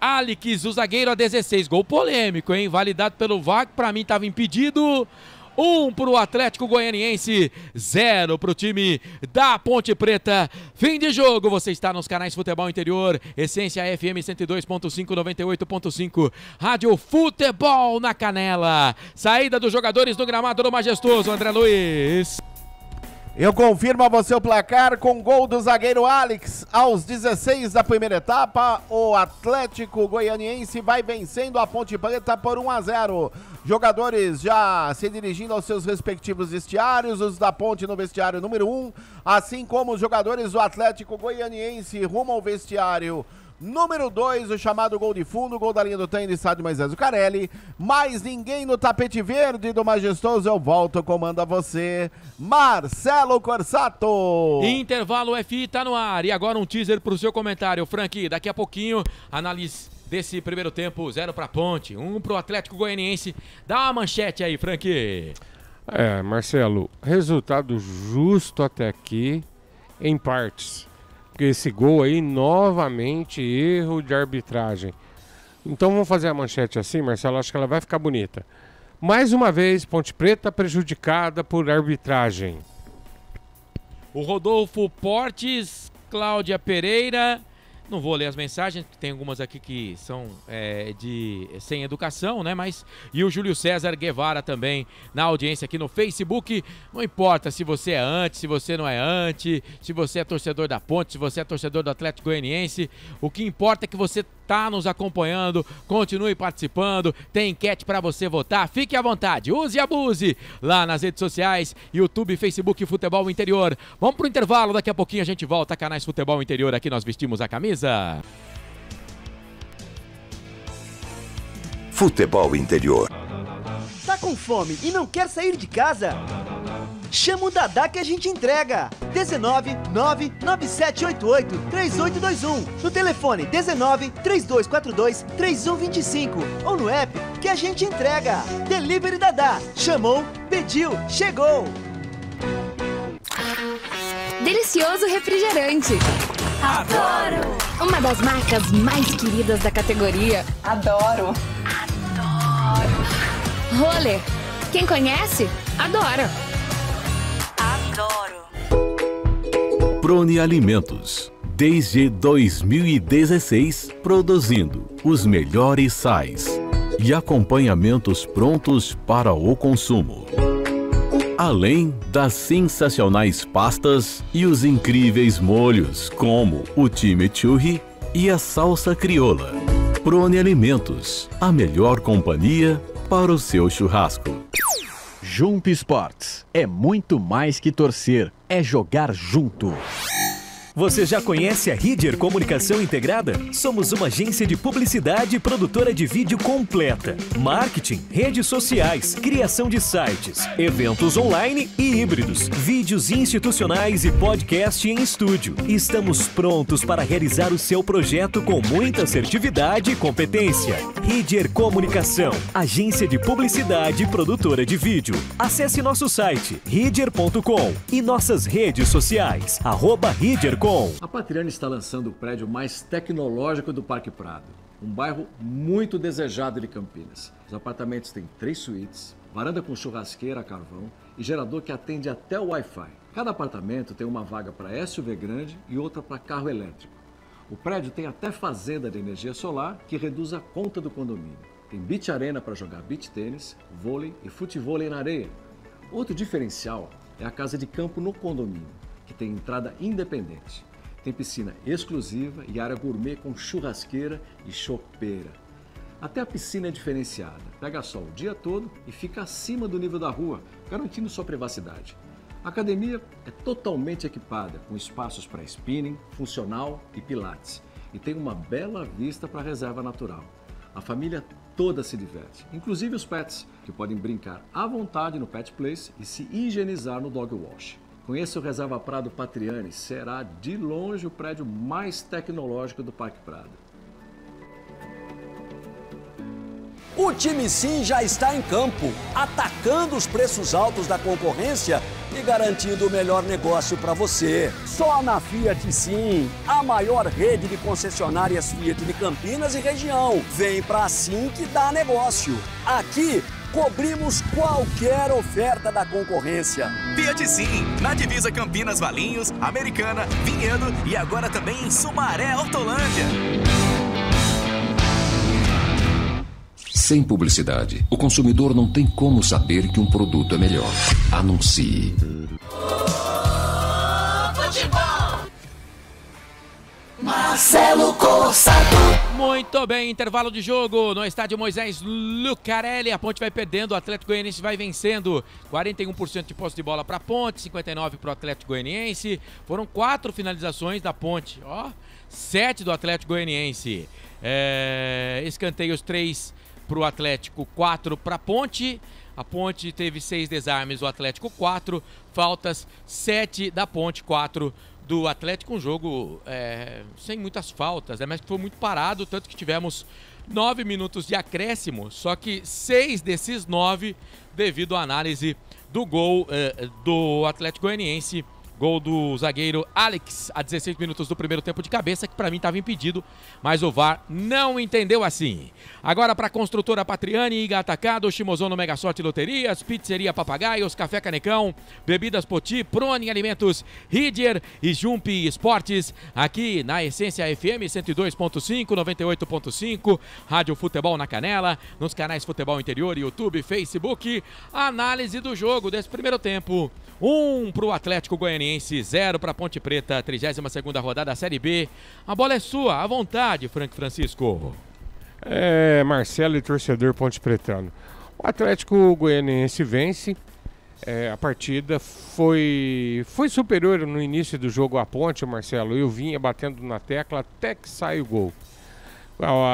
Alix, o zagueiro a 16, gol polêmico, hein? Validado pelo VAR, para mim estava impedido. 1 para o Atlético Goianiense, 0 para o time da Ponte Preta. Fim de jogo, você está nos canais Futebol Interior, Essência FM 102.5, 98.5, Rádio Futebol na Canela. Saída dos jogadores do gramado do Majestoso, André Luiz. Eu confirmo a você o placar com gol do zagueiro Alix aos 16 da primeira etapa. O Atlético Goianiense vai vencendo a Ponte Preta por 1-0. Jogadores já se dirigindo aos seus respectivos vestiários, os da Ponte no vestiário número 1, assim como os jogadores do Atlético Goianiense rumo ao vestiário número 2, o chamado gol de fundo, gol da linha do trem do estádio Moisés Lucarelli. Mais ninguém no tapete verde do Majestoso. Eu volto, comando a você, Marcelo Corsato. Intervalo FI tá no ar. E agora um teaser pro seu comentário, Frank. Daqui a pouquinho, análise desse primeiro tempo, 0 pra Ponte, 1 pro Atlético Goianiense. Dá uma manchete aí, Frank. Marcelo, resultado justo até aqui, em partes. Porque esse gol aí, novamente, erro de arbitragem. Então vamos fazer a manchete assim, Marcelo, acho que ela vai ficar bonita. Mais uma vez, Ponte Preta prejudicada por arbitragem. O Rodolfo Portes, Cláudia Pereira... Não vou ler as mensagens, tem algumas aqui que são sem educação, né? E o Júlio César Guevara também na audiência aqui no Facebook. Não importa se você é anti, se você não é anti, se você é torcedor da Ponte, se você é torcedor do Atlético Goianiense. O que importa é que você está nos acompanhando, continue participando, tem enquete para você votar. Fique à vontade, use e abuse lá nas redes sociais, YouTube, Facebook, Futebol Interior. Vamos pro intervalo, daqui a pouquinho a gente volta. Canais Futebol Interior, aqui nós vestimos a camisa. Futebol Interior. Tá com fome e não quer sair de casa? Chama o Dadá que a gente entrega. 19 99788 3821. No telefone 19 3242 3125. Ou no app que a gente entrega. Delivery Dadá. Chamou, pediu, chegou. Delicioso refrigerante. Adoro! Uma das marcas mais queridas da categoria. Adoro! Adoro! Roller. Quem conhece, adora! Adoro! Prone Alimentos. Desde 2016, produzindo os melhores sais e acompanhamentos prontos para o consumo. Além das sensacionais pastas e os incríveis molhos, como o chimichurri e a salsa crioula. Prone Alimentos, a melhor companhia para o seu churrasco. Jump Sports é muito mais que torcer, é jogar junto. Você já conhece a Ridger Comunicação Integrada? Somos uma agência de publicidade e produtora de vídeo completa. Marketing, redes sociais, criação de sites, eventos online e híbridos, vídeos institucionais e podcast em estúdio. Estamos prontos para realizar o seu projeto com muita assertividade e competência. Ridger Comunicação, agência de publicidade e produtora de vídeo. Acesse nosso site, ridger.com e nossas redes sociais, @ridger.com. A Patriani está lançando o prédio mais tecnológico do Parque Prado, um bairro muito desejado de Campinas. Os apartamentos têm 3 suítes, varanda com churrasqueira a carvão e gerador que atende até o Wi-Fi. Cada apartamento tem uma vaga para SUV grande e outra para carro elétrico. O prédio tem até fazenda de energia solar que reduz a conta do condomínio. Tem beach arena para jogar beach tênis, vôlei e futevôlei na areia. Outro diferencial é a casa de campo no condomínio, que tem entrada independente. Tem piscina exclusiva e área gourmet com churrasqueira e chopeira. Até a piscina é diferenciada. Pega sol o dia todo e fica acima do nível da rua, garantindo sua privacidade. A academia é totalmente equipada, com espaços para spinning, funcional e pilates. E tem uma bela vista para a reserva natural. A família toda se diverte, inclusive os pets, que podem brincar à vontade no Pet Place e se higienizar no Dog Wash. Conheça o Reserva Prado Patriani, será de longe o prédio mais tecnológico do Parque Prado. O time Sim já está em campo, atacando os preços altos da concorrência e garantindo o melhor negócio para você. Só na Fiat Sim, a maior rede de concessionárias Fiat de Campinas e região. Vem pra Sim que dá negócio. Aqui, cobrimos qualquer oferta da concorrência. Fiat Sim, na divisa Campinas, Valinhos, Americana, Vinhedo e agora também em Sumaré, Hortolândia. Sem publicidade, o consumidor não tem como saber que um produto é melhor. Anuncie. Marcelo Corsato. Muito bem, intervalo de jogo no estádio Moisés Lucarelli. A Ponte vai perdendo, o Atlético Goianiense vai vencendo. 41% de posse de bola para a Ponte, 59% para o Atlético Goianiense. Foram 4 finalizações da Ponte, 7 do Atlético Goianiense. Escanteios 3 para o Atlético, 4 para a Ponte. A Ponte teve 6 desarmes, o Atlético 4. Faltas 7 da Ponte, 4 do Atlético. Um jogo sem muitas faltas, mas que foi muito parado, tanto que tivemos 9 minutos de acréscimo, só que 6 desses 9 devido à análise do gol do Atlético Goianiense. Gol do zagueiro Alex a 16 minutos do primeiro tempo de cabeça, que para mim estava impedido, mas o VAR não entendeu assim. Agora para a construtora Patriani, Iga Atacado, Shimozono Mega Sorte Loterias, Pizzeria Papagaios, Café Canecão, Bebidas Poti, Prone Alimentos, Ridger e Jump Esportes, aqui na Essência FM 102.5, 98.5, Rádio Futebol na Canela, nos canais Futebol Interior, YouTube, Facebook. Análise do jogo desse primeiro tempo. 1 para o Atlético Goianiense, 0 para a Ponte Preta, 32ª rodada da Série B. A bola é sua, à vontade, Frank Francisco. Marcelo e torcedor Ponte Pretano. O Atlético Goianiense vence. A partida foi superior no início do jogo à Ponte, Marcelo. Eu vinha batendo na tecla até que sai o gol.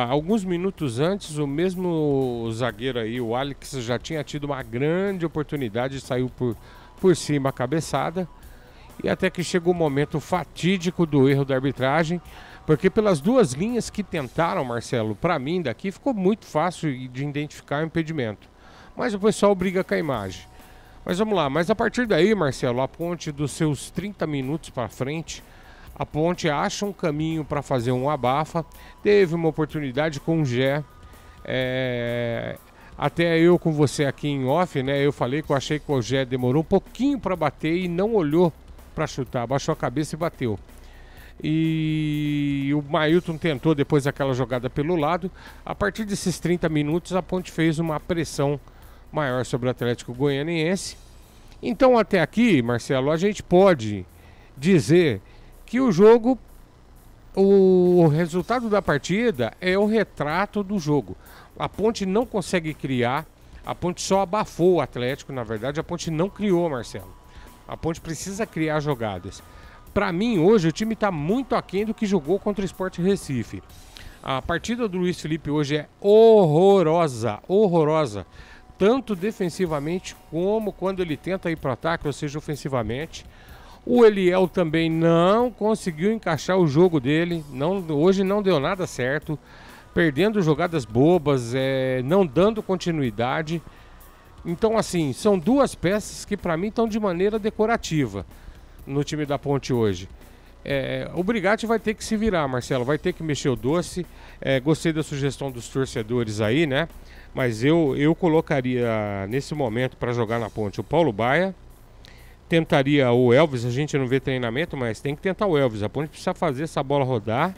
Alguns minutos antes, o mesmo zagueiro aí, o Alex, já tinha tido uma grande oportunidade e saiu por cima a cabeçada, e até que chegou o momento fatídico do erro da arbitragem, porque pelas duas linhas que tentaram, Marcelo, para mim daqui ficou muito fácil de identificar o impedimento, mas o pessoal briga com a imagem. Mas vamos lá, mas a partir daí, Marcelo, a Ponte dos seus 30 minutos para frente, a Ponte acha um caminho para fazer um abafa, teve uma oportunidade com o Gé, até eu com você aqui em off, né? Eu falei que eu achei que o Gé demorou um pouquinho para bater e não olhou para chutar, abaixou a cabeça e bateu. E o Mailton tentou depois aquela jogada pelo lado. A partir desses 30 minutos a Ponte fez uma pressão maior sobre o Atlético Goianiense. Então até aqui, Marcelo, a gente pode dizer que o jogo, o resultado da partida é o retrato do jogo. A Ponte não consegue criar, a Ponte só abafou o Atlético, na verdade a Ponte não criou, Marcelo. A Ponte precisa criar jogadas. Para mim, hoje, o time está muito aquém do que jogou contra o Sport Recife. A partida do Luiz Felipe hoje é horrorosa, horrorosa. Tanto defensivamente como quando ele tenta ir para o ataque, ou seja, ofensivamente. O Eliel também não conseguiu encaixar o jogo dele, hoje não deu nada certo. Perdendo jogadas bobas, não dando continuidade. Então, assim, são duas peças que para mim estão de maneira decorativa no time da Ponte hoje. O Brigatti vai ter que se virar, Marcelo, vai ter que mexer o doce. Gostei da sugestão dos torcedores aí, né? Mas eu colocaria nesse momento para jogar na Ponte o Paulo Baia. Tentaria o Elvis, a gente não vê treinamento, mas tem que tentar o Elvis. A Ponte precisa fazer essa bola rodar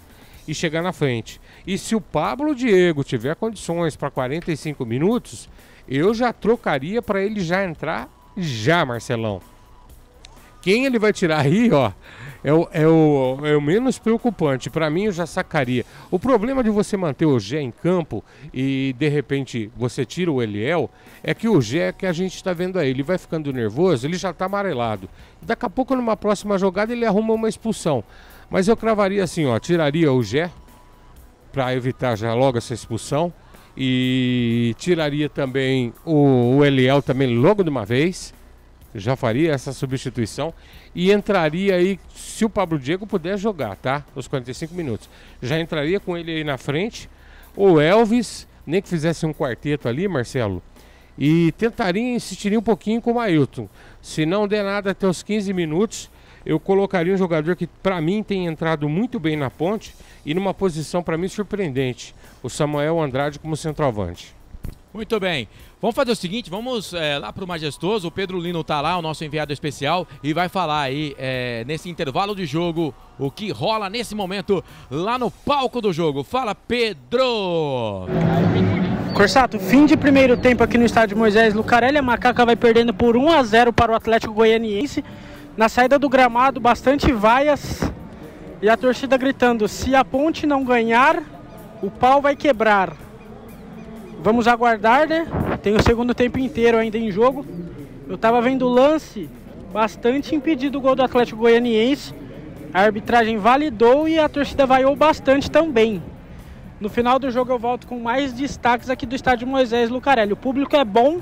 e chegar na frente. E se o Pablo Diego tiver condições para 45 minutos, eu já trocaria para ele já entrar já, Marcelão. Quem ele vai tirar aí, ó, é o menos preocupante. Para mim, eu já sacaria. O problema de você manter o Gé em campo e, de repente, você tira o Eliel, é que o Gé, que a gente está vendo aí, ele vai ficando nervoso, ele já está amarelado. Daqui a pouco, numa próxima jogada, ele arruma uma expulsão. Mas eu cravaria assim, ó, tiraria o Gé, para evitar já logo essa expulsão, e tiraria também o Eliel também logo de uma vez, já faria essa substituição, e entraria aí, se o Pablo Diego puder jogar, tá? Os 45 minutos. Já entraria com ele aí na frente, o Elvis, nem que fizesse um quarteto ali, Marcelo, e tentaria insistir um pouquinho com o Ailton. Se não der nada até os 15 minutos, eu colocaria um jogador que para mim tem entrado muito bem na ponte e numa posição para mim surpreendente, o Samuel Andrade como centroavante. Muito bem. Vamos fazer o seguinte, vamos lá pro Majestoso, o Pedro Lino tá lá, o nosso enviado especial, e vai falar aí, nesse intervalo de jogo, o que rola nesse momento lá no palco do jogo. Fala, Pedro! Corsato, fim de primeiro tempo aqui no estádio Moisés Lucarelli, a Macaca vai perdendo por 1-0 para o Atlético Goianiense. Na saída do gramado, bastante vaias e a torcida gritando, se a Ponte não ganhar, o pau vai quebrar. Vamos aguardar, né? Tem o segundo tempo inteiro ainda em jogo. Eu tava vendo o lance, bastante impedido o gol do Atlético Goianiense. A arbitragem validou e a torcida vaiou bastante também. No final do jogo eu volto com mais destaques aqui do estádio Moisés Lucarelli. O público é bom,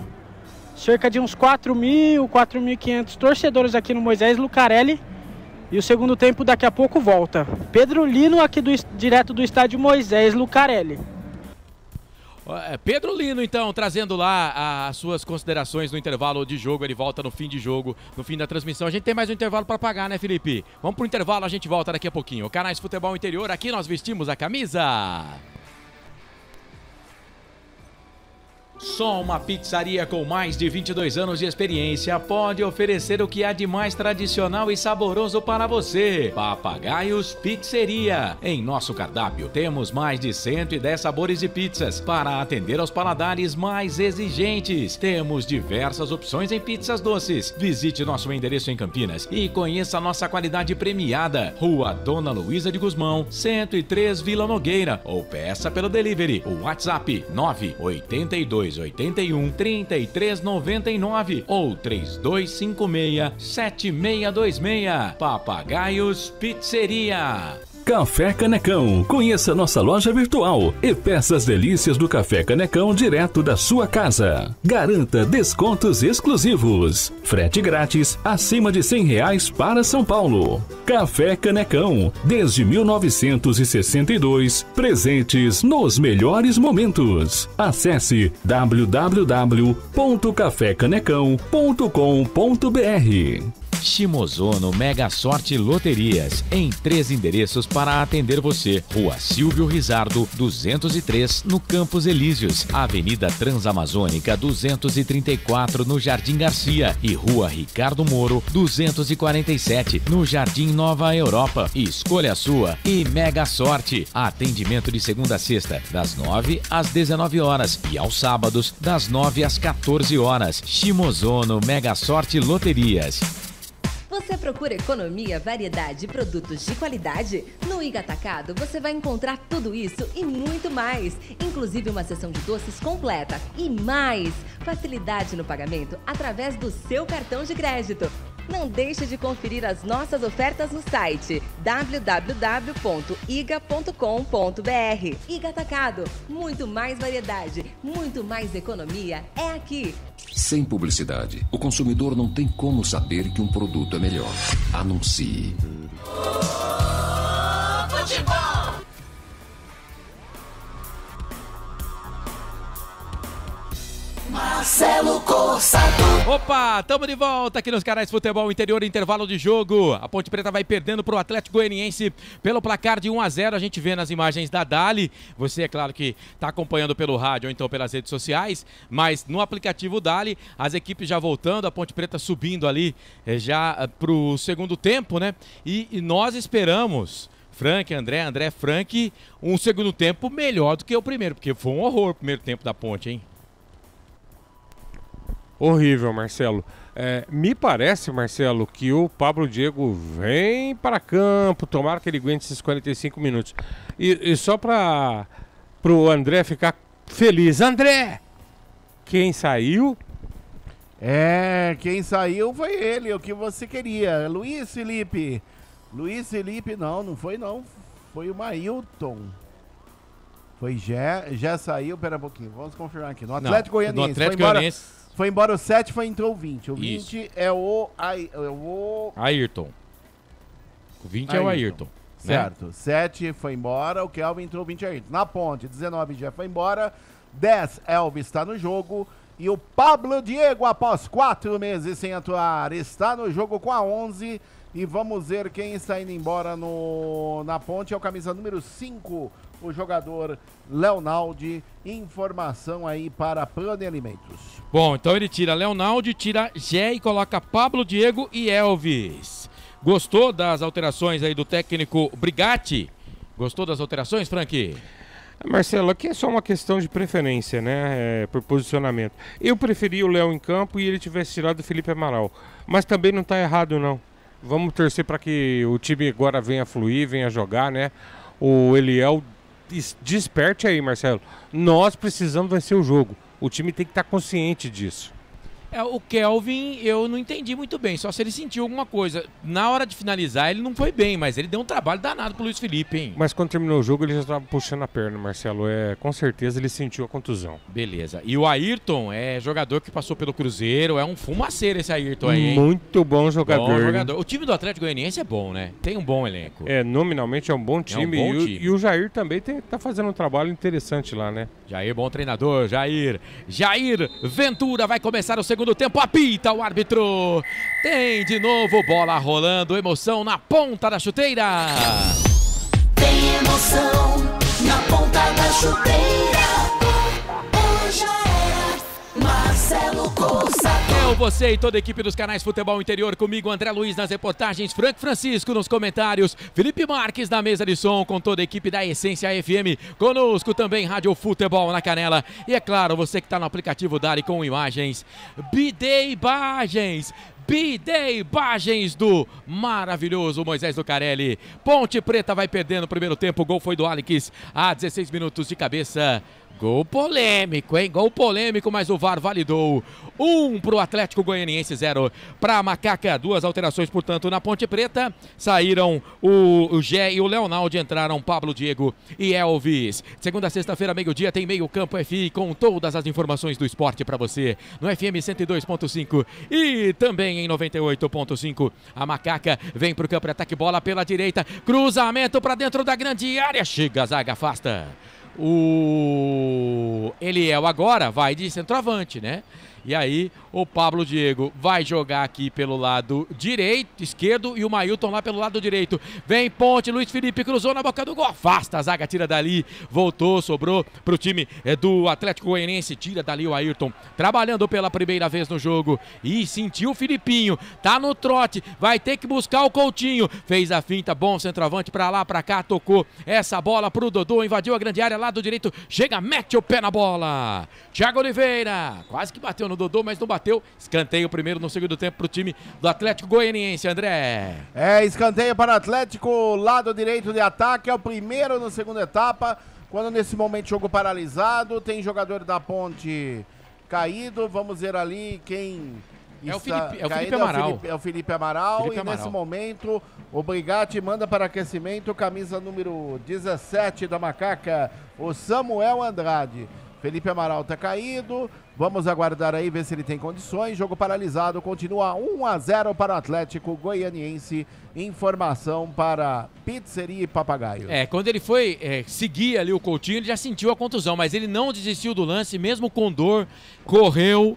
cerca de uns 4.000, 4.500 torcedores aqui no Moisés Lucarelli. E o segundo tempo daqui a pouco volta. Pedro Lino aqui direto do estádio Moisés Lucarelli. Pedro Lino, então, trazendo lá as suas considerações no intervalo de jogo. Ele volta no fim de jogo, no fim da transmissão. A gente tem mais um intervalo para pagar, né, Felipe? Vamos pro intervalo, a gente volta daqui a pouquinho. Canais Futebol Interior, aqui nós vestimos a camisa. Só uma pizzaria com mais de 22 anos de experiência pode oferecer o que há de mais tradicional e saboroso para você. Papagaios Pizzeria. Em nosso cardápio temos mais de 110 sabores de pizzas para atender aos paladares mais exigentes. Temos diversas opções em pizzas doces. Visite nosso endereço em Campinas e conheça a nossa qualidade premiada. Rua Dona Luísa de Guzmão, 103 Vila Nogueira, ou peça pelo delivery. O WhatsApp 98281 3399 ou 3256-7626. Papagaios Pizzeria. Café Canecão. Conheça nossa loja virtual e peça as delícias do Café Canecão direto da sua casa. Garanta descontos exclusivos. Frete grátis acima de R$100 para São Paulo. Café Canecão. Desde 1962, presentes nos melhores momentos. Acesse www.cafecanecão.com.br. Shimozono Mega Sorte Loterias, em 3 endereços para atender você. Rua Silvio Rizardo, 203, no Campos Elíseos. Avenida Transamazônica, 234, no Jardim Garcia. E Rua Ricardo Moro, 247, no Jardim Nova Europa. Escolha a sua e Mega Sorte. Atendimento de segunda a sexta, das 9 às 19 horas. E aos sábados, das 9 às 14 horas. Shimozono Mega Sorte Loterias. Você procura economia, variedade e produtos de qualidade? No Iga Atacado você vai encontrar tudo isso e muito mais, inclusive uma seção de doces completa e mais facilidade no pagamento através do seu cartão de crédito. Não deixe de conferir as nossas ofertas no site www.iga.com.br. Iga Atacado, muito mais variedade, muito mais economia é aqui. Sem publicidade, o consumidor não tem como saber que um produto é melhor. Anuncie. Futebol! Marcelo Corsato. Opa, tamo de volta aqui nos canais Futebol Interior, intervalo de jogo. A Ponte Preta vai perdendo pro Atlético Goianiense pelo placar de 1-0. A gente vê nas imagens da Dali. Você, é claro que tá acompanhando pelo rádio ou então pelas redes sociais, mas no aplicativo Dali, as equipes já voltando, a Ponte Preta subindo ali já pro segundo tempo, né? E nós esperamos, Frank, André, Frank, um segundo tempo melhor do que o primeiro, porque foi um horror o primeiro tempo da Ponte, hein? Horrível, Marcelo. Me parece, Marcelo, que o Pablo Diego vem para campo, tomara que ele aguente esses 45 minutos. E só para o André ficar feliz. André! Quem saiu? Quem saiu foi ele, o que você queria. Luiz Felipe. Luiz Felipe, não foi não. Foi o Mailton. Foi já saiu, pera um pouquinho, vamos confirmar aqui. No Atlético Goianiense. No Atlético Goianiense. Foi embora o 7, entrou o 20. O 20 Isso. é o Ayrton. O 20 é o Ayrton. Certo. 7 foi embora, o Kelvin entrou o 20 Ayrton. Na ponte, 19 já foi embora. 10, Elvis está no jogo. E o Pablo Diego, após 4 meses sem atuar, está no jogo com a 11. E vamos ver quem está indo embora na ponte. É o camisa número 5, o jogador Leonaldi. Informação aí para Plano Alimentos. Bom, então ele tira Leonaldi, tira Gé e coloca Pablo Diego e Elvis. Gostou das alterações aí do técnico Brigatti? Gostou das alterações, Frank? Marcelo, aqui é só uma questão de preferência, né? Por posicionamento. Eu preferia o Léo em campo e ele tivesse tirado o Felipe Amaral. Mas também não está errado, não. Vamos torcer para que o time agora venha fluir, venha jogar, né? O Eliel desperte aí, Marcelo. Nós precisamos vencer o jogo. O time tem que estar consciente disso. O Kelvin, eu não entendi muito bem, só se ele sentiu alguma coisa. Na hora de finalizar, ele não foi bem, mas ele deu um trabalho danado pro Luiz Felipe, hein? Mas quando terminou o jogo, ele já estava puxando a perna, Marcelo. Com certeza ele sentiu a contusão. Beleza. E o Ayrton é jogador que passou pelo Cruzeiro, é um fumaceiro esse Ayrton aí, hein? Muito bom jogador. Bom jogador. O time do Atlético Goianiense é bom, né? Tem um bom elenco. Nominalmente é um bom time. E o Jair também tá fazendo um trabalho interessante lá, né? Jair, bom treinador, Jair Ventura, vai começar o segundo tempo, apita o árbitro. Tem de novo bola rolando, emoção na ponta da chuteira. Tem emoção na ponta da chuteira. Hoje é Marcelo Costa. Eu, você e toda a equipe dos canais Futebol Interior, comigo André Luiz nas reportagens, Frank Francisco nos comentários, Felipe Marques na mesa de som, com toda a equipe da Essência FM, conosco também Rádio Futebol na Canela, e é claro, você que está no aplicativo Dari com imagens, Bidei Imagens do maravilhoso Moisés Lucarelli. Ponte Preta vai perdendo o primeiro tempo, o gol foi do Alex a 16 minutos de cabeça. Gol polêmico, hein? Gol polêmico, mas o VAR validou. 1 pro Atlético Goianiense, 0 pra Macaca. 2 alterações, portanto, na Ponte Preta. Saíram o Gé e o Leonaldi, entraram Pablo Diego e Elvis. Segunda a sexta-feira, meio-dia, tem Meio Campo FI com todas as informações do esporte pra você. No FM 102.5 e também em 98.5. A Macaca vem pro campo de ataque, bola pela direita. Cruzamento pra dentro da grande área. Chega, a zaga afasta. O Eliel agora vai de centroavante, né? E aí o Pablo Diego vai jogar aqui pelo lado esquerdo e o Mailton lá pelo lado direito. Vem Ponte, Luiz Felipe cruzou na boca do gol, afasta a zaga, tira dali, voltou, sobrou pro time do Atlético Goianiense, tira dali o Ayrton, trabalhando pela primeira vez no jogo e sentiu o Filipinho, tá no trote, vai ter que buscar o Coutinho, fez a finta, bom centroavante pra lá, pra cá, tocou essa bola pro Dodô, invadiu a grande área, lado direito, chega, mete o pé na bola, Thiago Oliveira, quase que bateu no Dodô, mas não bateu. Escanteio primeiro no segundo tempo para o time do Atlético Goianiense, André. Escanteio para o Atlético, lado direito de ataque, é o primeiro na segunda etapa, quando nesse momento jogo paralisado, tem jogador da Ponte caído, vamos ver ali quem é o está Felipe Amaral. É o Felipe Amaral. Nesse momento o Brigatti manda para aquecimento, camisa número 17 da Macaca, o Samuel Andrade. Felipe Amaral tá caído, vamos aguardar aí, ver se ele tem condições. Jogo paralisado, continua 1-0 para o Atlético Goianiense. Informação para Pizzeria e Papagaio. Quando ele foi seguir ali o Coutinho, ele já sentiu a contusão, mas ele não desistiu do lance, mesmo com dor, correu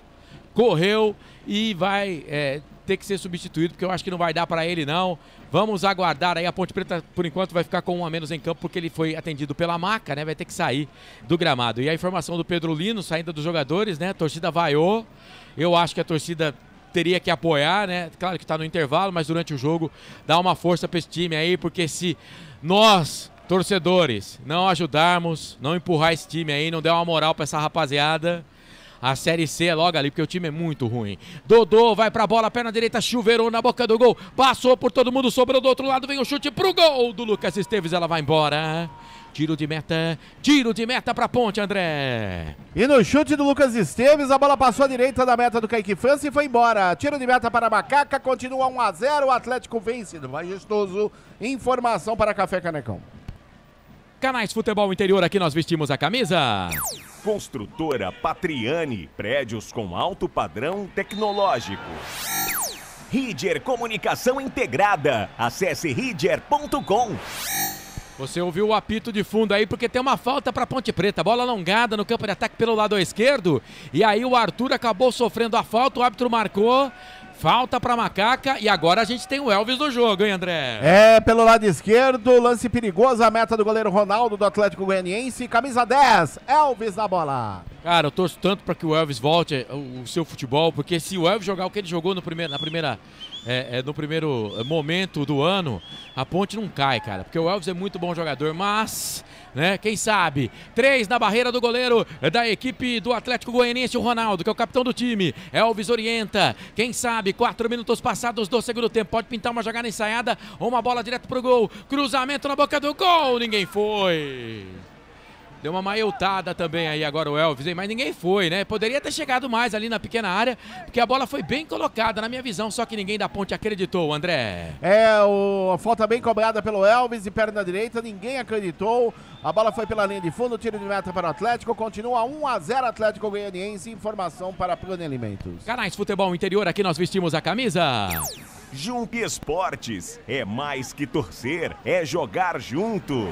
e vai ter que ser substituído, porque eu acho que não vai dar para ele não. Vamos aguardar aí, a Ponte Preta por enquanto vai ficar com 1 a menos em campo, porque ele foi atendido pela maca, né? Vai ter que sair do gramado. E a informação do Pedro Lino, saindo dos jogadores, né? A torcida vaiou, eu acho que a torcida teria que apoiar, né? Claro que tá no intervalo, mas durante o jogo dá uma força para esse time aí, porque se nós, torcedores, não ajudarmos, não empurrar esse time aí, não der uma moral para essa rapaziada, a Série C logo ali, porque o time é muito ruim. Dodô vai pra bola, perna direita, chuveirou na boca do gol, passou por todo mundo, sobrou do outro lado, vem o chute pro gol do Lucas Esteves, ela vai embora. Tiro de meta pra Ponte, André. E no chute do Lucas Esteves, a bola passou à direita da meta do Kaique França e foi embora. Tiro de meta para a Macaca, continua 1-0, o Atlético vence do Majestoso. Informação para Café Canecão. Canais Futebol Interior, aqui nós vestimos a camisa. Construtora Patriani, prédios com alto padrão tecnológico. Ridger Comunicação Integrada, acesse ridger.com. Você ouviu o apito de fundo aí, porque tem uma falta para Ponte Preta. Bola alongada no campo de ataque pelo lado esquerdo. E aí o Arthur acabou sofrendo a falta, o árbitro marcou. Falta para Macaca e agora a gente tem o Elvis no jogo, hein, André? É, pelo lado esquerdo, lance perigoso, a meta do goleiro Ronaldo do Atlético Goianiense, camisa 10, Elvis na bola. Cara, eu torço tanto para que o Elvis volte o seu futebol, porque se o Elvis jogar o que ele jogou no primeiro momento do ano, a Ponte não cai, cara, porque o Elvis é muito bom jogador, mas, né, quem sabe, 3 na barreira do goleiro da equipe do Atlético Goianiense, o Ronaldo, que é o capitão do time. Elvis orienta, quem sabe, 4 minutos passados do segundo tempo, pode pintar uma jogada ensaiada ou uma bola direto pro gol, cruzamento na boca do gol, ninguém foi. Deu uma maieutada também aí agora o Elvis, hein? Mas ninguém foi, né? Poderia ter chegado mais ali na pequena área, porque a bola foi bem colocada, na minha visão, só que ninguém da Ponte acreditou, André. A falta bem cobrada pelo Elvis e perna direita, ninguém acreditou. A bola foi pela linha de fundo, tiro de meta para o Atlético, continua 1-0 Atlético Goianiense, informação para Plano Alimentos. Canais Futebol Interior, aqui nós vestimos a camisa. Jump Esportes, é mais que torcer, é jogar junto.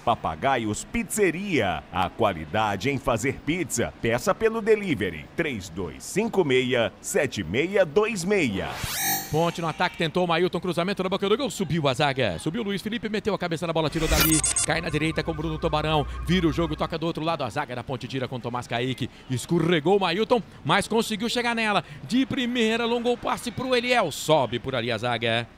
Papagaios Pizzeria, a qualidade em fazer pizza. Peça pelo delivery 3256-7626. Ponte no ataque, tentou o Mailton, cruzamento na boca do gol, subiu a zaga, subiu o Luiz Felipe, meteu a cabeça na bola, tirou dali, cai na direita com o Bruno Tubarão, vira o jogo, toca do outro lado, a zaga da Ponte tira com o Tomás Kaique, escorregou o Mailton, mas conseguiu chegar nela, de primeira, alongou o passe pro Eliel, sobe por ali a zaga,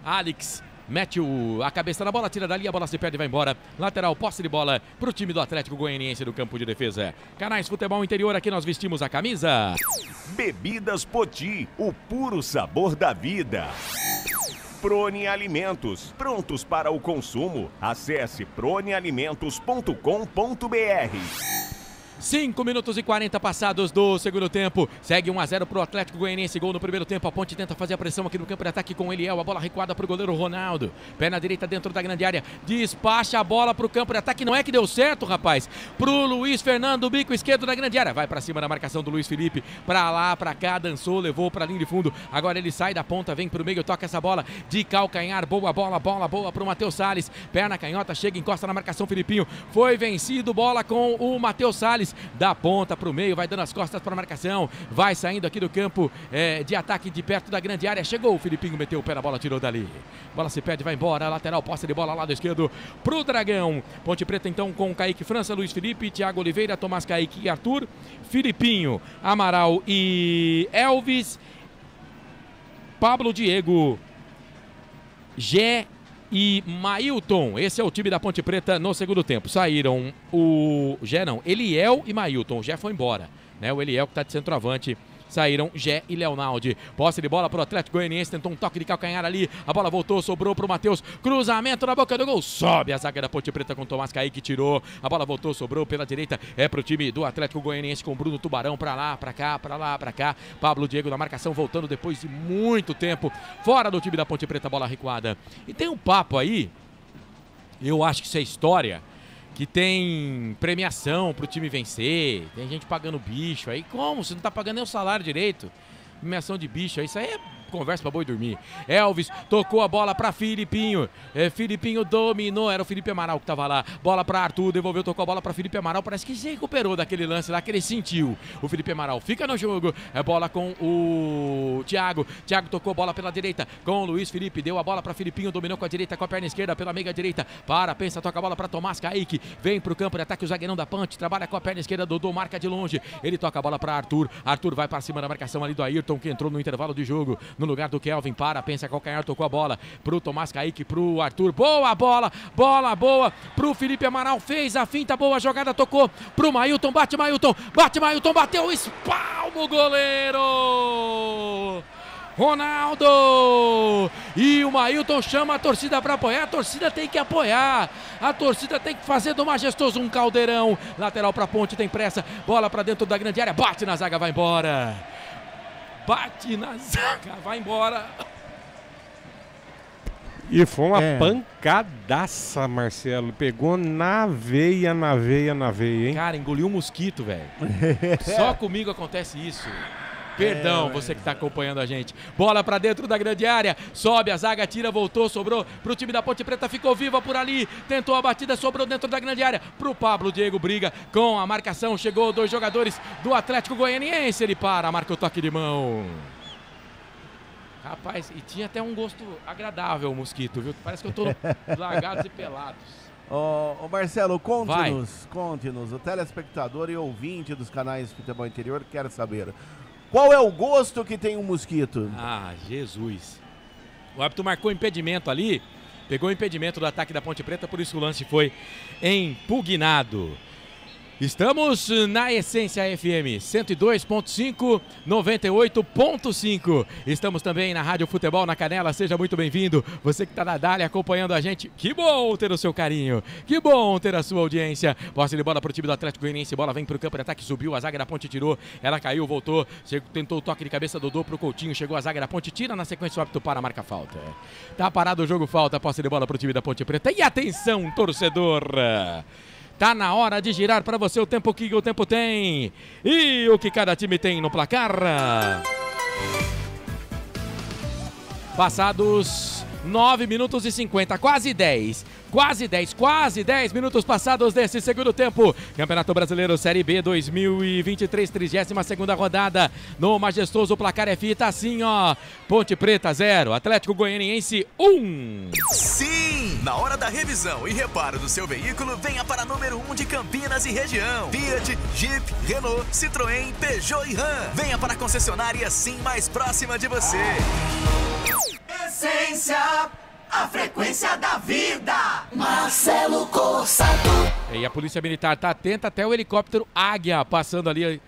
Alex mete a cabeça na bola, tira dali, a bola se perde e vai embora. Lateral, posse de bola pro time do Atlético Goianiense do campo de defesa. Canais Futebol Interior, aqui nós vestimos a camisa. Bebidas Poti, o puro sabor da vida. Prone Alimentos, prontos para o consumo. Acesse pronealimentos.com.br. 5 minutos e 40 passados do segundo tempo. Segue 1-0 pro Atlético Goianiense. Gol no primeiro tempo. A Ponte tenta fazer a pressão aqui no campo de ataque com o Eliel. A bola recuada pro goleiro Ronaldo. Pé na direita dentro da grande área. Despacha a bola pro campo de ataque. Não é que deu certo, rapaz. Pro Luiz Fernando, bico esquerdo da grande área. Vai pra cima da marcação do Luiz Felipe. Pra lá, pra cá, dançou, levou pra linha de fundo. Agora ele sai da ponta, vem pro meio, toca essa bola de calcanhar. Boa bola boa pro Matheus Salles. Perna canhota, chega, encosta na marcação. Filipinho foi vencido. Bola com o Matheus Salles. Da ponta pro meio, vai dando as costas para a marcação, vai saindo aqui do campo de ataque de perto da grande área, chegou o Filipinho, meteu o pé na bola, tirou dali, bola se perde, vai embora, lateral, posse de bola, lado esquerdo pro Dragão. Ponte Preta então com Kaique França, Luiz Felipe, Thiago Oliveira, Tomás Kaique e Arthur, Filipinho, Amaral e Elvis, Pablo Diego, Gé e Mailton. Esse é o time da Ponte Preta no segundo tempo. Saíram Eliel e Mailton. O Gé foi embora, né? O Eliel que tá de centroavante. Saíram Gé e Leonaldi. Posse de bola pro Atlético Goianiense. Tentou um toque de calcanhar ali. A bola voltou, sobrou pro Matheus. Cruzamento na boca do gol. Sobe a zaga da Ponte Preta com Tomás Kaique. Tirou. A bola voltou, sobrou pela direita. É pro time do Atlético Goianiense com Bruno Tubarão. Pra lá, pra cá, pra lá, pra cá. Pablo Diego na marcação, voltando depois de muito tempo. Fora do time da Ponte Preta, bola recuada. E tem um papo aí. Eu acho que isso é história. Que tem premiação pro time vencer, tem gente pagando bicho, aí como? Você não tá pagando nem o salário direito, premiação de bicho, isso aí é conversa pra boi dormir. Elvis tocou a bola pra Filipinho, Filipinho dominou, era o Felipe Amaral que tava lá, bola pra Arthur, devolveu, tocou a bola pra Felipe Amaral, parece que se recuperou daquele lance lá que ele sentiu. O Felipe Amaral fica no jogo, bola com o Thiago tocou bola pela direita com o Luiz Felipe, deu a bola pra Filipinho, dominou com a direita, com a perna esquerda, pela meia direita, pensa, toca a bola pra Tomás Kaique, vem pro campo de ataque o zagueirão da Ponte, trabalha com a perna esquerda, Dodô marca de longe, ele toca a bola pra Arthur vai pra cima da marcação ali do Ayrton, que entrou no intervalo de jogo, no lugar do Kelvin, pensa calcanhar, tocou a bola pro Tomás Kaique, pro Arthur, boa bola boa pro Felipe Amaral, fez a finta, boa jogada, tocou pro Mailton, bate Mailton, bateu, espalma o goleiro Ronaldo, e o Mailton chama a torcida para apoiar, a torcida tem que apoiar, a torcida tem que fazer do Majestoso um caldeirão, lateral para Ponte, tem pressa, bola para dentro da grande área, bate na zaga, vai embora, E foi uma pancadaça, Marcelo. Pegou na veia, hein? Cara, engoliu um mosquito, velho. Só comigo acontece isso. Perdão, você que está acompanhando a gente. Bola para dentro da grande área. Sobe a zaga, tira, voltou, sobrou pro time da Ponte Preta. Ficou viva por ali. Tentou a batida, sobrou dentro da grande área. Pro Pablo Diego, briga com a marcação. Chegou 2 jogadores do Atlético Goianiense. Ele marca o toque de mão. Rapaz, e tinha até um gosto agradável o mosquito, viu? Parece que eu tô largados e pelados. Ô Marcelo, conte-nos. O telespectador e ouvinte dos canais de Futebol Interior quer saber. Qual é o gosto que tem um mosquito? Ah, Jesus. O árbitro marcou impedimento ali, pegou o impedimento do ataque da Ponte Preta, por isso o lance foi impugnado. Estamos na Essência FM 102.5, 98.5. Estamos também na Rádio Futebol na Canela. Seja muito bem-vindo. Você que está na Dália acompanhando a gente. Que bom ter o seu carinho. Que bom ter a sua audiência. Posse de bola para o time do Atlético Goianiense. Bola vem para o campo de ataque. Subiu. A zaga da Ponte tirou. Ela caiu, voltou. Tentou o toque de cabeça do Dodô para o Coutinho. Chegou a zaga da Ponte. Tira na sequência o árbitro para, marca falta. Tá parado o jogo, falta. Posse de bola para o time da Ponte Preta. E atenção, torcedor. Tá na hora de girar para você o tempo que o tempo tem. E o que cada time tem no placar. Passados 9 minutos e 50, quase 10 minutos passados desse segundo tempo. Campeonato Brasileiro Série B 2023, 32ª rodada. No Majestoso, o placar é fita assim, ó. Ponte Preta 0, Atlético Goianiense 1. Sim! Na hora da revisão e reparo do seu veículo, venha para número 1 de Campinas e região. Fiat, Jeep, Renault, Citroën, Peugeot e Ram. Venha para a concessionária Sim mais próxima de você. Essência, a frequência da vida. Marcelo Corsato. E a Polícia Militar está atenta, até o helicóptero Águia passando ali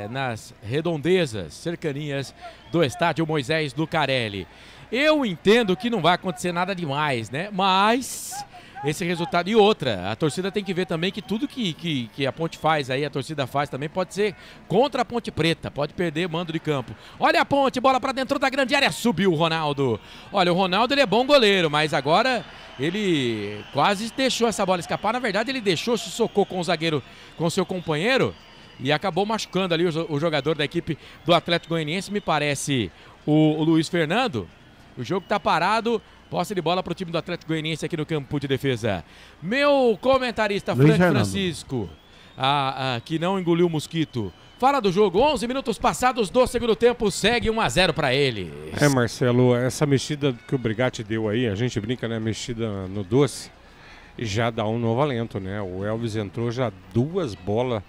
nas redondezas, cercanias do estádio Moisés Lucarelli. Eu entendo que não vai acontecer nada demais, né? Mas esse resultado... E outra, a torcida tem que ver também que tudo que a Ponte faz aí, a torcida faz também, pode ser contra a Ponte Preta, pode perder mando de campo. Olha a Ponte, bola pra dentro da grande área, subiu o Ronaldo. Olha, o Ronaldo, ele é bom goleiro, mas agora ele quase deixou essa bola escapar. Na verdade, ele deixou, se socou com o zagueiro, com o seu companheiro, e acabou machucando ali o jogador da equipe do Atlético Goianiense, me parece o Luiz Fernando. O jogo tá parado. Posse de bola para o time do Atlético Goianiense aqui no campo de defesa. Meu comentarista Francisco, que não engoliu o mosquito, fala do jogo. 11 minutos passados do segundo tempo, segue 1-0 para ele. Marcelo, essa mexida que o Brigatti deu aí, a gente brinca, né, mexida no doce, já dá um novo alento, né? O Elvis entrou já 2 bolas,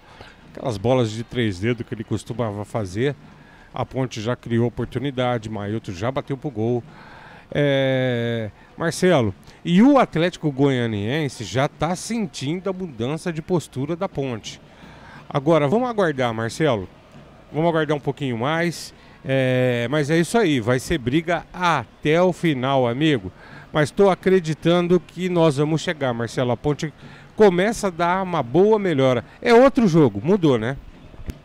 aquelas bolas de 3 dedos que ele costumava fazer. A Ponte já criou oportunidade, Mailton já bateu pro gol. Marcelo, e o Atlético Goianiense já está sentindo a mudança de postura da Ponte. Agora, vamos aguardar, Marcelo. Vamos aguardar um pouquinho mais. Mas é isso aí, vai ser briga até o final, amigo. Mas estou acreditando que nós vamos chegar, Marcelo. A Ponte começa a dar uma boa melhora. É outro jogo, mudou, né?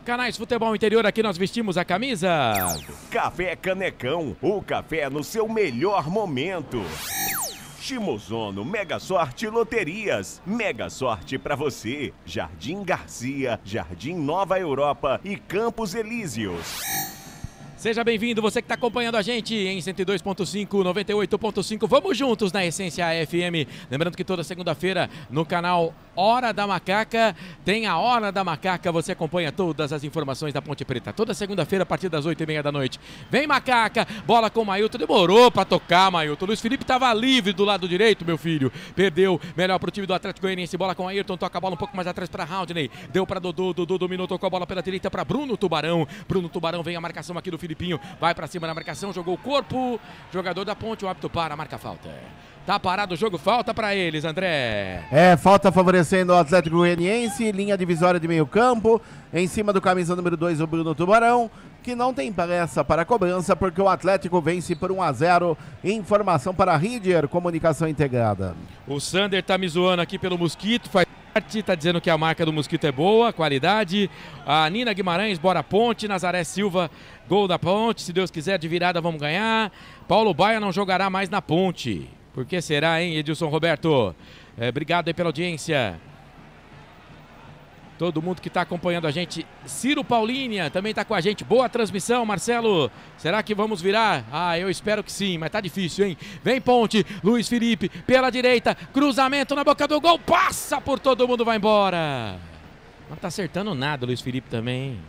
Canais Futebol Interior, aqui nós vestimos a camisa. Café Canecão, o café no seu melhor momento. Shimozono Mega Sorte Loterias, mega sorte pra você. Jardim Garcia, Jardim Nova Europa e Campos Elíseos. Seja bem-vindo, você que está acompanhando a gente em 102.5, 98.5. Vamos juntos na Essência FM. Lembrando que toda segunda-feira no canal Hora da Macaca tem a Hora da Macaca. Você acompanha todas as informações da Ponte Preta. Toda segunda-feira a partir das 8h30 da noite. Vem Macaca, bola com o Mailton. Demorou para tocar, Mailton. Luiz Felipe estava livre do lado direito, meu filho. Perdeu, melhor para o time do Atlético Goianiense. Bola com o Ayrton, toca a bola um pouco mais atrás para Haldney. Deu para Dodô, Dodô dominou, tocou a bola pela direita para Bruno Tubarão. Bruno Tubarão vem a marcação aqui do Filipinho vai pra cima na marcação, jogou o corpo, jogador da Ponte, o árbitro para, marca falta. Tá parado o jogo, falta pra eles, André. Falta favorecendo o Atlético Goianiense, linha divisória de meio campo, em cima do camisa número 2, o Bruno Tubarão, que não tem pressa para a cobrança, porque o Atlético vence por 1-0. Informação para a Ridier, comunicação integrada. O Sander tá me zoando aqui pelo Mosquito, faz parte, tá dizendo que a marca do Mosquito é boa, qualidade. A Nina Guimarães, bora Ponte, Nazaré Silva, gol da Ponte, se Deus quiser de virada vamos ganhar. Paulo Baia não jogará mais na Ponte. Por que será, hein, Edilson Roberto? Obrigado aí pela audiência. Todo mundo que está acompanhando a gente. Ciro Paulinha também está com a gente. Boa transmissão, Marcelo. Será que vamos virar? Eu espero que sim, mas tá difícil, hein? Vem Ponte, Luiz Felipe pela direita. Cruzamento na boca do gol. Passa por todo mundo, vai embora. Não tá acertando nada o Luiz Felipe também, hein?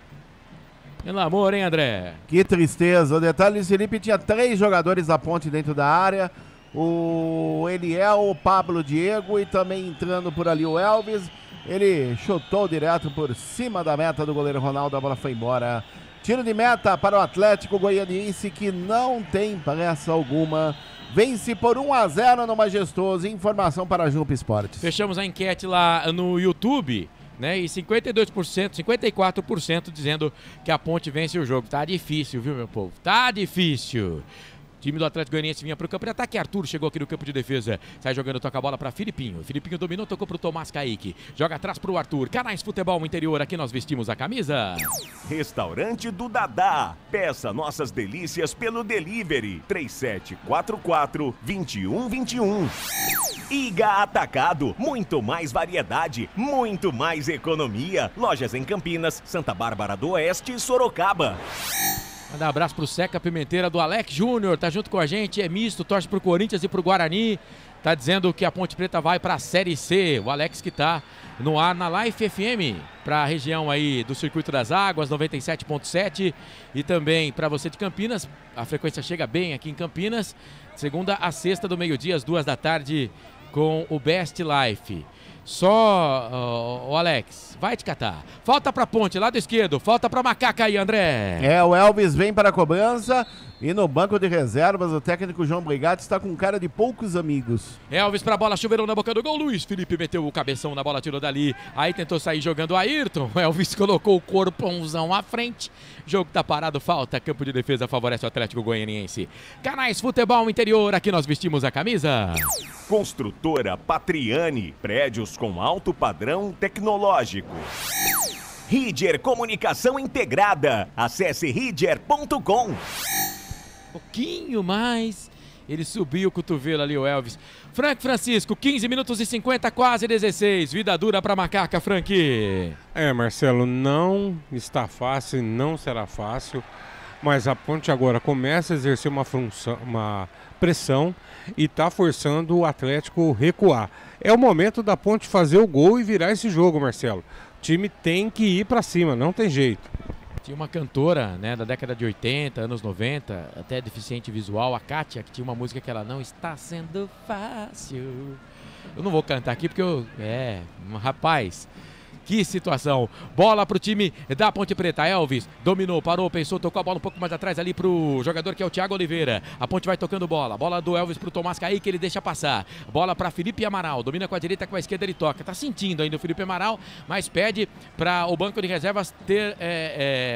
Pelo amor, hein, André? Que tristeza. O detalhe, Luiz Felipe tinha 3 jogadores da Ponte dentro da área. O Eliel, o Pablo Diego e também entrando por ali o Elvis. Ele chutou direto por cima da meta do goleiro Ronaldo, a bola foi embora. Tiro de meta para o Atlético Goianiense, que não tem pressa alguma. Vence por 1-0 no Majestoso. Informação para a Jump Esportes. Fechamos a enquete lá no YouTube, né? E 52%, 54% dizendo que a Ponte vence o jogo. Tá difícil, viu, meu povo? Tá difícil. O time do Atlético Goianiense vinha para o campo de ataque. Arthur chegou aqui no campo de defesa. Sai jogando, toca a bola para Filipinho. Filipinho dominou, tocou para o Tomás Kaique. Joga atrás para o Arthur. Canais Futebol Interior, aqui nós vestimos a camisa. Restaurante do Dadá. Peça nossas delícias pelo delivery. 3744-2121. Iga Atacado. Muito mais variedade, muito mais economia. Lojas em Campinas, Santa Bárbara do Oeste e Sorocaba. Mandar um abraço pro Seca Pimenteira do Alex Júnior, tá junto com a gente, é misto, torce pro Corinthians e pro Guarani. Tá dizendo que a Ponte Preta vai pra Série C. O Alex que tá no ar na Life FM, pra região aí do Circuito das Águas, 97.7. E também pra você de Campinas, a frequência chega bem aqui em Campinas. Segunda a sexta do meio-dia, às 2 da tarde, com o Best Life. Só, o Alex, vai te catar. Falta pra Ponte, lado esquerdo. Falta pra Macaca aí, André. O Elvis vem para a cobrança. E no banco de reservas, o técnico João Brigatti está com cara de poucos amigos. Elvis pra bola, chuveirão na boca do gol. Luiz Felipe meteu o cabeção na bola, tirou dali. Aí tentou sair jogando o Ayrton. O Elvis colocou o corpãozão à frente. Jogo tá parado, falta. Campo de defesa favorece o Atlético Goianiense. Canais Futebol Interior, aqui nós vestimos a camisa. Construtora Patriani. Prédios com alto padrão tecnológico. Ridier Comunicação Integrada. Acesse ridier.com. Pouquinho mais. Ele subiu o cotovelo ali, o Elvis. Frank Francisco, 15 minutos e 50, quase 16. Vida dura pra Macaca, Frank. Marcelo, não está fácil, não será fácil. Mas a Ponte agora começa a exercer uma pressão e está forçando o Atlético recuar. É o momento da Ponte fazer o gol e virar esse jogo, Marcelo. O time tem que ir para cima, não tem jeito. Tinha uma cantora, né, da década de 80, anos 90, até deficiente visual, a Kátia, que tinha uma música que ela não está sendo fácil. Eu não vou cantar aqui porque rapaz, que situação. Bola pro time da Ponte Preta. Elvis dominou, parou, pensou, tocou a bola um pouco mais atrás ali pro jogador que é o Thiago Oliveira. A Ponte vai tocando bola. Bola do Elvis pro Tomás Kaique, ele deixa passar. Bola pra Felipe Amaral. Domina com a direita, com a esquerda ele toca. Tá sentindo ainda o Felipe Amaral, mas pede pra o banco de reservas ter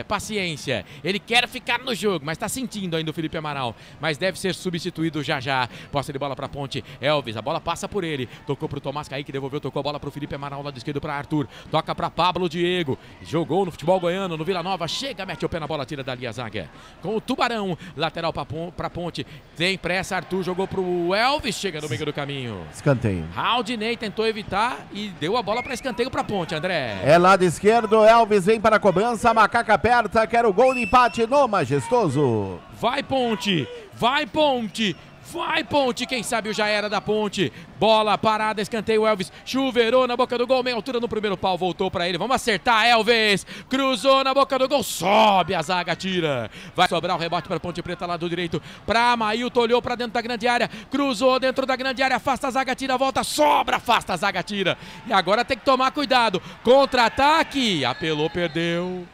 paciência. Ele quer ficar no jogo, mas tá sentindo ainda o Felipe Amaral. Mas deve ser substituído já já. Posse de bola pra Ponte. Elvis, a bola passa por ele. Tocou pro Tomás Kaique, devolveu, tocou a bola pro Felipe Amaral, lado esquerdo pra Arthur. Toca para Pablo Diego, jogou no futebol goiano, no Vila Nova, chega, mete o pé na bola, tira dali a zaga, com o Tubarão, lateral para Ponte, tem pressa, Arthur jogou pro Elvis, chega no meio do caminho. Escanteio. Raudinei tentou evitar e deu a bola para escanteio para Ponte, André. Lado esquerdo, Elvis vem para a cobrança, a Macaca aperta, quer o gol de empate no Majestoso. Vai Ponte, vai Ponte. Vai Ponte, quem sabe o já era da Ponte. Bola parada, escanteio, Elvis chuveirou na boca do gol, meia altura no primeiro pau, voltou pra ele, vamos acertar, Elvis cruzou na boca do gol, sobe a zaga, tira. Vai sobrar o rebote pra Ponte Preta, lado direito pra Mailton, olhou pra dentro da grande área, cruzou dentro da grande área, afasta a zaga, tira, volta, sobra, afasta a zaga, tira. E agora tem que tomar cuidado, contra-ataque, apelou, perdeu.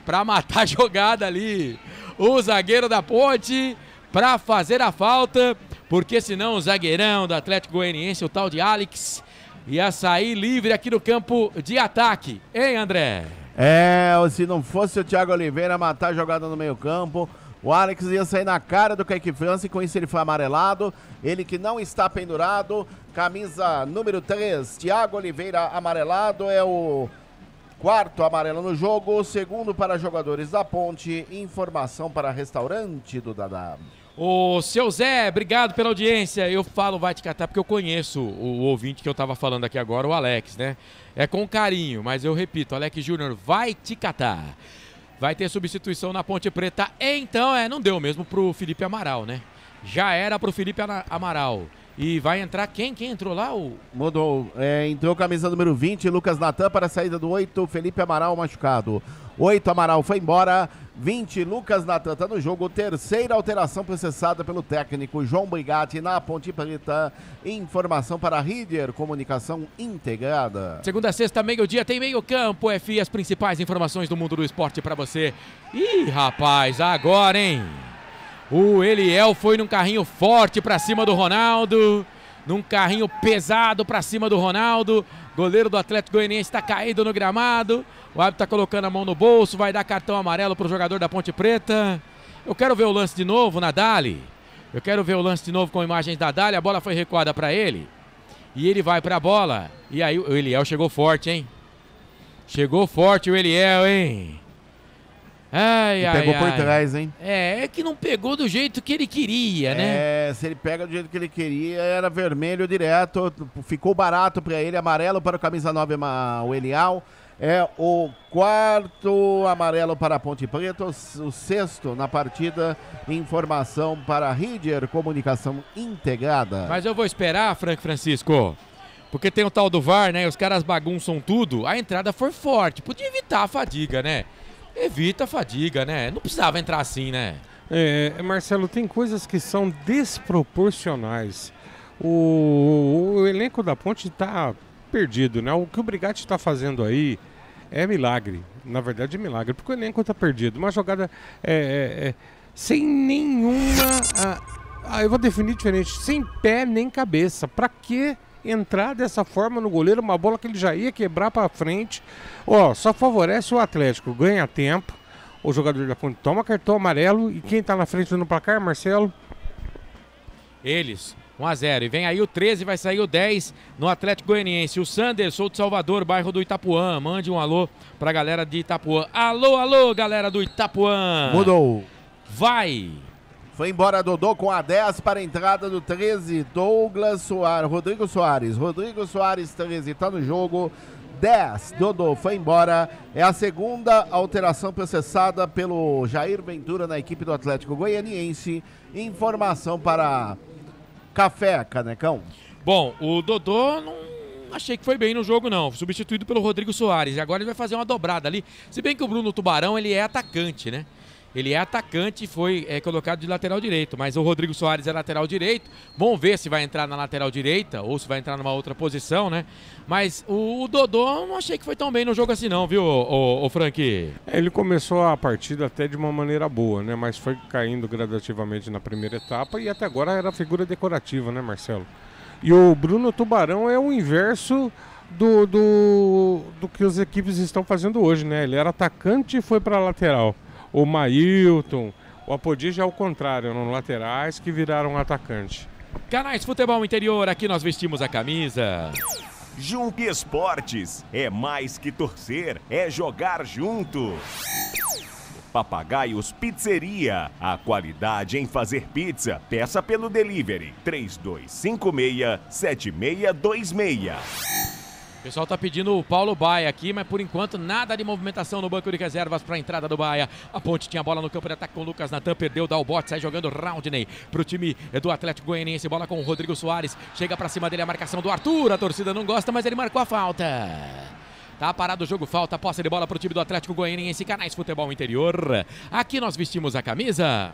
Pra matar a jogada ali. o zagueiro da Ponte para fazer a falta, porque senão o zagueirão do Atlético Goianiense, o tal de Alex, ia sair livre aqui no campo de ataque. Hein, André? Se não fosse o Thiago Oliveira matar a jogada no meio campo, o Alex ia sair na cara do Kaique França e com isso ele foi amarelado. Ele que não está pendurado, camisa número 3, Thiago Oliveira amarelado, é o 4º amarelo no jogo, o 2º para jogadores da Ponte, informação para restaurante do Dadá. Ô, seu Zé, obrigado pela audiência. Eu falo vai te catar porque eu conheço o ouvinte que eu tava falando aqui agora, o Alex, né? É com carinho, mas eu repito, Alex Júnior vai te catar. Vai ter substituição na Ponte Preta, então não deu mesmo pro Felipe Amaral, né? Já era pro Felipe Amaral. E vai entrar quem? Quem entrou lá? Mudou, entrou camisa número 20, Lucas Natan para a saída do 8, Felipe Amaral machucado. 8, Amaral foi embora, 20, Lucas Natan tá no jogo, terceira alteração processada pelo técnico João Brigatti na Ponte Preta. Informação para Rieder, comunicação integrada. Segunda a sexta, meio-dia, tem meio campo, FI, as principais informações do mundo do esporte para você. Ih, rapaz, agora, hein? O Eliel foi num carrinho forte pra cima do Ronaldo, num carrinho pesado pra cima do Ronaldo. Goleiro do Atlético Goianiense está caído no gramado. O árbitro tá colocando a mão no bolso, vai dar cartão amarelo pro jogador da Ponte Preta. Eu quero ver o lance de novo na Dali. Eu quero ver o lance de novo com imagens da Dali. A bola foi recuada pra ele. E ele vai pra bola. E aí o Eliel chegou forte, hein? Chegou forte o Eliel, hein? Pegou por trás, hein? É que não pegou do jeito que ele queria, né? Se ele pega do jeito que ele queria, era vermelho direto, ficou barato pra ele, amarelo para o camisa 9, o Elial. É o 4º amarelo para a Ponte Preta, o 6º na partida. Informação para Rieder, comunicação integrada. Mas eu vou esperar, Francisco, porque tem o tal do VAR, né? Os caras bagunçam tudo. A entrada foi forte, podia evitar a fadiga, né? Evita a fadiga, né? Não precisava entrar assim, né? Marcelo, tem coisas que são desproporcionais. O elenco da Ponte está perdido, né? O que o Brigatti está fazendo aí é milagre. Na verdade é milagre, porque o elenco está perdido. Uma jogada sem nenhuma... eu vou definir diferente. Sem pé nem cabeça. Pra que entrar dessa forma no goleiro, uma bola que ele já ia quebrar para frente? Só favorece o Atlético, ganha tempo, o jogador da Ponte toma cartão amarelo e quem tá na frente no placar, Marcelo? Eles, 1-0, e vem aí o 13, vai sair o 10 no Atlético Goianiense, o Sander, sou de Salvador, bairro do Itapuã, mande um alô pra galera de Itapuã. Alô, galera do Itapuã. Mudou. Vai. Foi embora Dodô com a 10 para a entrada do 13, Douglas Soares, Rodrigo Soares 13, tá no jogo, 10, Dodô foi embora, é a segunda alteração processada pelo Jair Ventura na equipe do Atlético Goianiense. Informação para Café Canecão. Bom, o Dodô não achei que foi bem no jogo não, substituído pelo Rodrigo Soares, e agora ele vai fazer uma dobrada ali, se bem que o Bruno Tubarão ele é atacante, né? Ele é atacante e foi colocado de lateral direito, mas o Rodrigo Soares é lateral direito. Vamos ver se vai entrar na lateral direita ou se vai entrar numa outra posição, né? Mas o Dodô não achei que foi tão bem no jogo assim não, viu, o Frank? Ele começou a partida até de uma maneira boa, né? Mas foi caindo gradativamente na primeira etapa e até agora era figura decorativa, né, Marcelo? E o Bruno Tubarão é o inverso do que as equipes estão fazendo hoje, né? Ele era atacante e foi para a lateral. O Mailton, o Apodi já é o contrário, eram laterais que viraram atacante. Canais Futebol Interior, aqui nós vestimos a camisa. Jump Esportes, é mais que torcer, é jogar junto. Papagaios Pizzeria, a qualidade em fazer pizza, peça pelo delivery, 3256-7626. O pessoal tá pedindo o Paulo Baia aqui, mas por enquanto nada de movimentação no banco de reservas para a entrada do Baia. A Ponte tinha bola no campo de ataque com o Lucas Natan, perdeu, dá o bote, sai jogando Roundney pro time do Atlético Goianiense. Bola com o Rodrigo Soares, chega para cima dele a marcação do Arthur. A torcida não gosta, mas ele marcou a falta. Tá parado o jogo, falta, posse de bola pro time do Atlético Goianiense. Canais Futebol Interior, aqui nós vestimos a camisa.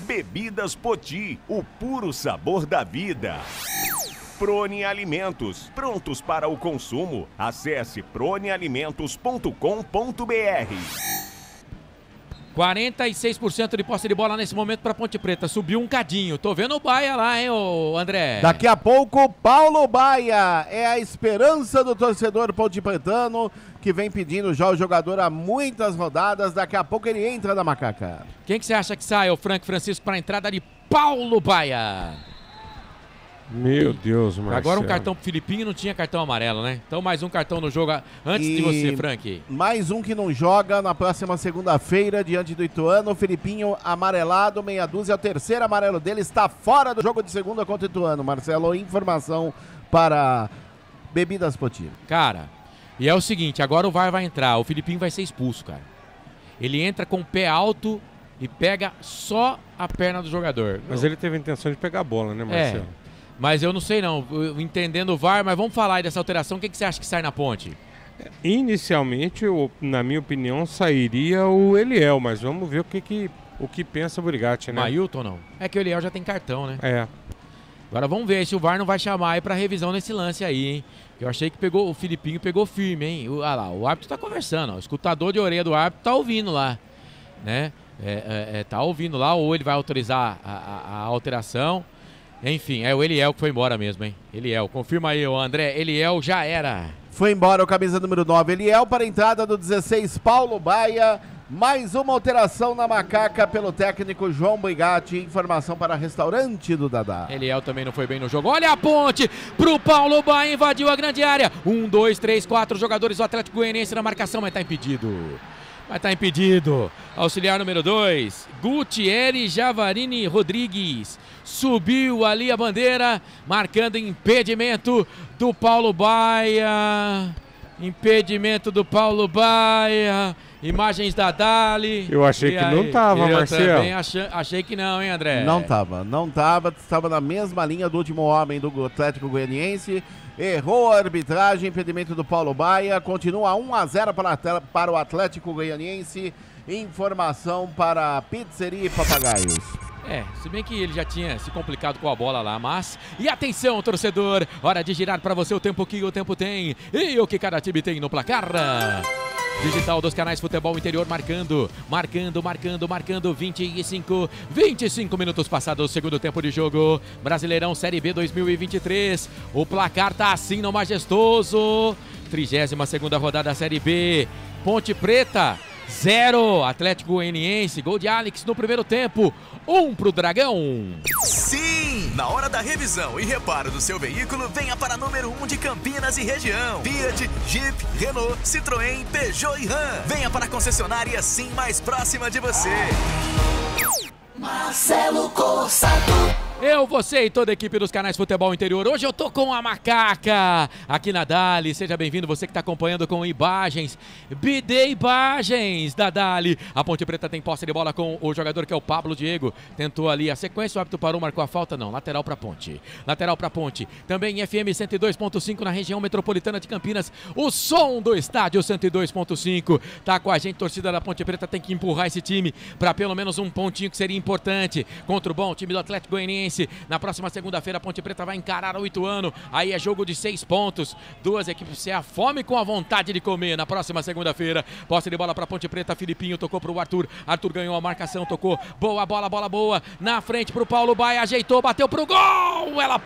Bebidas Poti, o puro sabor da vida. Prone Alimentos, prontos para o consumo. Acesse pronealimentos.com.br. 46% de posse de bola nesse momento para Ponte Preta. Subiu um cadinho. Tô vendo o Baia lá, hein, ô André? Daqui a pouco, Paulo Baia é a esperança do torcedor pontepretano, que vem pedindo já o jogador há muitas rodadas. Daqui a pouco ele entra na Macaca. Quem que você acha que sai, o Frank Francisco, para a entrada de Paulo Baia? Meu Deus, Marcelo. Agora um cartão pro Filipinho, não tinha cartão amarelo, né? Então mais um cartão no jogo antes de você, Frank. Mais um que não joga na próxima segunda-feira diante do Ituano. O Filipinho amarelado, meia dúzia. O terceiro amarelo dele está fora do jogo de segunda contra o Ituano. Marcelo, informação para Bebidas Potiro. Cara, e é o seguinte, agora o VAR vai entrar. O Filipinho vai ser expulso, cara. Ele entra com o pé alto e pega só a perna do jogador. Mas ele teve a intenção de pegar a bola, né, Marcelo? Mas eu não sei não, entendendo o VAR, mas vamos falar aí dessa alteração. O que você acha que sai na Ponte? Inicialmente, na minha opinião, sairia o Eliel, mas vamos ver o que pensa o Brigatti, né? Mailton não? É que o Eliel já tem cartão, né? É. Agora vamos ver se o VAR não vai chamar aí pra revisão nesse lance aí, hein? Eu achei que o Filipinho pegou firme, hein? Olha lá, o árbitro tá conversando, ó, o escutador de orelha do árbitro tá ouvindo lá, né? Tá ouvindo lá, ou ele vai autorizar a alteração. Enfim, é o Eliel que foi embora mesmo, hein? Eliel, confirma aí, o André. Eliel já era. Foi embora o camisa número 9, Eliel, para a entrada do 16, Paulo Baia. Mais uma alteração na Macaca pelo técnico João Brigatti. Informação para restaurante do Dadá. Eliel também não foi bem no jogo. Olha a ponte pro Paulo Baia, invadiu a grande área. 1, 2, 3, 4 jogadores do Atlético Goianiense na marcação, mas tá impedido. Auxiliar número 2, Gutierrez Javarini Rodrigues. Subiu ali a bandeira, marcando impedimento do Paulo Baia. Imagens da Dali. Eu achei que não tava, Marcelo. Eu também achei que não, hein, André? Não tava. Estava na mesma linha do último homem do Atlético Goianiense. Errou a arbitragem, impedimento do Paulo Baia. Continua 1-0 para o Atlético Goianiense. Informação para Pizzeria e Papagaios. Se bem que ele já tinha se complicado com a bola lá, mas... E atenção, torcedor, hora de girar para você o tempo que o tempo tem e o que cada time tem no placar. Digital dos canais Futebol Interior marcando 25 minutos passados o segundo tempo de jogo. Brasileirão Série B 2023. O placar tá assim no majestoso. 32ª rodada da Série B. Ponte Preta 0, Atlético Goianiense, gol de Alex no primeiro tempo, 1 pro Dragão. Sim! Na hora da revisão e reparo do seu veículo, venha para número 1 de Campinas e região. Fiat, Jeep, Renault, Citroën, Peugeot e Ram. Venha para a concessionária Sim mais próxima de você. Marcelo Corsato. Eu, você e toda a equipe dos canais Futebol Interior. Hoje eu tô com a Macaca aqui na Dali. Seja bem-vindo, você que está acompanhando com Imagens. BD Imagens da Dali. A Ponte Preta tem posse de bola com o jogador que é o Pablo Diego. Tentou ali a sequência, o árbitro parou, marcou a falta. Não, lateral para Ponte. Também FM 102.5 na região metropolitana de Campinas. O som do estádio 102.5. Tá com a gente, torcida da Ponte Preta tem que empurrar esse time para pelo menos um pontinho que seria importante contra o bom time do Atlético Goianiense. Na próxima segunda-feira a Ponte Preta vai encarar o Ituano. Aí é jogo de 6 pontos. Duas equipes se a fome com a vontade de comer na próxima segunda-feira. Posse de bola para Ponte Preta. Filipinho tocou para o Arthur. Arthur ganhou a marcação, tocou. Boa bola boa. Na frente para o Paulo Baia. Ajeitou, bateu para o gol. Ela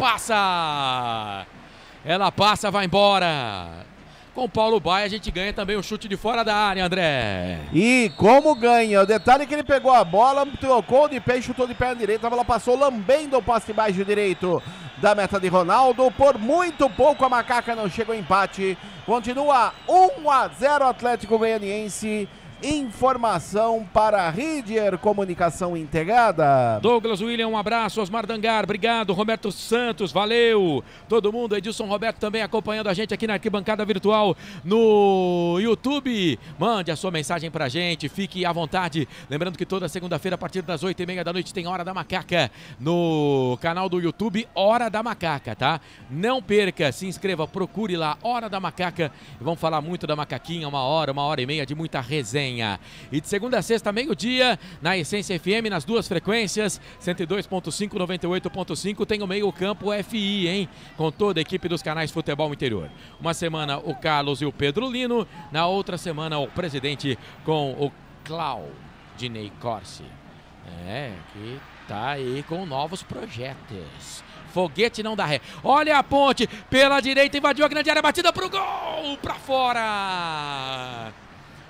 passa, vai embora. Com o Paulo Baia a gente ganha também o chute de fora da área, André. E como ganha? O detalhe é que ele pegou a bola, trocou de pé e chutou de perna direita. A bola passou lambendo o poste baixo direito da meta de Ronaldo. Por muito pouco a Macaca não chega ao empate. Continua 1-0 Atlético Goianiense. Informação para Ridier Comunicação Integrada. Douglas William, um abraço. Osmar Dangar, obrigado. Roberto Santos, valeu. Todo mundo, Edilson Roberto também acompanhando a gente aqui na arquibancada virtual no YouTube. Mande a sua mensagem pra gente, fique à vontade. Lembrando que toda segunda-feira, a partir das 8h30 da noite, tem Hora da Macaca no canal do YouTube, Hora da Macaca, tá? Não perca, se inscreva, procure lá, Hora da Macaca. Vamos falar muito da macaquinha, 1h30 de muita resenha. E de segunda a sexta, meio-dia, na Essência FM, nas duas frequências, 102.5, 98.5, tem o meio campo FI, hein? Com toda a equipe dos canais Futebol Interior. Uma semana o Carlos e o Pedro Lino, na outra semana o presidente com o Clau. Dinei Corsi. Que tá aí com novos projetos. Foguete não dá ré. Olha a Ponte, pela direita, invadiu a grande área, batida pro gol, pra fora.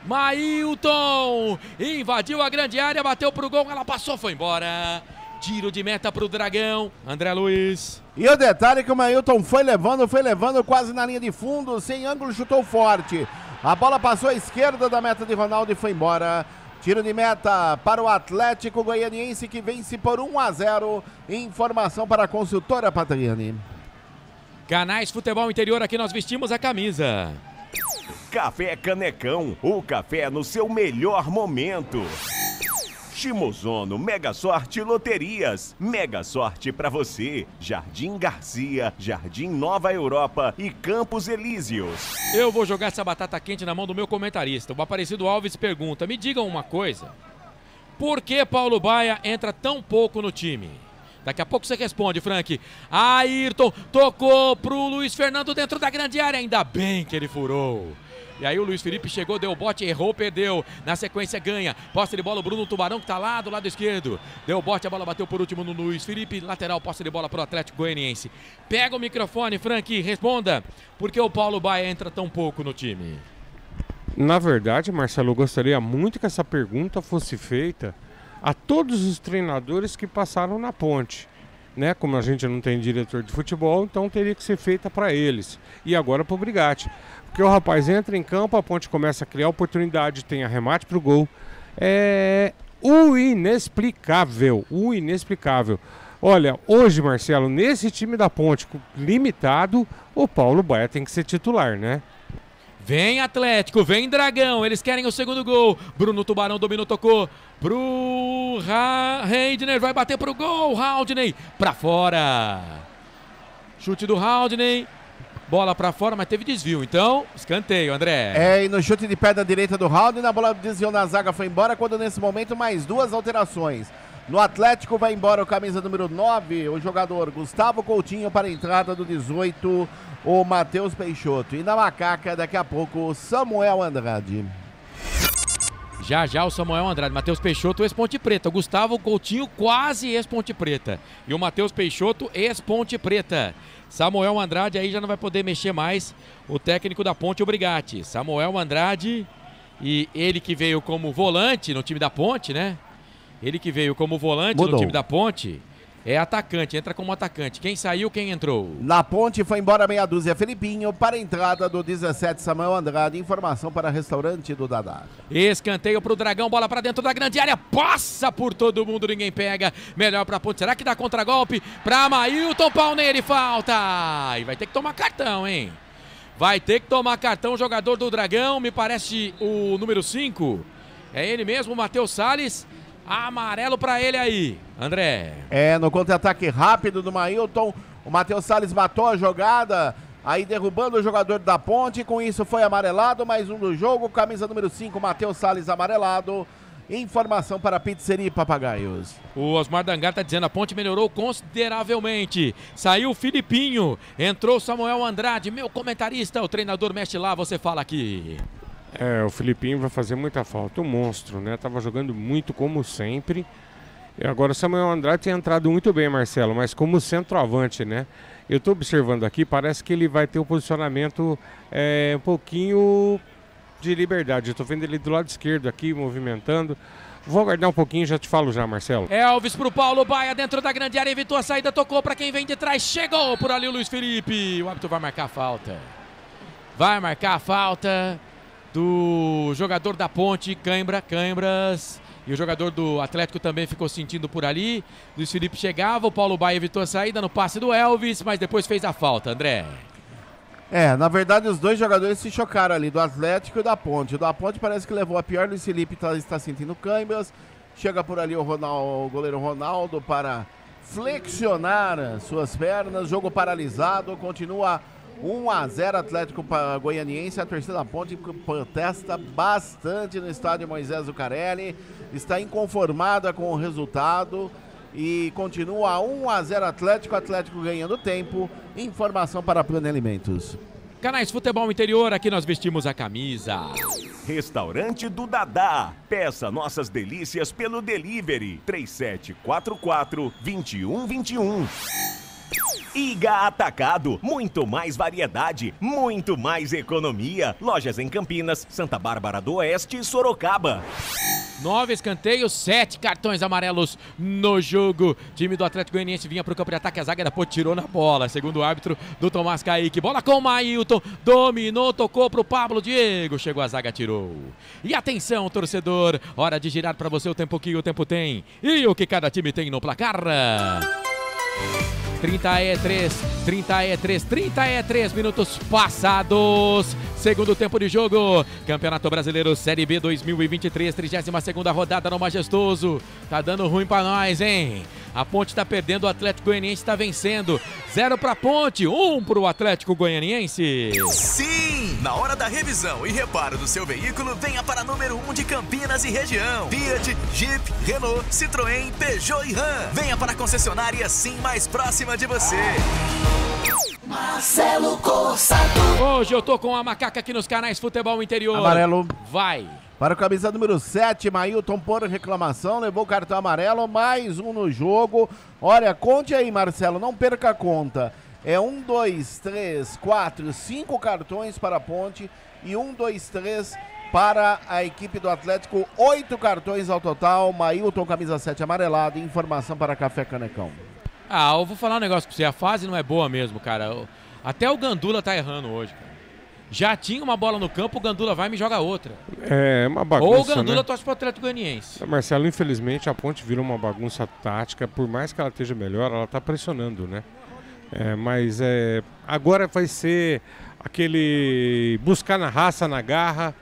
Mailton invadiu a grande área, bateu pro gol, ela passou, foi embora. Tiro de meta pro Dragão, André Luiz. E o detalhe é que o Mailton foi levando quase na linha de fundo, sem ângulo, chutou forte. A bola passou à esquerda da meta de Ronaldo e foi embora. Tiro de meta para o Atlético Goianiense, que vence por 1-0. Informação para a consultora Patriani. Canais Futebol Interior, aqui nós vestimos a camisa. Café Canecão, o café no seu melhor momento. Shimozono Mega Sorte Loterias, mega sorte pra você. Jardim Garcia, Jardim Nova Europa e Campos Elíseos. Eu vou jogar essa batata quente na mão do meu comentarista. O Aparecido Alves pergunta, me digam uma coisa. Por que Paulo Baia entra tão pouco no time? Daqui a pouco você responde, Frank. Ayrton tocou pro Luiz Fernando dentro da grande área, ainda bem que ele furou. E aí o Luiz Felipe chegou, deu o bote, errou, perdeu. Na sequência ganha. Posse de bola, o Bruno Tubarão que tá lá do lado esquerdo. Deu o bote, a bola bateu por último no Luiz Felipe. Lateral, posse de bola pro Atlético Goianiense. Pega o microfone, Frank, responda. Por que o Paulo Baia entra tão pouco no time? Na verdade, Marcelo, eu gostaria muito que essa pergunta fosse feita a todos os treinadores que passaram na Ponte. Né? Como a gente não tem diretor de futebol, então teria que ser feita para eles. E agora pro Brigatti. Porque o rapaz entra em campo, a Ponte começa a criar oportunidade, tem arremate pro gol. O inexplicável. Olha, hoje, Marcelo, nesse time da Ponte limitado, o Paulo Baia tem que ser titular, né? Vem Atlético, vem Dragão, eles querem o segundo gol. Bruno Tubarão dominou, tocou pro Haldner, vai bater pro gol, Haldner, pra fora. Chute do Haldner. Bola pra fora, mas teve desvio, então escanteio, André. E no chute de pé da direita do Haldner, a bola desviou na zaga, foi embora, quando nesse momento mais duas alterações. No Atlético vai embora o camisa número 9, o jogador Gustavo Coutinho para a entrada do 18, o Matheus Peixoto. E na Macaca, daqui a pouco, o Samuel Andrade. Já o Samuel Andrade, Matheus Peixoto, ex-Ponte Preta. O Gustavo Coutinho, quase ex-Ponte Preta. E o Matheus Peixoto, ex-Ponte Preta. Samuel Andrade aí já não vai poder mexer mais, o técnico da Ponte, o Brigatti. Samuel Andrade, e ele que veio como volante no time da Ponte, né? Ele que veio como volante no time da Ponte, é atacante, entra como atacante. Quem saiu, quem entrou? Na Ponte foi embora meia dúzia, Felipinho, para a entrada do 17, Samuel Andrade. Informação para restaurante do Dadá. Escanteio pro Dragão, bola para dentro da grande área, passa por todo mundo, ninguém pega. Melhor pra Ponte, será que dá contragolpe? Pra Mailton, pau nele, falta. E vai ter que tomar cartão, hein? Vai ter que tomar cartão o jogador do Dragão, me parece o número 5. É ele mesmo, o Matheus Salles. Amarelo pra ele aí, André. No contra-ataque rápido do Mailton, o Matheus Salles matou a jogada, aí derrubando o jogador da Ponte, com isso foi amarelado, mais um do jogo, camisa número 5, Matheus Salles amarelado. Informação para Pizzeria e Papagaios. O Osmar Dangar tá dizendo, a Ponte melhorou consideravelmente. Saiu o Filipinho, entrou Samuel Andrade, meu comentarista, o treinador mexe lá, você fala aqui. O Filipinho vai fazer muita falta, um monstro, né? Tava jogando muito como sempre. E agora o Samuel Andrade tem entrado muito bem, Marcelo, mas como centroavante, né? Eu tô observando aqui, parece que ele vai ter um posicionamento um pouquinho de liberdade. Eu tô vendo ele do lado esquerdo aqui, movimentando. Vou aguardar um pouquinho e já te falo já, Marcelo. Elvis pro Paulo Baia, dentro da grande área, evitou a saída, tocou pra quem vem de trás, chegou por ali o Luiz Felipe. O árbitro vai marcar a falta. Vai marcar a falta do jogador da Ponte, Cãibras, e o jogador do Atlético também ficou sentindo por ali. Luiz Felipe chegava, o Paulo Baia evitou a saída no passe do Elvis, mas depois fez a falta, André. Na verdade os dois jogadores se chocaram ali, do Atlético e da Ponte. O da Ponte parece que levou a pior, Luiz Felipe está sentindo câimbras. Chega por ali o goleiro Ronaldo para flexionar suas pernas, jogo paralisado, continua 1-0 Atlético Goianiense. A torcida da Ponte protesta bastante no estádio Moisés Zucarelli, está inconformada com o resultado e continua 1-0 Atlético ganhando tempo. Informação para Plano Alimentos. Canais Futebol Interior, aqui nós vestimos a camisa. Restaurante do Dadá. Peça nossas delícias pelo delivery 3744-2121. Iga Atacado, muito mais variedade, muito mais economia. Lojas em Campinas, Santa Bárbara do Oeste e Sorocaba. 9 escanteios, 7 cartões amarelos no jogo. Time do Atlético Goianiense vinha para o campo de ataque, a zaga da Ponte tirou na bola. Segundo o árbitro do Tomás Kaique, bola com o Mailton, dominou, tocou para o Pablo Diego, chegou a zaga, tirou. E atenção, torcedor, hora de girar para você o tempo que o tempo tem e o que cada time tem no placar. 33 minutos passados. Segundo tempo de jogo. Campeonato Brasileiro Série B 2023, 32ª rodada no Majestoso. Tá dando ruim pra nós, hein? A Ponte tá perdendo, o Atlético Goianiense tá vencendo. 0 pra Ponte, 1 pro Atlético Goianiense. Sim! Na hora da revisão e reparo do seu veículo, venha para número 1 de Campinas e região. Fiat, Jeep, Renault, Citroën, Peugeot e Ram. Venha para a concessionária Sim mais próxima de você. Marcelo Corsato. Hoje eu tô com a macaca aqui nos canais Futebol Interior. Amarelo. Vai. Para o camisa número 7, Mailton por reclamação, levou o cartão amarelo, mais um no jogo. Olha, conte aí, Marcelo, não perca a conta. É 1, 2, 3, 4, 5 cartões para a Ponte e 1, 2, 3 para a equipe do Atlético. 8 cartões ao total. Mailton, camisa 7 amarelado. Informação para Café Canecão. Ah, eu vou falar um negócio pra você. A fase não é boa mesmo, cara. Até o Gandula tá errando hoje, cara. Já tinha uma bola no campo, o Gandula vai e me joga outra. É uma bagunça, ou o Gandula, né? Torce pro Atlético Goianiense. Marcelo, infelizmente a Ponte virou uma bagunça tática. Por mais que ela esteja melhor, ela tá pressionando, né? Mas agora vai ser aquele buscar na raça, na garra,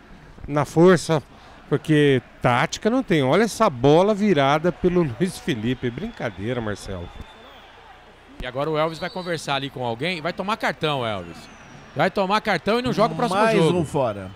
na força, porque tática não tem. Olha essa bola virada pelo Luiz Felipe. Brincadeira, Marcelo. E agora o Elvis vai conversar ali com alguém. Vai tomar cartão, Elvis. Vai tomar cartão e não joga o próximo jogo. Mais um fora.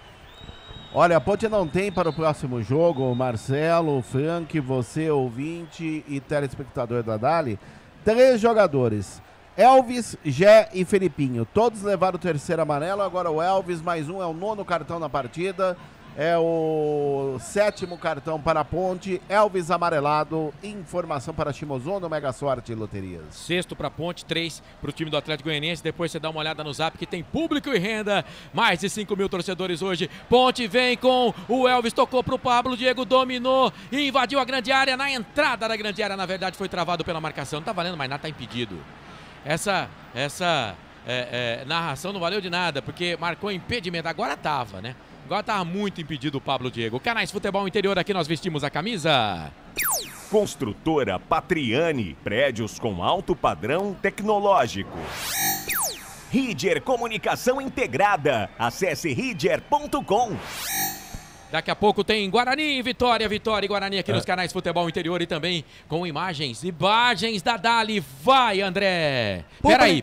Olha, a Ponte não tem para o próximo jogo, Marcelo, Frank, você, ouvinte e telespectador da Dali, 3 jogadores. Elvis, Gé e Felipinho. Todos levaram o terceiro amarelo. Agora o Elvis, mais um, é o 9º cartão na partida. É o 7º cartão para a Ponte. Elvis amarelado. Informação para Shimozono, Mega Sorte e Loterias. 6º para a Ponte, 3 para o time do Atlético Goianiense. Depois você dá uma olhada no Zap que tem público e renda. Mais de 5 mil torcedores hoje. Ponte vem com o Elvis, tocou para o Pablo Diego, dominou e invadiu a grande área. Na entrada da grande área, na verdade, foi travado pela marcação. Não tá valendo mais nada, tá impedido. Essa narração não valeu de nada, porque marcou impedimento. Agora tava, né? Agora tava muito impedido o Pablo Diego. Canais Futebol Interior, aqui nós vestimos a camisa. Construtora Patriani, prédios com alto padrão tecnológico. Ridger Comunicação Integrada, acesse ridger.com. Daqui a pouco tem Guarani, Vitória e Guarani aqui nos canais Futebol Interior e também com imagens da Dali. Vai, André!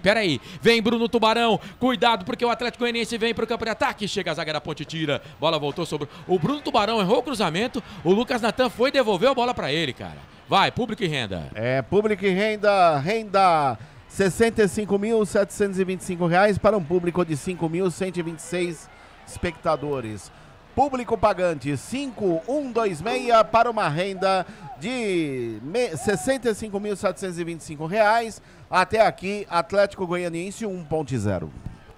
Peraí. Vem Bruno Tubarão. Cuidado porque o Atlético Goianiense vem pro campo de ataque. Chega a zaga da Ponte, tira. Bola voltou sobre o Bruno Tubarão, errou o cruzamento. O Lucas Natan foi devolver a bola pra ele, cara. Vai, público e renda. Público e renda. R$ 65.725 para um público de 5.126 espectadores. Público pagante 5.126 para uma renda de R$ 65.725. Até aqui, Atlético Goianiense 1.0.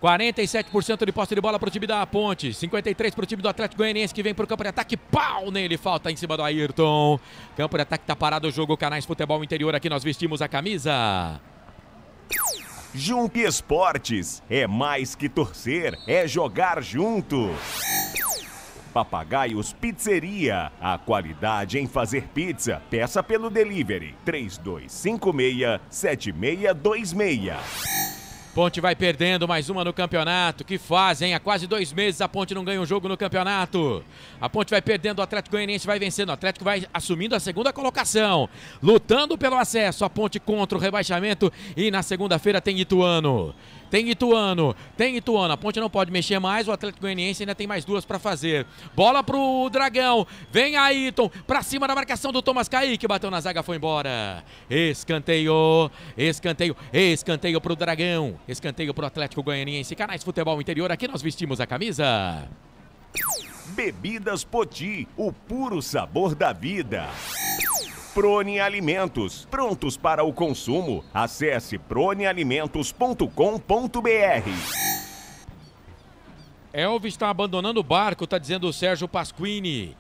47% de posse de bola para o time da Ponte, 53% para o time do Atlético Goianiense que vem para o campo de ataque. Pau nele, falta em cima do Ayrton. Campo de ataque tá parado o jogo. Canais Futebol Interior, aqui nós vestimos a camisa. Jump Esportes, é mais que torcer, é jogar junto. Papagaios Pizzeria, a qualidade em fazer pizza. Peça pelo delivery 3256-7626. Ponte vai perdendo mais uma no campeonato. Que fazem? Há quase 2 meses a Ponte não ganha um jogo no campeonato. A Ponte vai perdendo, o Atlético Goianiense vai vencendo. O Atlético vai assumindo a 2ª colocação, lutando pelo acesso. A Ponte contra o rebaixamento. E na segunda-feira tem Ituano. Tem Ituano. A Ponte não pode mexer mais. O Atlético Goianiense ainda tem mais 2 para fazer. Bola pro Dragão. Vem Ayrton pra cima da marcação do Tomás Kaique. Bateu na zaga, foi embora. Escanteio pro Dragão. Escanteio pro Atlético Goianiense. Canais Futebol Interior, aqui nós vestimos a camisa. Bebidas Poti, o puro sabor da vida. Prone Alimentos, prontos para o consumo. Acesse pronealimentos.com.br. Elvis está abandonando o barco, tá dizendo o Sérgio Pasquini.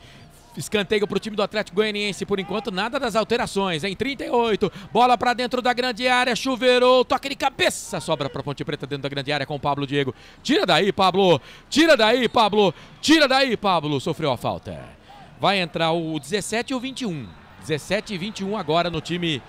Escanteio para o time do Atlético Goianiense. Por enquanto, nada das alterações. Em 38, bola para dentro da grande área. Chuveirou, toque de cabeça. Sobra para Ponte Preta dentro da grande área com o Pablo Diego. Tira daí, Pablo. Tira daí, Pablo. Tira daí, Pablo. Sofreu a falta. Vai entrar o 17 e o 21. 17 e 21 agora no time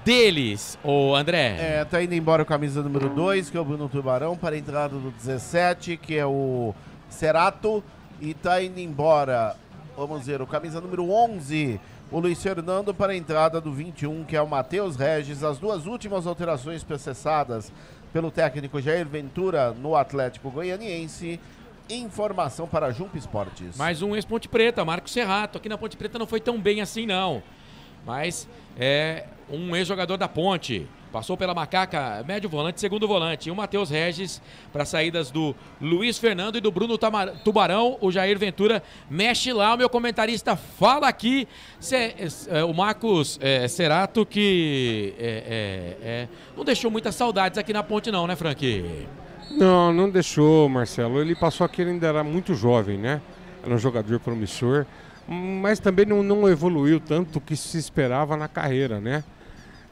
deles, o André. Tá indo embora o camisa número 2, que é o Bruno Tubarão, para a entrada do 17, que é o Cerato. E tá indo embora... Vamos ver, o camisa número 11, o Luiz Fernando, para a entrada do 21, que é o Matheus Regis. As duas últimas alterações processadas pelo técnico Jair Ventura no Atlético Goianiense. Informação para a Jump Esportes. Mais um ex-Ponte Preta, Marcos Serrato. Aqui na Ponte Preta não foi tão bem assim, não. Mas é um ex-jogador da Ponte. Passou pela Macaca, médio volante, segundo volante. E o Matheus Regis para saídas do Luiz Fernando e do Bruno Tubarão. O Jair Ventura mexe lá. O meu comentarista fala aqui. O Marcos Serrato, que não deixou muitas saudades aqui na Ponte não, né, Frank? Não deixou, Marcelo. Ele passou aqui, ele ainda era muito jovem, né? Era um jogador promissor. Mas também não evoluiu tanto que se esperava na carreira, né?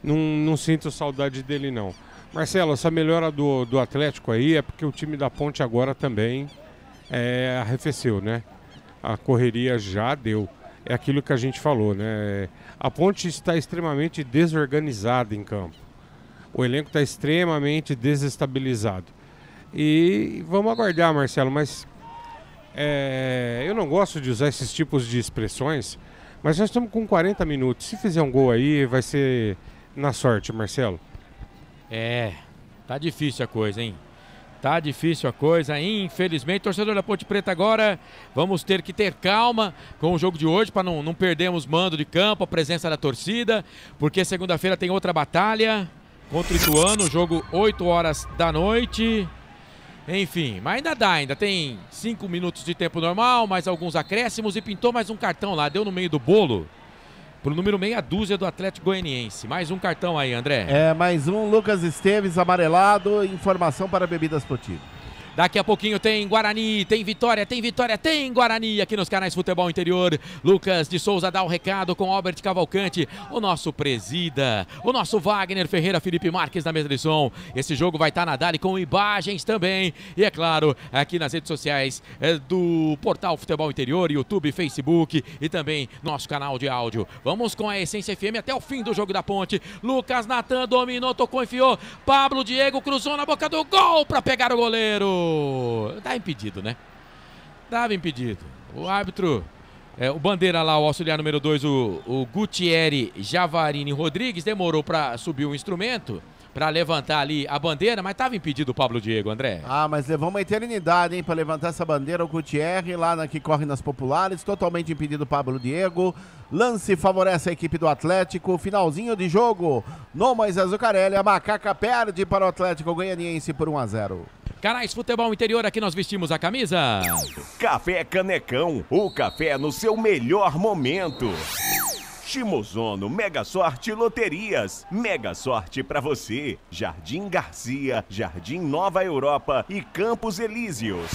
Não sinto saudade dele, não. Marcelo, essa melhora do Atlético aí é porque o time da Ponte agora também arrefeceu, né? A correria já deu. É aquilo que a gente falou, né? A Ponte está extremamente desorganizada em campo. O elenco está extremamente desestabilizado. E vamos aguardar, Marcelo, mas eu não gosto de usar esses tipos de expressões, mas nós estamos com 40 minutos. Se fizer um gol aí, vai ser... na sorte, Marcelo. Tá difícil a coisa, hein? Tá difícil a coisa, infelizmente. Torcedor da Ponte Preta agora, vamos ter que ter calma com o jogo de hoje para não perdermos mando de campo, a presença da torcida, porque segunda-feira tem outra batalha contra o Ituano, jogo 8 horas da noite. Enfim, mas ainda tem 5 minutos de tempo normal, mais alguns acréscimos e pintou mais um cartão lá, deu no meio do bolo. Pro número meia dúzia do Atlético Goianiense. Mais um cartão aí, André. Mais um, Lucas Esteves, amarelado. Informação para Bebidas Poti. Daqui a pouquinho tem Guarani, tem Vitória, tem Guarani aqui nos canais Futebol Interior. Lucas de Souza dá o recado com Albert Cavalcante, o nosso presida, o nosso Wagner Ferreira, Felipe Marques na mesa de som. Esse jogo vai estar na Dali com imagens também. E é claro, aqui nas redes sociais do portal Futebol Interior, YouTube, Facebook e também nosso canal de áudio. Vamos com a Essência FM até o fim do jogo da Ponte. Lucas Natan dominou, tocou, enfiou. Pablo Diego cruzou na boca do gol para pegar o goleiro. Tá impedido, né? Tava impedido. O árbitro, o bandeira lá, o auxiliar número 2, o Gutierre Javarini Rodrigues, demorou para subir o instrumento, para levantar ali a bandeira, mas tava impedido o Pablo Diego, André. Mas levou uma eternidade, hein, para levantar essa bandeira. O Gutierre, lá que corre nas populares, totalmente impedido o Pablo Diego. Lance favorece a equipe do Atlético. Finalzinho de jogo no Moisés Zucarelli. A Macaca perde para o Atlético Goianiense por 1-0. Canais Futebol Interior, aqui nós vestimos a camisa. Café Canecão, o café no seu melhor momento. Shimozono Mega Sorte Loterias, mega sorte pra você. Jardim Garcia, Jardim Nova Europa e Campos Elíseos.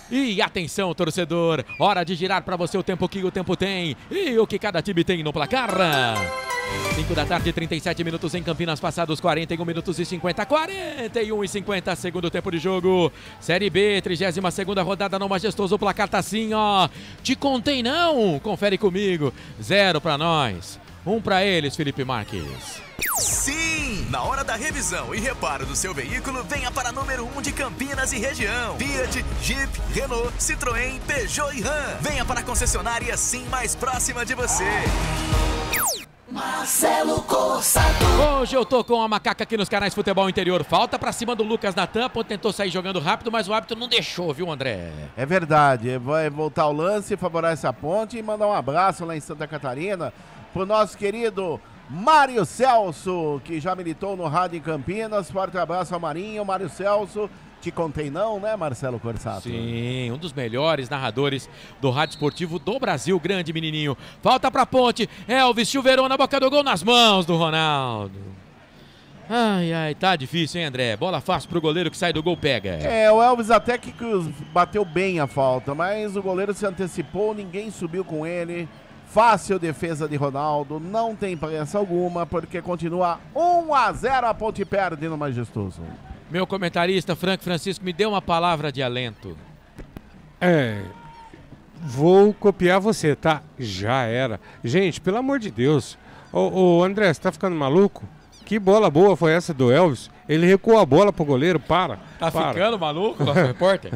E atenção, torcedor, hora de girar pra você o tempo que o tempo tem e o que cada time tem no placar. 5 da tarde, 37 minutos em Campinas, passados 41 minutos e 50, 41 e 50, segundo tempo de jogo. Série B, 32ª rodada no Majestoso, o placar tá assim, ó. Te contei não? Confere comigo. 0 pra nós, 1 pra eles, Felipe Marques. Sim! Na hora da revisão e reparo do seu veículo, venha para número 1 de Campinas e região. Fiat, Jeep, Renault, Citroën, Peugeot e Ram. Venha para a concessionária Sim mais próxima de você. Marcelo Corsato. Hoje eu tô com a Macaca aqui nos canais Futebol Interior. Falta pra cima do Lucas Natan, tentou sair jogando rápido, mas o árbitro não deixou, viu, André? É verdade, vai voltar o lance, favorece a Ponte e mandar um abraço lá em Santa Catarina pro nosso querido Mário Celso, que já militou no Rádio em Campinas. Forte abraço ao Marinho. Mário Celso, te contei não, né, Marcelo Corsato? Sim, um dos melhores narradores do rádio esportivo do Brasil, grande menininho. Falta pra Ponte, Elvis Silveirão na boca do gol, nas mãos do Ronaldo. Ai, ai, tá difícil, hein, André? Bola fácil pro goleiro que sai do gol, pega. O Elvis até que bateu bem a falta, mas o goleiro se antecipou, ninguém subiu com ele. Fácil defesa de Ronaldo, não tem pressa alguma, porque continua 1-0, a Ponte perde no Majestoso. Meu comentarista, Frank Francisco, me deu uma palavra de alento. Vou copiar você, tá? Já era. Gente, pelo amor de Deus. Ô André, você tá ficando maluco? Que bola boa foi essa do Elvis? Ele recuou a bola pro goleiro, para. Tá ficando maluco, nosso repórter?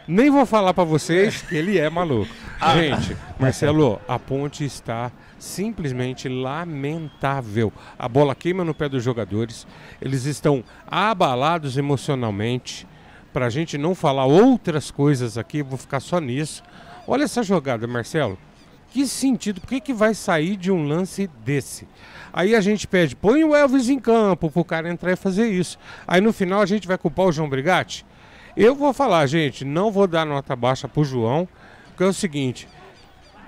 Nem vou falar pra vocês que ele é maluco. Gente, Marcelo, a Ponte está simplesmente lamentável. A bola queima no pé dos jogadores, eles estão abalados emocionalmente. Pra gente não falar outras coisas aqui, vou ficar só nisso. Olha essa jogada, Marcelo. Que sentido? Por que vai sair de um lance desse? Aí a gente pede, põe o Elvis em campo pro cara entrar e fazer isso. Aí no final a gente vai culpar o João Brigatti? Eu vou falar, gente, não vou dar nota baixa pro João, porque é o seguinte.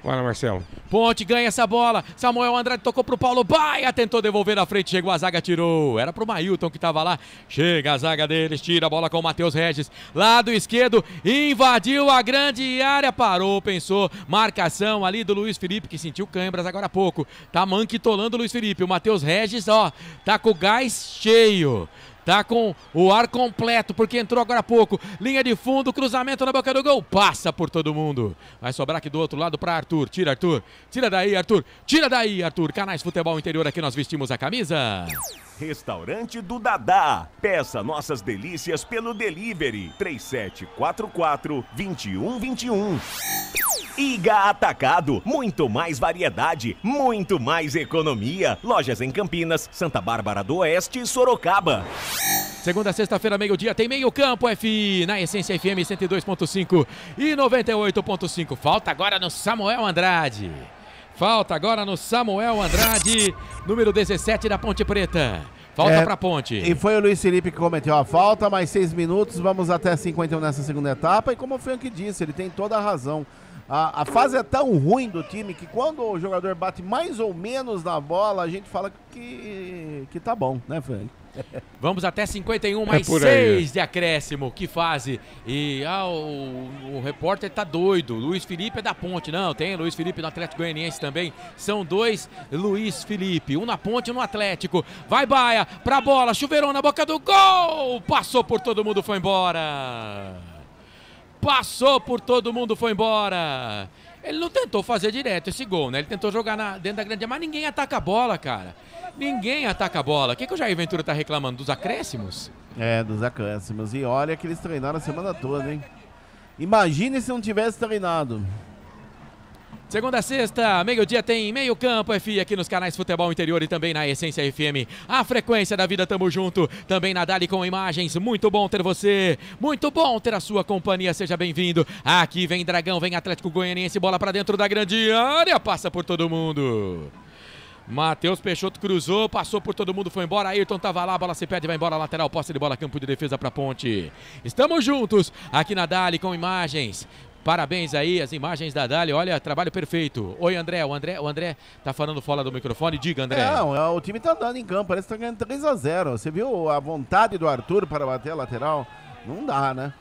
Bora, Marcelo. Ponte ganha essa bola. Samuel Andrade tocou pro Paulo Baia, tentou devolver na frente, chegou a zaga, tirou. Era pro Mailton que tava lá. Chega a zaga deles, tira a bola com o Matheus Regis. Lado esquerdo, invadiu a grande área, parou, pensou. Marcação ali do Luiz Felipe, que sentiu câimbras agora há pouco. Tá manquitolando o Luiz Felipe. O Matheus Regis, ó, tá com o gás cheio. Tá com o ar completo, porque entrou agora há pouco. Linha de fundo, cruzamento na boca do gol. Passa por todo mundo. Vai sobrar aqui do outro lado para Arthur. Tira, Arthur. Tira daí, Arthur. Tira daí, Arthur. Canais Futebol Interior, aqui nós vestimos a camisa. Restaurante do Dadá. Peça nossas delícias pelo delivery 3744-2121. Iga Atacado, muito mais variedade, muito mais economia. Lojas em Campinas, Santa Bárbara do Oeste e Sorocaba. Segunda, sexta-feira, meio-dia, tem meio campo, FI, na Essência FM 102.5 e 98.5. Falta agora no Samuel Andrade. Falta agora no Samuel Andrade, número 17 da Ponte Preta. Falta pra Ponte. E foi o Luiz Felipe que cometeu a falta, mais 6 minutos, vamos até 51 nessa segunda etapa. E como o Frank disse, ele tem toda a razão. A fase é tão ruim do time que quando o jogador bate mais ou menos na bola, a gente fala que tá bom, né, Frank? Vamos até 51, mais 6 de acréscimo. Que fase. E o repórter tá doido. Luiz Felipe é da Ponte. Não, tem Luiz Felipe no Atlético Goianiense também. São dois Luiz Felipe. Um na Ponte e um no Atlético. Vai Baia pra bola. Chuveirão na boca do gol. Passou por todo mundo, foi embora. Passou por todo mundo, foi embora. Ele não tentou fazer direto esse gol, né? Ele tentou jogar dentro da grande área, mas ninguém ataca a bola, cara. Ninguém ataca a bola. O que o Jair Ventura tá reclamando? Dos acréscimos? Dos acréscimos. E olha que eles treinaram a semana toda, hein? Imagine se não tivesse treinado. Segunda a sexta, meio-dia tem meio campo, FI, aqui nos canais Futebol Interior e também na Essência FM. A frequência da vida, tamo junto. Também na Dali com imagens. Muito bom ter você. Muito bom ter a sua companhia. Seja bem-vindo. Aqui vem Dragão, vem Atlético Goianiense. Bola pra dentro da grande área. Passa por todo mundo. Matheus Peixoto cruzou, passou por todo mundo, foi embora. Ayrton tava lá, a bola se perde, vai embora, lateral, posse de bola, campo de defesa pra Ponte. Estamos juntos aqui na Dali com imagens. Parabéns aí, as imagens da Dali, olha, trabalho perfeito. Oi, André, o André tá falando fora do microfone, diga, André. Não, o time tá andando em campo, parece que tá ganhando 3-0. Você viu a vontade do Arthur para bater a lateral? Não dá, né?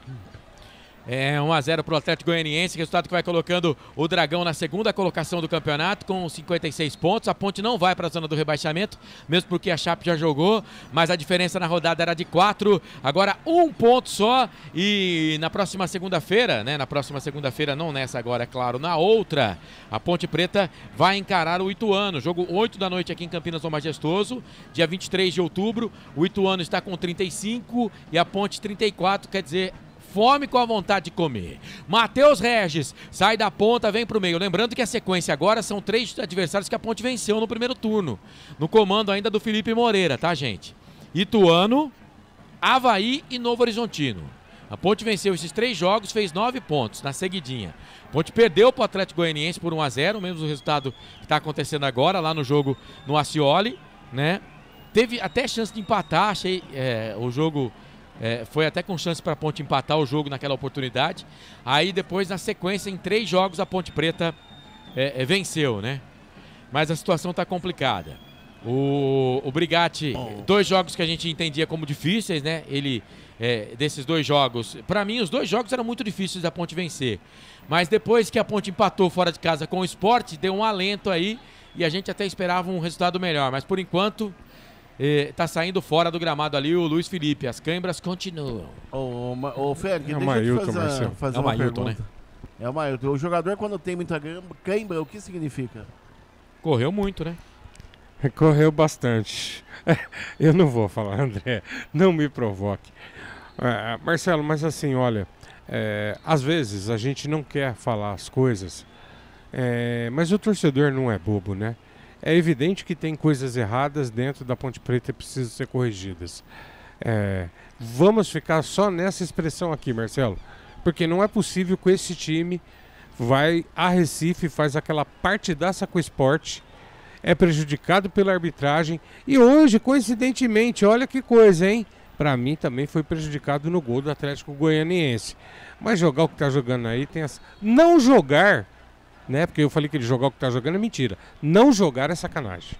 1-0 pro Atlético Goianiense, resultado que vai colocando o Dragão na segunda colocação do campeonato com 56 pontos. A Ponte não vai para a zona do rebaixamento, mesmo porque a Chape já jogou, mas a diferença na rodada era de 4, agora 1 ponto só. E na próxima segunda-feira, né? Na próxima segunda-feira, não nessa agora, é claro, na outra, a Ponte Preta vai encarar o Ituano. Jogo 8 da noite aqui em Campinas, no Majestoso, dia 23 de outubro. O Ituano está com 35 e a Ponte 34, quer dizer, fome com a vontade de comer. Matheus Regis sai da ponta, vem pro meio. Lembrando que a sequência agora são 3 adversários que a Ponte venceu no primeiro turno. No comando ainda do Felipe Moreira, tá, gente? Ituano, Avaí e Novo Horizontino. A Ponte venceu esses 3 jogos, fez 9 pontos na seguidinha. A Ponte perdeu para o Atlético Goianiense por 1-0, o mesmo resultado que está acontecendo agora lá no jogo no Ascioli, né? Teve até chance de empatar, achei o jogo... foi até com chance para a Ponte empatar o jogo naquela oportunidade. Aí depois, na sequência, em 3 jogos, a Ponte Preta venceu, né? Mas a situação está complicada. O Brigatti, 2 jogos que a gente entendia como difíceis, né? Desses 2 jogos, para mim os 2 jogos eram muito difíceis da Ponte vencer. Mas depois que a Ponte empatou fora de casa com o Sport, deu um alento aí e a gente até esperava um resultado melhor. Mas por enquanto... tá saindo fora do gramado ali o Luiz Felipe. As câimbras continuam. Ô Ferg, deixa eu te fazer uma pergunta. Né? É o Mailton. O jogador, quando tem muita cãibra, o que significa? Correu muito, né? Correu bastante. Eu não vou falar, André. Não me provoque. Marcelo, mas assim, olha, às vezes a gente não quer falar as coisas, mas o torcedor não é bobo, né? É evidente que tem coisas erradas dentro da Ponte Preta e precisam ser corrigidas. Vamos ficar só nessa expressão aqui, Marcelo, porque não é possível que esse time vai a Recife, faz aquela partidaça com o Sport, é prejudicado pela arbitragem e hoje, coincidentemente, olha que coisa, hein? Para mim também foi prejudicado no gol do Atlético Goianiense. Mas jogar o que tá jogando aí tem essa... Não jogar... né? Porque eu falei que ele jogar o que tá jogando é mentira. Não jogar é sacanagem.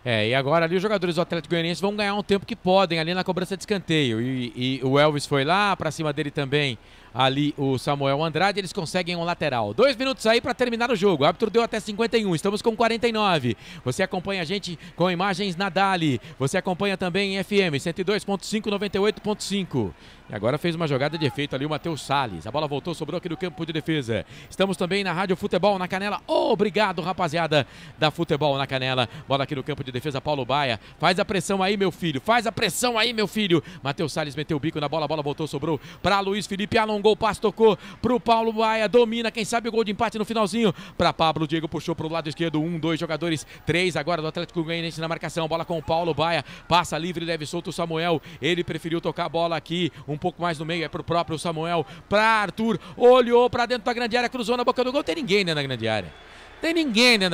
E agora ali os jogadores do Atlético Goianiense vão ganhar um tempo que podem ali na cobrança de escanteio. E o Elvis foi lá, pra cima dele também ali o Samuel Andrade, eles conseguem um lateral. 2 minutos aí para terminar o jogo. O árbitro deu até 51, estamos com 49. Você acompanha a gente com imagens na Dali. Você acompanha também em FM 102.5, 98.5. E agora fez uma jogada de efeito ali o Matheus Salles. A bola voltou, sobrou aqui no campo de defesa. Estamos também na Rádio Futebol na Canela. Obrigado, rapaziada da Futebol na Canela. Bola aqui no campo de defesa, Paulo Baia. Faz a pressão aí, meu filho. Faz a pressão aí, meu filho. Matheus Salles meteu o bico na bola. A bola voltou, sobrou para Luiz Felipe. Alongou o passe, tocou pro Paulo Baia. Domina, quem sabe o gol de empate no finalzinho. Para Pablo, Diego puxou pro lado esquerdo. 1, 2 jogadores. 3 agora do Atlético Goianiense na marcação. Bola com o Paulo Baia. Passa livre, leve solto o Samuel. Ele preferiu tocar a bola aqui um pouco mais no meio, é pro próprio Samuel, pra Arthur, olhou pra dentro da grande área, cruzou na boca do gol, tem ninguém dentro da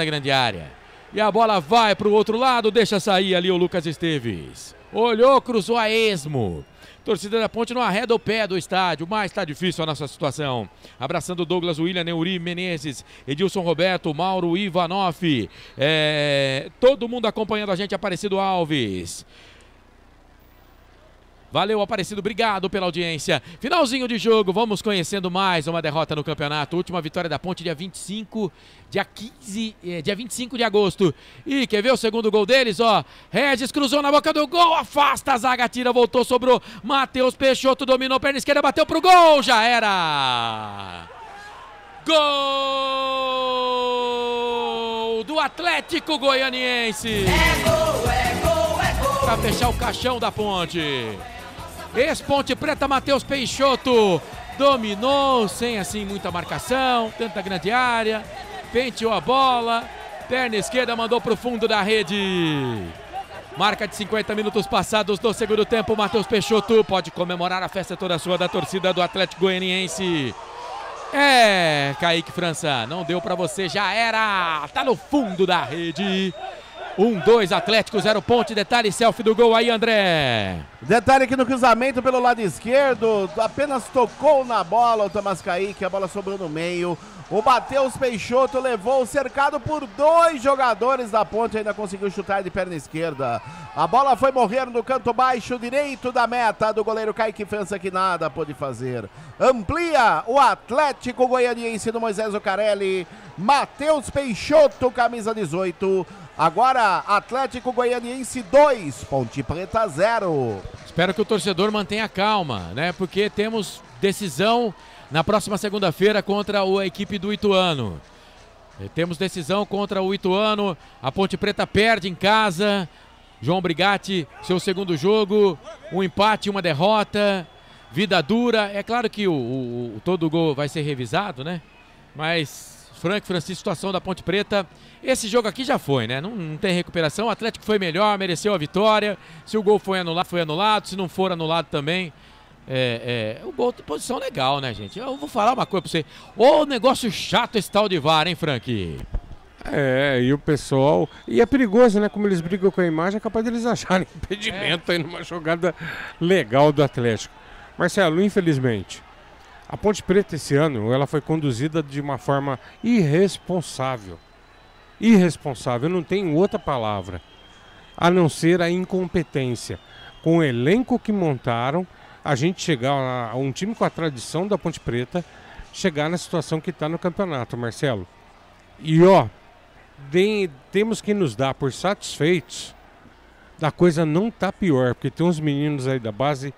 grande área, e a bola vai pro outro lado, deixa sair ali o Lucas Esteves, olhou, cruzou a esmo. Torcida da Ponte não arreda o pé do estádio, mas tá difícil a nossa situação. Abraçando Douglas, William, Neuri, Menezes, Edilson Roberto, Mauro, Ivanoff, todo mundo acompanhando a gente, Aparecido Alves. Valeu, Aparecido, obrigado pela audiência. Finalzinho de jogo, vamos conhecendo mais uma derrota no campeonato. Última vitória da Ponte dia 25 de agosto. E quer ver o segundo gol deles, ó? Regis cruzou na boca do gol, afasta a zaga, tira, voltou, sobrou. Matheus Peixoto dominou, perna esquerda, bateu pro gol, já era! Gol do Atlético Goianiense! É gol! Pra fechar o caixão da Ponte. Ex-Ponte Preta, Matheus Peixoto dominou, sem assim muita marcação, dentro da grande área, penteou a bola, perna esquerda mandou pro fundo da rede. Marca de 50 minutos passados do segundo tempo, Matheus Peixoto pode comemorar, a festa toda sua da torcida do Atlético Goianiense. Kaique França, não deu pra você, já era, tá no fundo da rede. 1-2 Atlético, 0 Ponte, detalhe, selfie do gol aí, André. Detalhe aqui no cruzamento pelo lado esquerdo, apenas tocou na bola o Tomás Kaique, a bola sobrou no meio. O Matheus Peixoto levou, cercado por 2 jogadores da Ponte, ainda conseguiu chutar de perna esquerda. A bola foi morrer no canto baixo direito da meta do goleiro Kaique França, que nada pôde fazer. Amplia o Atlético Goianiense do Moisés Ocarelli. Matheus Peixoto, camisa 18. Agora, Atlético Goianiense 2, Ponte Preta 0. Espero que o torcedor mantenha calma, né? Porque temos decisão na próxima segunda-feira contra a equipe do Ituano. Temos decisão contra o Ituano. A Ponte Preta perde em casa. João Brigatti, seu segundo jogo. Um empate, uma derrota. Vida dura. É claro que todo gol vai ser revisado, né? Mas... Francisco, situação da Ponte Preta. Esse jogo aqui já foi, né? Não tem recuperação. O Atlético foi melhor, mereceu a vitória. Se o gol foi anulado, foi anulado. Se não for anulado também, O gol de posição legal, né, gente? Eu vou falar uma coisa pra você. Ô, negócio chato esse tal de VAR, hein, Frank? E o pessoal... E é perigoso, né? Como eles brigam com a imagem, é capaz de eles acharem impedimento aí numa jogada legal do Atlético. Marcelo, infelizmente, a Ponte Preta esse ano, ela foi conduzida de uma forma irresponsável. Irresponsável, não tem outra palavra, a não ser a incompetência. Com o elenco que montaram, a gente chegar a um time com a tradição da Ponte Preta, chegar na situação que está no campeonato, Marcelo. E temos que nos dar por satisfeitos da coisa não tá pior, porque tem uns meninos aí da base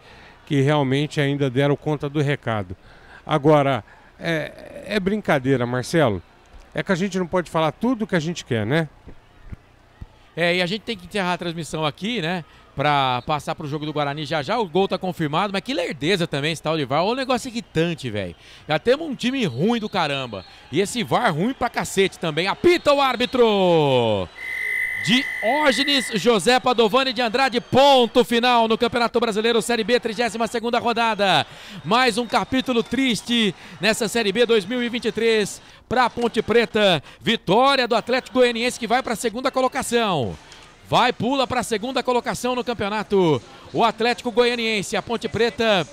que realmente ainda deram conta do recado. Agora, é brincadeira, Marcelo. É que a gente não pode falar tudo o que a gente quer, né? E a gente tem que encerrar a transmissão aqui, né? Pra passar pro jogo do Guarani já. O gol tá confirmado, mas que lerdeza também esse tal de VAR. Olha o negócio irritante, velho. Já temos um time ruim do caramba. E esse VAR ruim pra cacete também. Apita o árbitro! Diógenes José Padovani de Andrade, ponto final no Campeonato Brasileiro Série B, 32ª rodada. Mais um capítulo triste nessa Série B 2023 para a Ponte Preta. Vitória do Atlético Goianiense, que vai para a 2ª colocação. Pula para a 2ª colocação no campeonato. O Atlético Goianiense, a Ponte Preta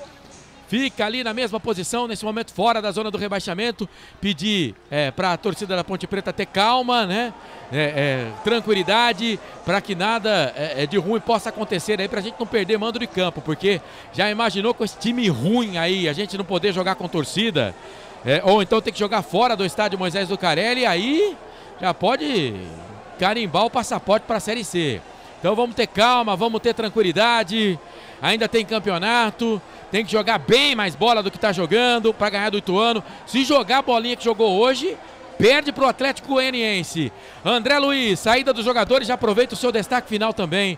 fica ali na mesma posição, nesse momento fora da zona do rebaixamento. Pedir para a torcida da Ponte Preta ter calma, né? Tranquilidade, para que nada de ruim possa acontecer aí, para a gente não perder mando de campo, porque já imaginou com esse time ruim aí, a gente não poder jogar com torcida, ou então ter que jogar fora do estádio Moisés Lucarelli, aí já pode carimbar o passaporte para a Série C. Então vamos ter calma, vamos ter tranquilidade, ainda tem campeonato. Tem que jogar bem mais bola do que está jogando para ganhar do Ituano. Se jogar a bolinha que jogou hoje, perde para o Atlético Goianiense. André Luiz, saída dos jogadores, já aproveita o seu destaque final também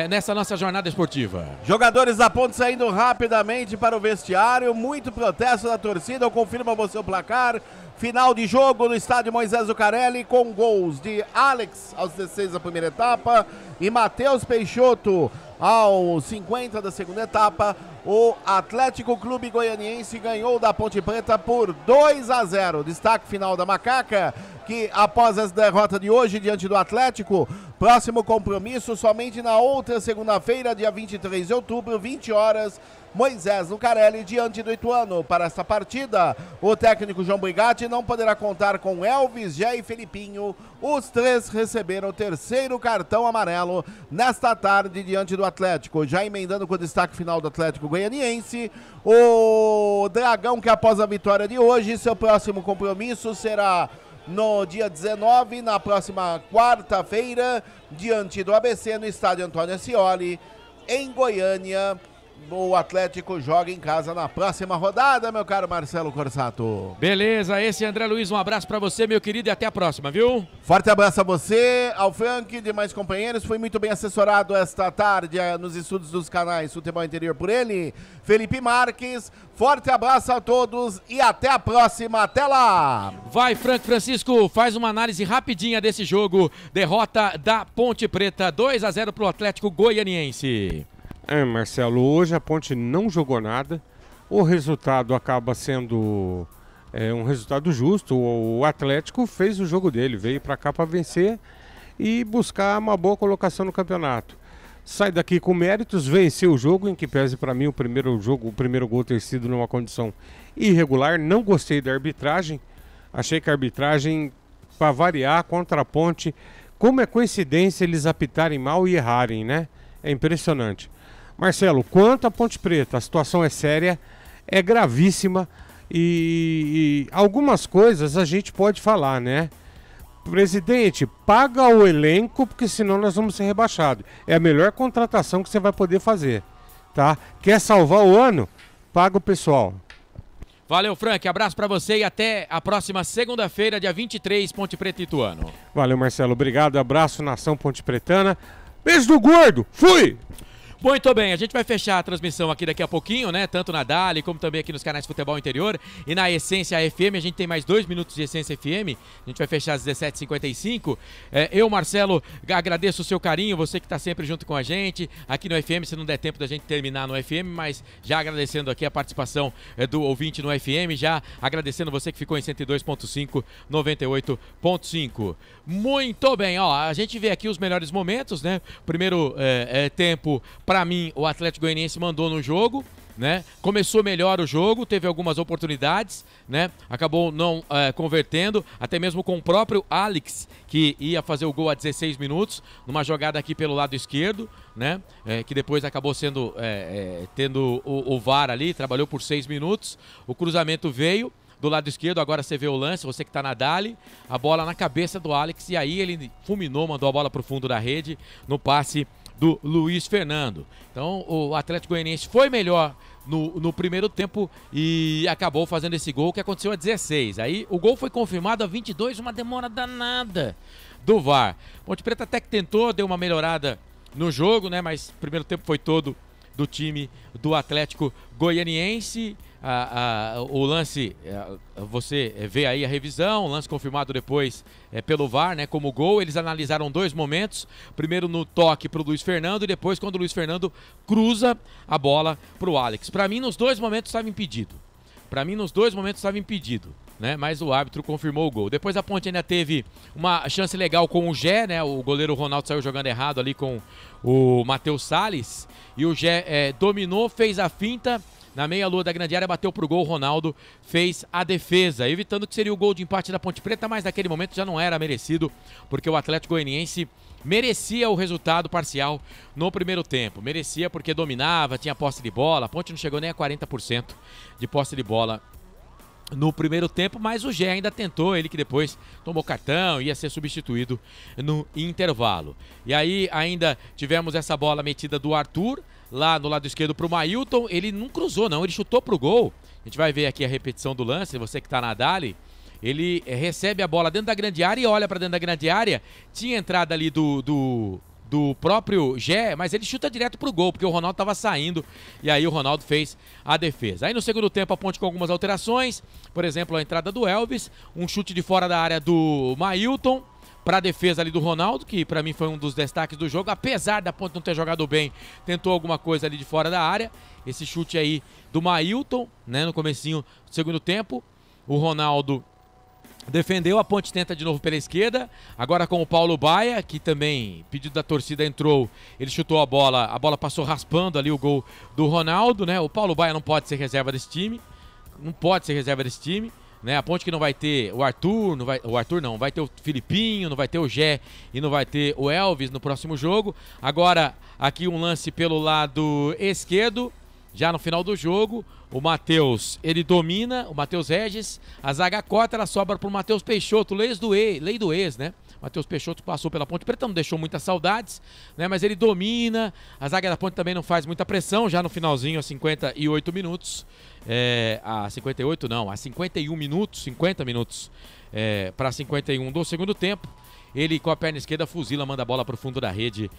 nessa nossa jornada esportiva. Jogadores da Ponte saindo rapidamente para o vestiário, muito protesto da torcida. Eu confirmo a você o placar. Final de jogo no estádio Moisés Lucarelli, com gols de Alex aos 16 da primeira etapa e Matheus Peixoto aos 50 da segunda etapa. O Atlético Clube Goianiense ganhou da Ponte Preta por 2-0. Destaque final da Macaca, que após essa derrota de hoje diante do Atlético, próximo compromisso somente na outra segunda-feira, dia 23 de outubro, 20 horas, Moisés Lucarelli diante do Ituano. Para essa partida, o técnico João Brigatti não poderá contar com Elvis, Gé e Felipinho. Os três receberam o 3º cartão amarelo nesta tarde diante do Atlético. Já emendando com o destaque final do Atlético Goianiense, o Dragão, que após a vitória de hoje, seu próximo compromisso será no dia 19, na próxima quarta-feira, diante do ABC no estádio Antônio Ascioli, em Goiânia. O Atlético joga em casa na próxima rodada, meu caro Marcelo Corsato. Beleza, esse é André Luiz, um abraço pra você, meu querido, e até a próxima, viu? Forte abraço a você, ao Frank e demais companheiros. Foi muito bem assessorado esta tarde nos estúdios dos canais Futebol Interior por ele, Felipe Marques. Forte abraço a todos e até a próxima, até lá! Vai, Frank Francisco, faz uma análise rapidinha desse jogo. Derrota da Ponte Preta, 2-0 pro Atlético Goianiense. Marcelo, hoje a Ponte não jogou nada. O resultado acaba sendo um resultado justo. O Atlético fez o jogo dele, veio para cá para vencer e buscar uma boa colocação no campeonato. Sai daqui com méritos, venceu o jogo, em que pese para mim o primeiro gol ter sido numa condição irregular. Não gostei da arbitragem. Achei que a arbitragem, para variar, contra a Ponte, como é coincidência eles apitarem mal e errarem, né? É impressionante. Marcelo, quanto à Ponte Preta, a situação é séria, é gravíssima e algumas coisas a gente pode falar, né? Presidente, paga o elenco, porque senão nós vamos ser rebaixados. É a melhor contratação que você vai poder fazer, tá? Quer salvar o ano? Paga o pessoal. Valeu, Frank, abraço pra você e até a próxima segunda-feira, dia 23, Ponte Preta e Ituano. Valeu, Marcelo, obrigado, abraço, nação ponte pretana. Beijo do gordo, fui! Muito bem, a gente vai fechar a transmissão aqui daqui a pouquinho, né? Tanto na Dali, como também aqui nos canais Futebol Interior. E na Essência FM, a gente tem mais 2 minutos de Essência FM. A gente vai fechar às 17h55. Eu, Marcelo, agradeço o seu carinho, você que está sempre junto com a gente. Aqui no FM, se não der tempo da gente terminar no FM, mas já agradecendo aqui a participação do ouvinte no FM, já agradecendo você que ficou em 102.5, 98.5. Muito bem, ó, a gente vê aqui os melhores momentos, né? Primeiro tempo, pra mim, o Atlético Goianiense mandou no jogo, né? Começou melhor o jogo, teve algumas oportunidades, né? Acabou não convertendo, até mesmo com o próprio Alex, que ia fazer o gol a 16 minutos, numa jogada aqui pelo lado esquerdo, né? Que depois acabou sendo tendo o VAR ali, trabalhou por 6 minutos, o cruzamento veio do lado esquerdo, agora você vê o lance, você que está na Dali, a bola na cabeça do Alex, e aí ele fulminou, mandou a bola para o fundo da rede, no passe do Luiz Fernando. Então o Atlético Goianiense foi melhor no primeiro tempo e acabou fazendo esse gol que aconteceu a 16. Aí o gol foi confirmado a 22, uma demora danada do VAR. Ponte Preta até que tentou, deu uma melhorada no jogo, né? Mas o primeiro tempo foi todo do time do Atlético Goianiense. O lance, você vê aí a revisão, o lance confirmado depois pelo VAR, né, como gol. Eles analisaram 2 momentos, primeiro no toque para o Luiz Fernando e depois quando o Luiz Fernando cruza a bola para o Alex. Para mim, nos 2 momentos estava impedido. Né? Mas o árbitro confirmou o gol. Depois a Ponte ainda teve uma chance legal com o Gé, né? O goleiro Ronaldo saiu jogando errado ali com o Matheus Salles e o Gé dominou, fez a finta. Na meia-lua da grande área, bateu pro gol, o Ronaldo fez a defesa, evitando que seria o gol de empate da Ponte Preta, mas naquele momento já não era merecido, porque o Atlético Goianiense merecia o resultado parcial no primeiro tempo. Merecia porque dominava, tinha posse de bola, a Ponte não chegou nem a 40% de posse de bola no primeiro tempo, mas o Gé ainda tentou, ele que depois tomou cartão, ia ser substituído no intervalo. E aí ainda tivemos essa bola metida do Arthur, lá no lado esquerdo pro Mailton, ele não cruzou não, ele chutou pro gol. A gente vai ver aqui a repetição do lance, você que tá na Dali, ele recebe a bola dentro da grande área e olha para dentro da grande área, tinha entrada ali do próprio Gé, mas ele chuta direto pro gol, porque o Ronaldo tava saindo, e aí o Ronaldo fez a defesa. Aí no segundo tempo a Ponte com algumas alterações, por exemplo, a entrada do Elvis, um chute de fora da área do Mailton, para a defesa ali do Ronaldo, que para mim foi um dos destaques do jogo, apesar da Ponte não ter jogado bem, tentou alguma coisa ali de fora da área, esse chute aí do Mailton, né, no comecinho do segundo tempo, o Ronaldo defendeu, a Ponte tenta de novo pela esquerda, agora com o Paulo Baia, que também, pedido da torcida, entrou, ele chutou a bola passou raspando ali o gol do Ronaldo, né, o Paulo Baia não pode ser reserva desse time, né? A Ponte que não vai ter o Arthur, vai ter o Filipinho, não vai ter o Gé e não vai ter o Elvis no próximo jogo. Agora, aqui um lance pelo lado esquerdo, já no final do jogo, o Matheus, ele domina, o Matheus Regis, a zaga corta, ela sobra pro Matheus Peixoto, lei do ex, né? Matheus Peixoto passou pela Ponte Preta, não deixou muitas saudades, né? Mas ele domina, a zaga da Ponte também não faz muita pressão, já no finalzinho, a 58 minutos, a 58 não, a 51 minutos, 50 minutos para 51 do segundo tempo, ele com a perna esquerda fuzila, manda a bola pro fundo da rede,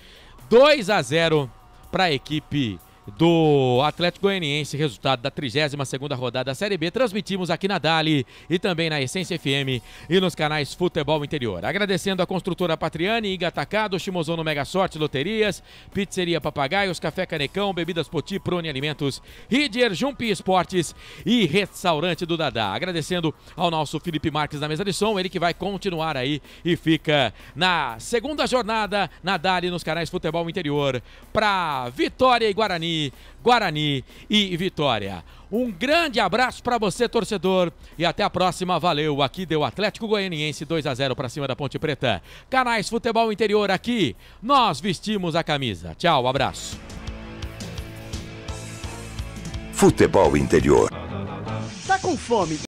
2-0 para a equipe do Atlético Goianiense, resultado da 32ª rodada da Série B. Transmitimos aqui na Dali e também na Essência FM e nos canais Futebol Interior. Agradecendo a construtora Patriani, Iga Atacado, Shimozono Mega Sorte Loterias, Pizzeria Papagaios, Café Canecão, Bebidas Poti, Prone Alimentos, Ridger, Jumpi Esportes e Restaurante do Dadá. Agradecendo ao nosso Felipe Marques na mesa de som, ele que vai continuar aí e fica na segunda jornada na Dali nos canais Futebol Interior para Vitória e Guarani e Vitória. Um grande abraço para você, torcedor, e até a próxima. Valeu, aqui deu Atlético Goianiense 2-0 para cima da Ponte Preta. Canais Futebol Interior, aqui nós vestimos a camisa. Tchau, abraço. Futebol Interior. Tá com fome